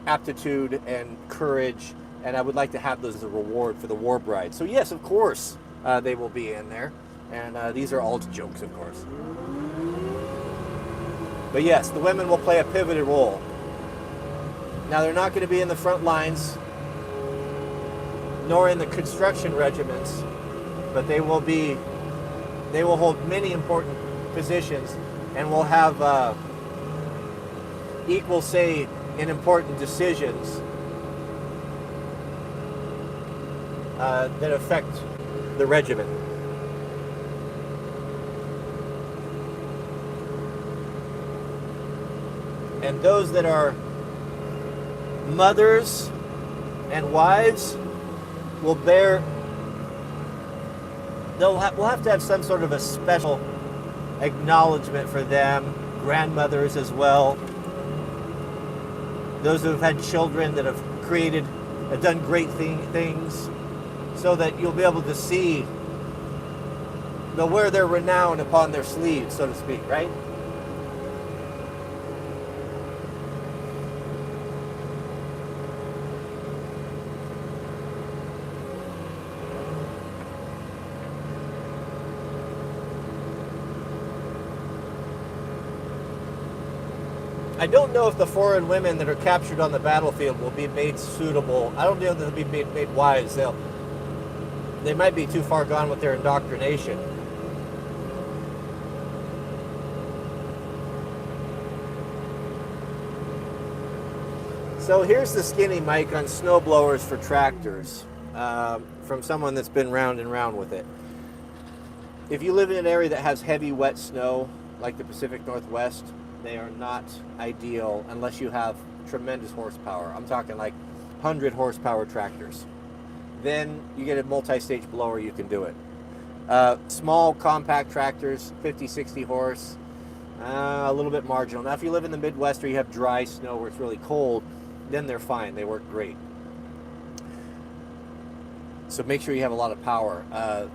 [SPEAKER 1] aptitude and courage, and I would like to have those as a reward for the war bride. So yes, of course, they will be in there, and these are all jokes, of course. But yes, the women will play a pivotal role. Now, they're not going to be in the front lines, nor in the construction regiments, but they will hold many important positions and will have equal say in important decisions that affect the regiment. And those that are mothers and wives will we'll have to have some sort of a special acknowledgement for them. Grandmothers as well. Those who have had children that have done great things, so that you'll be able to see, they'll wear their renown upon their sleeves, so to speak, right? I don't know if the foreign women that are captured on the battlefield will be made suitable. I don't know if they'll be made wives. They might be too far gone with their indoctrination. So here's the skinny mic on snow blowers for tractors, from someone that's been round and round with it. If you live in an area that has heavy, wet snow, like the Pacific Northwest, they are not ideal unless you have tremendous horsepower. I'm talking like 100 horsepower tractors. Then you get a multi-stage blower, you can do it. Small compact tractors, 50, 60 horse, a little bit marginal. Now if you live in the Midwest or you have dry snow where it's really cold, then they're fine, they work great. So make sure you have a lot of power.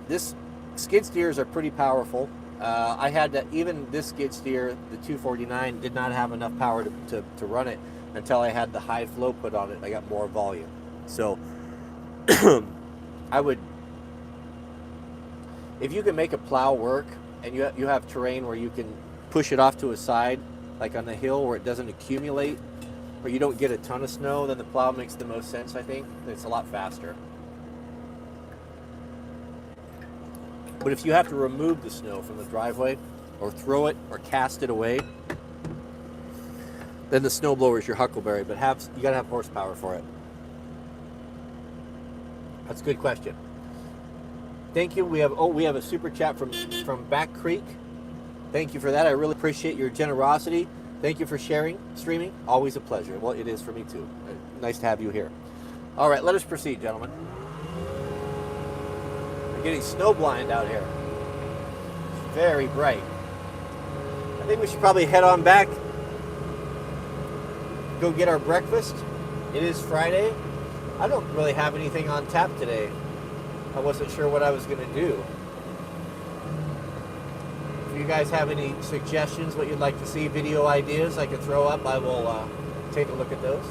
[SPEAKER 1] This skid steers are pretty powerful. I had to, even this skid steer, the 249, did not have enough power to run it until I had the high flow put on it. I got more volume. So I would, if you can make a plow work and you have terrain where you can push it off to a side, like on the hill where it doesn't accumulate, or you don't get a ton of snow, then the plow makes the most sense, I think. It's a lot faster. But if you have to remove the snow from the driveway, or throw it, or cast it away, then the snowblower is your huckleberry. But you got to have horsepower for it. That's a good question. Thank you. We have a super chat from Back Creek. Thank you for that. I really appreciate your generosity. Thank you for streaming. Always a pleasure. Well, it is for me too. Nice to have you here. All right, let us proceed, gentlemen. Getting snow blind out here. It's very bright. I think we should probably head on back, go get our breakfast. It is Friday. I don't really have anything on tap today. I wasn't sure what I was going to do. If you guys have any suggestions, what you'd like to see, video ideas I could throw up, I will take a look at those.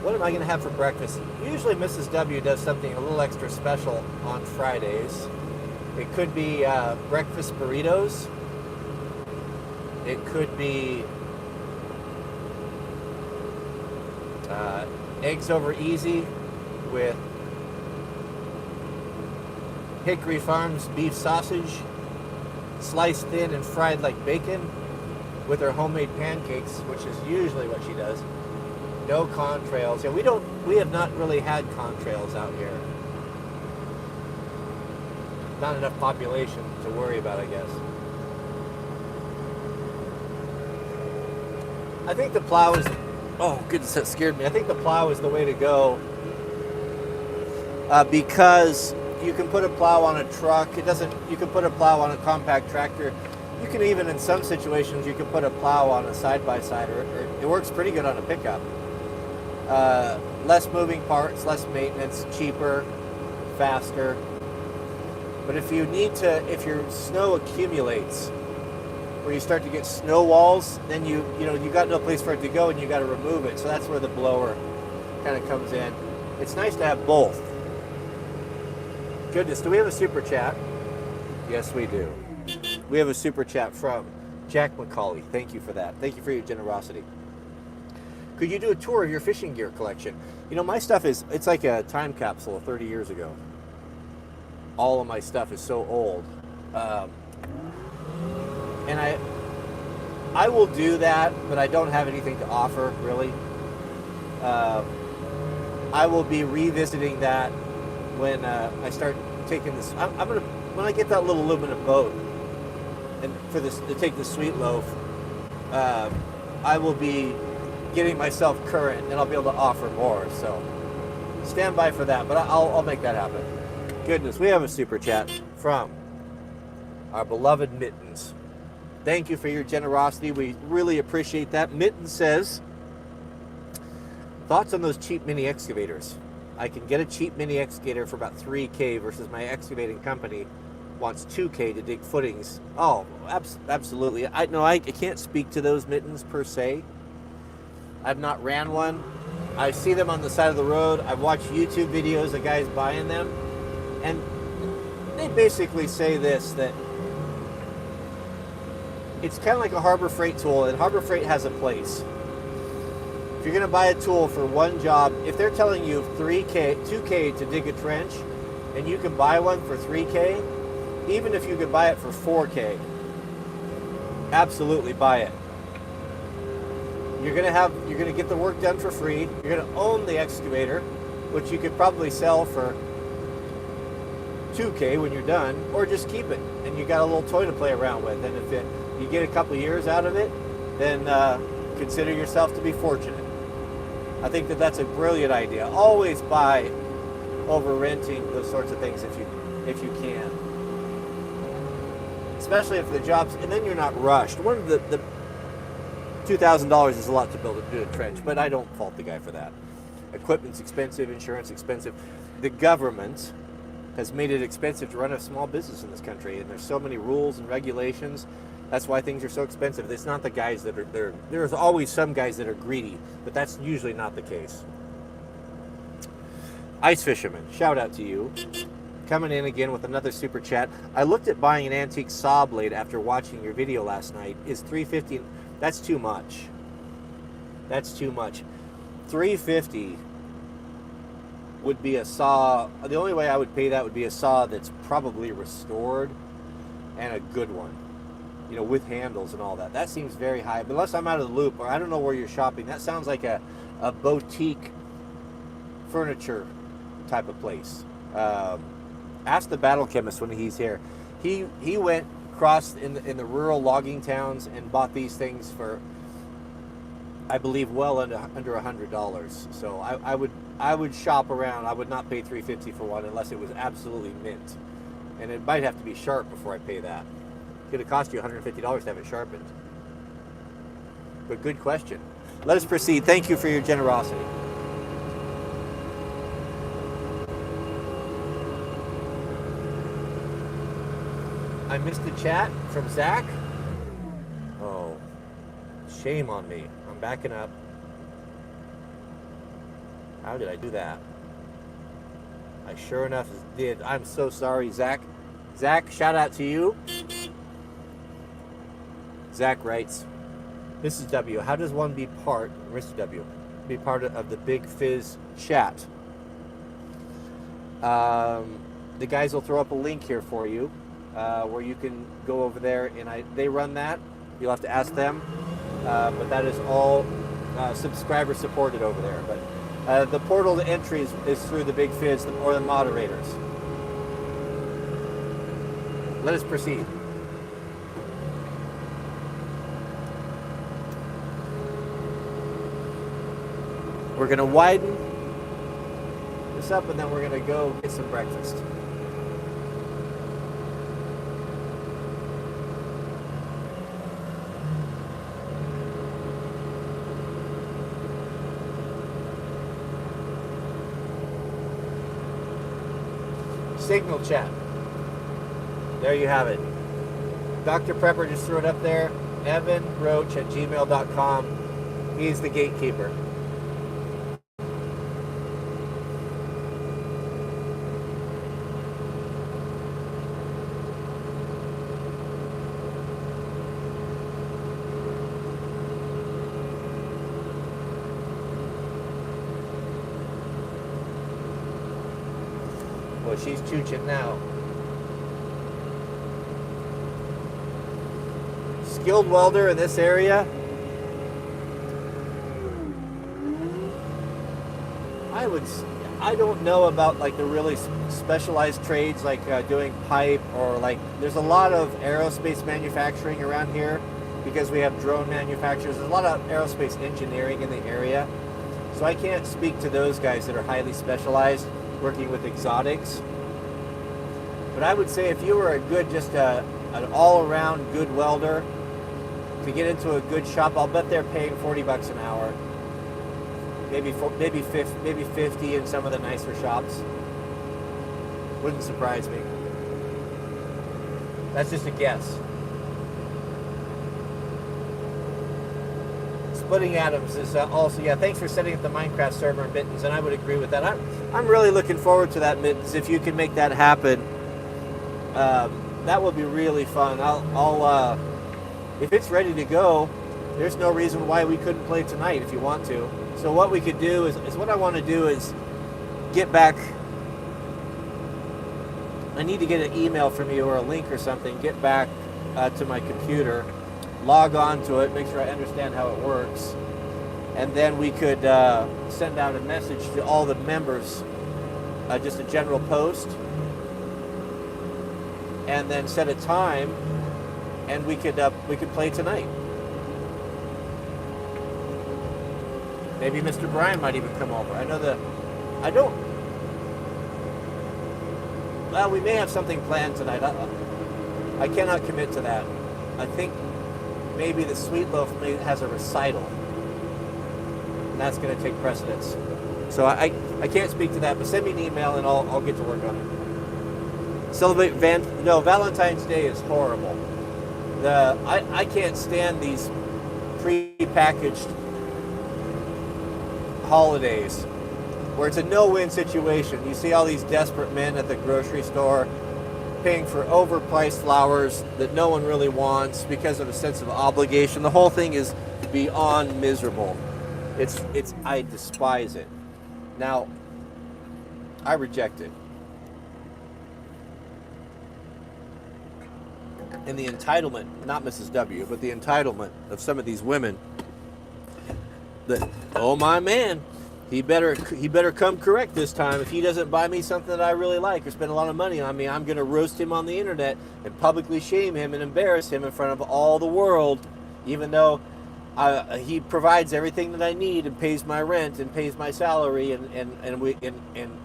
[SPEAKER 1] What am I going to have for breakfast? Usually Mrs. W does something a little extra special on Fridays. It could be breakfast burritos. It could be Eggs over easy with Hickory Farms beef sausage, sliced thin and fried like bacon, with her homemade pancakes, which is usually what she does. No contrails. Yeah, we have not really had contrails out here. Not enough population to worry about, I guess. I think the plow is, oh goodness, that scared me. I think the plow is the way to go, because you can put a plow on a truck. You can put a plow on a compact tractor. You can even, in some situations, you can put a plow on a side-by-side, or it works pretty good on a pickup. Less moving parts, less maintenance, cheaper, faster. But if your snow accumulates, where you start to get snow walls, then you got no place for it to go, and you got to remove it. So that's where the blower kind of comes in. It's nice to have both. Goodness, do we have a super chat? Yes, we do. We have a super chat from Jack McCauley. Thank you for that. Thank you for your generosity. Could you do a tour of your fishing gear collection? My stuff it's like a time capsule of 30 years ago. All of my stuff is so old. And I will do that, but I don't have anything to offer, really. I will be revisiting that when I start taking this. When I get that little aluminum boat, and to take the sweet loaf, I will be getting myself current, and I'll be able to offer more. So stand by for that, but I'll make that happen. Goodness, we have a super chat from our beloved Mittens. Thank you for your generosity. We really appreciate that. Mittens says, thoughts on those cheap mini excavators? I can get a cheap mini excavator for about $3K versus my excavating company wants $2K to dig footings. Oh, absolutely. I can't speak to those, Mittens, per se. I've not ran one. I see them on the side of the road. I've watched YouTube videos of guys buying them, and they basically say this, that it's kind of like a Harbor Freight tool, and Harbor Freight has a place. If you're going to buy a tool for one job, if they're telling you $2K to dig a trench, and you can buy one for $3K, even if you could buy it for $4K, absolutely buy it. You're going to get the work done for free. You're going to own the excavator, which you could probably sell for $2K when you're done, or just keep it, and you got a little toy to play around with. And if you get a couple years out of it, then consider yourself to be fortunate. I think that's a brilliant idea. Always buy over renting those sorts of things if you can, especially if the jobs, and then you're not rushed. One of the $2,000 is a lot to do a trench, but I don't fault the guy for that. Equipment's expensive, insurance expensive. The government has made it expensive to run a small business in this country, and there's so many rules and regulations. That's why things are so expensive. It's not the guys that are there. There's always some guys that are greedy, but that's usually not the case. Ice Fisherman, shout out to you. Coming in again with another super chat. I looked at buying an antique saw blade after watching your video last night. Is $350? That's too much. That's too much. $350 would be a saw. The only way I would pay that would be a saw that's probably restored and a good one, with handles and all that. That seems very high, but unless I'm out of the loop, or I don't know where you're shopping. That sounds like a boutique furniture type of place. Ask the Battle Chemist when he's here. He went across in the rural logging towns and bought these things for, I believe, well under $100. So I would shop around. I would not pay $350 for one unless it was absolutely mint, and it might have to be sharp before I pay that. It could cost you $150 to have it sharpened. But good question. Let us proceed. Thank you for your generosity. I missed the chat from Zach. Oh, shame on me. I'm backing up. How did I do that? I sure enough did. I'm so sorry, Zach. Zach, shout out to you. Zach writes, Mrs. W, how does one be part, Mr. W, be part of the Big Fizz chat. The guys will throw up a link here for you where you can go over there, and they run that. You'll have to ask them, but that is all subscriber supported over there. But the portal to entry is through the Big Fizz or the moderators. Let us proceed. We're going to widen this up, and then we're going to go get some breakfast. Signal chat. There you have it. Dr. Prepper just threw it up there. evanroach@gmail.com. He's the gatekeeper. Well, she's chooching now. Skilled welder in this area. I don't know about like the really specialized trades like doing pipe or like there's a lot of aerospace manufacturing around here because we have drone manufacturers. There's a lot of aerospace engineering in the area. So I can't speak to those guys that are highly specialized working with exotics. But I would say if you were a good, just an all-around good welder, to get into a good shop, I'll bet they're paying $40 an hour. Maybe 50 in some of the nicer shops. Wouldn't surprise me. That's just a guess. Splitting Atoms is also, yeah, thanks for setting up the Minecraft server, Mittens, and I would agree with that. I'm really looking forward to that, Mittens. If you can make that happen, that would be really fun. I'll if it's ready to go, there's no reason why we couldn't play tonight if you want to. So what we could do is what I want to do is get back. I need to get an email from you or a link or something, get back to my computer, log on to it, make sure I understand how it works, and then we could send out a message to all the members, just a general post, and then set a time, and we could play tonight. Maybe Mr. Brian might even come over. Well, we may have something planned tonight. I cannot commit to that. I think maybe the Sweet Loaf has a recital, and that's going to take precedence. So I can't speak to that, but send me an email and I'll get to work on it. Celebrate Valentine's Day is horrible. I can't stand these pre-packaged holidays where it's a no-win situation. You see all these desperate men at the grocery store paying for overpriced flowers that no one really wants because of a sense of obligation. The whole thing is beyond miserable. I despise it. Now, I reject it. And the entitlement, not Mrs. W, but the entitlement of some of these women that, oh my man, he better come correct this time. If he doesn't buy me something that I really like or spend a lot of money on me, I'm going to roast him on the internet and publicly shame him and embarrass him in front of all the world, even though he provides everything that I need and pays my rent and pays my salary and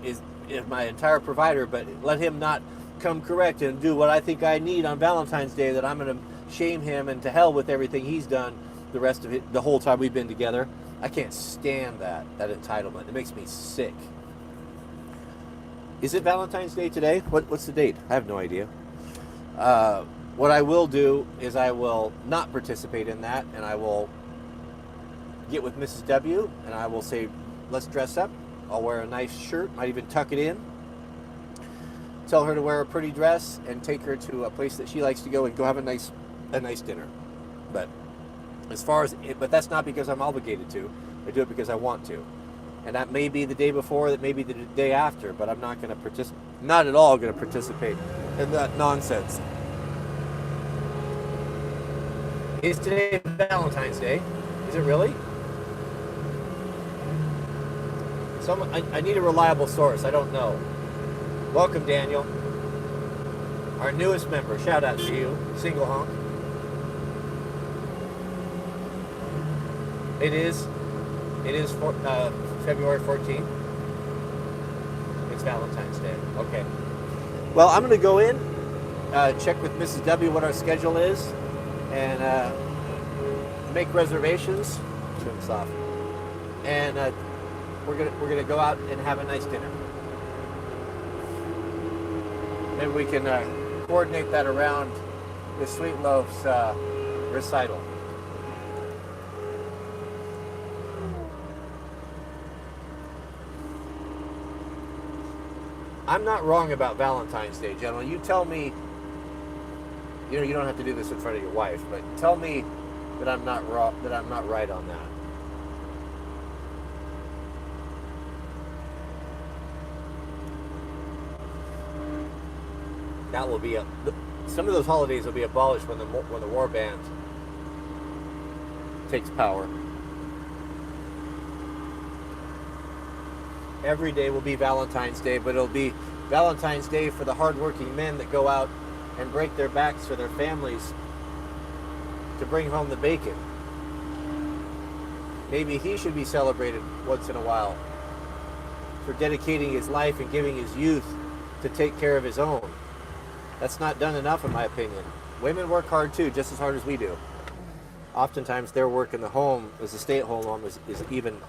[SPEAKER 1] is my entire provider. But let him not come correct and do what I think I need on Valentine's Day, that I'm going to shame him, and to hell with everything he's done the rest of it, the whole time we've been together. I can't stand that entitlement. It makes me sick. Is it Valentine's Day today? What's the date? I have no idea. What I will do is I will not participate in that, and I will get with Mrs. W, and I will say, let's dress up. I'll wear a nice shirt, might even tuck it in. Tell her to wear a pretty dress and take her to a place that she likes to go and go have a nice dinner. But as far as but that's not because I'm obligated to. I do it because I want to. And that may be the day before, that may be the day after, but I'm not going to participate, not at all going to participate in that nonsense. Is today Valentine's Day? Is it really? I need a reliable source. I don't know. Welcome, Daniel. Our newest member. Shout out to you. Single honk. It is February 14th. It's Valentine's Day. Okay. Well, I'm going to go in, check with Mrs. W what our schedule is, and make reservations. Trim soft. And we're gonna go out and have a nice dinner. Maybe we can coordinate that around the Sweet Loaf's recital. I'm not wrong about Valentine's Day, gentlemen. You tell me. You know, you don't have to do this in front of your wife, but tell me that I'm not wrong, that I'm not right on that. That will be some of those holidays will be abolished when the war band takes power. Every day will be Valentine's Day, but it'll be Valentine's Day for the hardworking men that go out and break their backs for their families to bring home the bacon. Maybe he should be celebrated once in a while for dedicating his life and giving his youth to take care of his own. That's not done enough, in my opinion. Women work hard too, just as hard as we do. Oftentimes their work in the home as a stay-at-home mom is even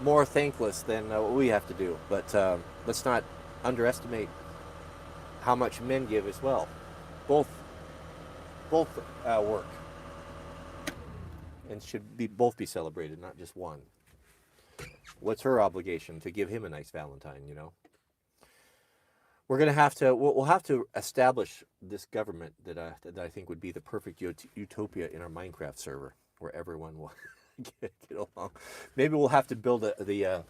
[SPEAKER 1] more thankless than what we have to do. But let's not underestimate how much men give as well. Both work and should both be celebrated, not just one. What's her obligation? To give him a nice Valentine, you know? We're gonna have to. We'll have to establish this government that I think would be the perfect utopia in our Minecraft server, where everyone will get along. Maybe we'll have to build a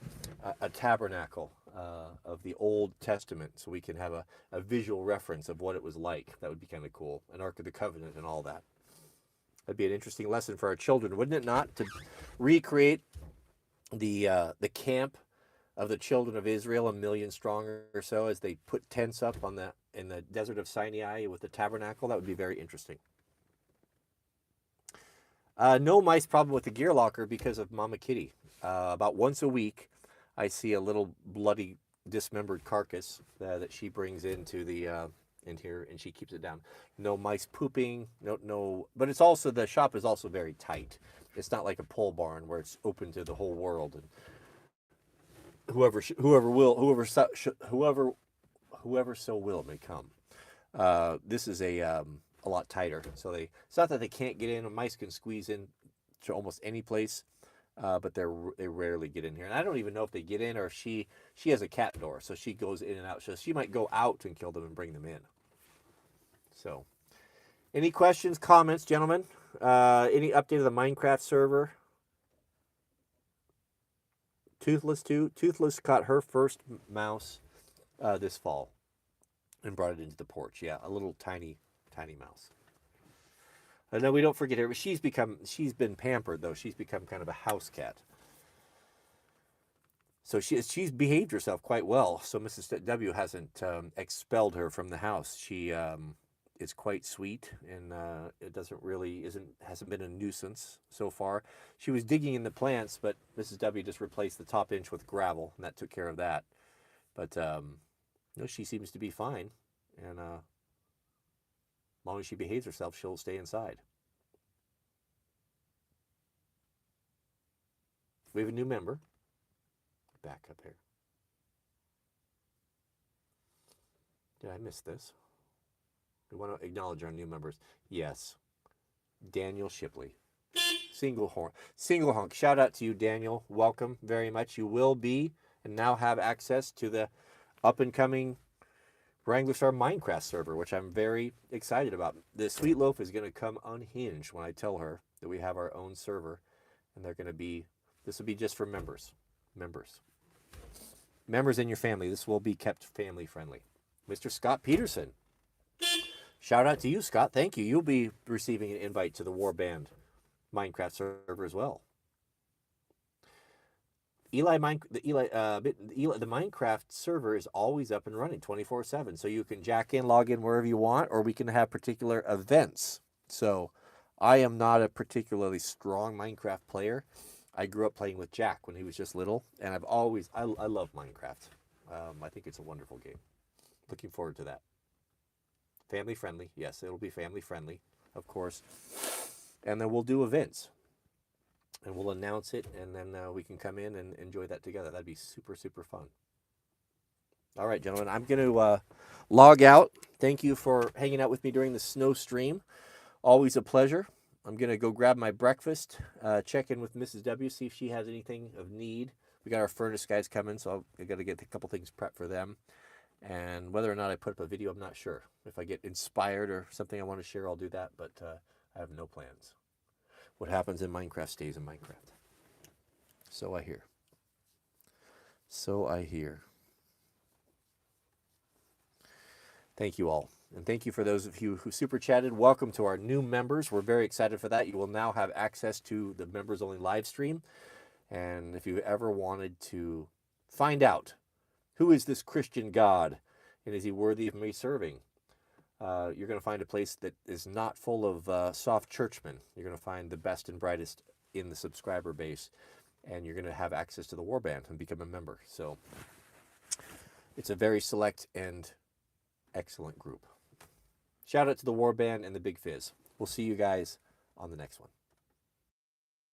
[SPEAKER 1] tabernacle of the Old Testament, so we can have a visual reference of what it was like. That would be kind of cool. An Ark of the Covenant and all that. That'd be an interesting lesson for our children, wouldn't it not? To recreate the camp of the children of Israel, 1 million strong or so, as they put tents up in the desert of Sinai with the tabernacle. That would be very interesting. No mice problem with the gear locker because of Mama Kitty. About once a week, I see a little bloody, dismembered carcass that she brings into in here, and she keeps it down. No mice pooping. No. But it's also, the shop is also very tight. It's not like a pole barn where it's open to the whole world, and whoever so will may come. This is a lot tighter, so it's not that they can't get in. Mice can squeeze in to almost any place, but they rarely get in here. And I don't even know if they get in, or if she has a cat door, so she goes in and out. So she might go out and kill them and bring them in. So, any questions, comments, gentlemen? Any update of the Minecraft server? Toothless caught her first mouse this fall and brought it into the porch. Yeah, a little tiny mouse. And then we don't forget her. She's been pampered, though. She's become kind of a house cat. So she's behaved herself quite well. So Mrs. W hasn't expelled her from the house. She is quite sweet, and it hasn't been a nuisance so far. She was digging in the plants, but Mrs. W just replaced the top inch with gravel, and that took care of that. But no, she seems to be fine, and as long as she behaves herself, she'll stay inside. We have a new member. Back up here. Did I miss this? We want to acknowledge our new members. Yes. Daniel Shipley. Single honk. Shout out to you, Daniel. Welcome very much. You will be and now have access to the up-and-coming Wranglerstar Minecraft server, which I'm very excited about. The Sweet Loaf is going to come unhinged when I tell her that we have our own server, and they're going to be This will be just for members. Members in your family. This will be kept family friendly. Mr. Scott Peterson. Shout out to you, Scott. Thank you. You'll be receiving an invite to the Warband Minecraft server as well. The Minecraft server is always up and running 24/7. So you can jack in, log in wherever you want, or we can have particular events. So I am not a particularly strong Minecraft player. I grew up playing with Jack when he was just little, and I love Minecraft. I think it's a wonderful game. Looking forward to that. Family friendly. Yes, it'll be family friendly, of course. And then we'll do events. And we'll announce it, and then we can come in and enjoy that together. That'd be super, super fun. All right, gentlemen, I'm going to log out. Thank you for hanging out with me during the SnowStream. Always a pleasure. I'm going to go grab my breakfast, check in with Mrs. W, see if she has anything of need. We got our furnace guys coming, so I got to get a couple things prepped for them. And whether or not I put up a video, I'm not sure. If I get inspired or something I want to share, I'll do that, but I have no plans. What happens in Minecraft stays in Minecraft. So I hear. So I hear. Thank you all. And thank you for those of you who super chatted. Welcome to our new members. We're very excited for that. You will now have access to the members only live stream. And if you ever wanted to find out who is this Christian God and is he worthy of me serving, you're going to find a place that is not full of soft churchmen. You're going to find the best and brightest in the subscriber base, and you're going to have access to the Warband and become a member. So it's a very select and excellent group. Shout out to the Warband and the Big Fizz. We'll see you guys on the next one.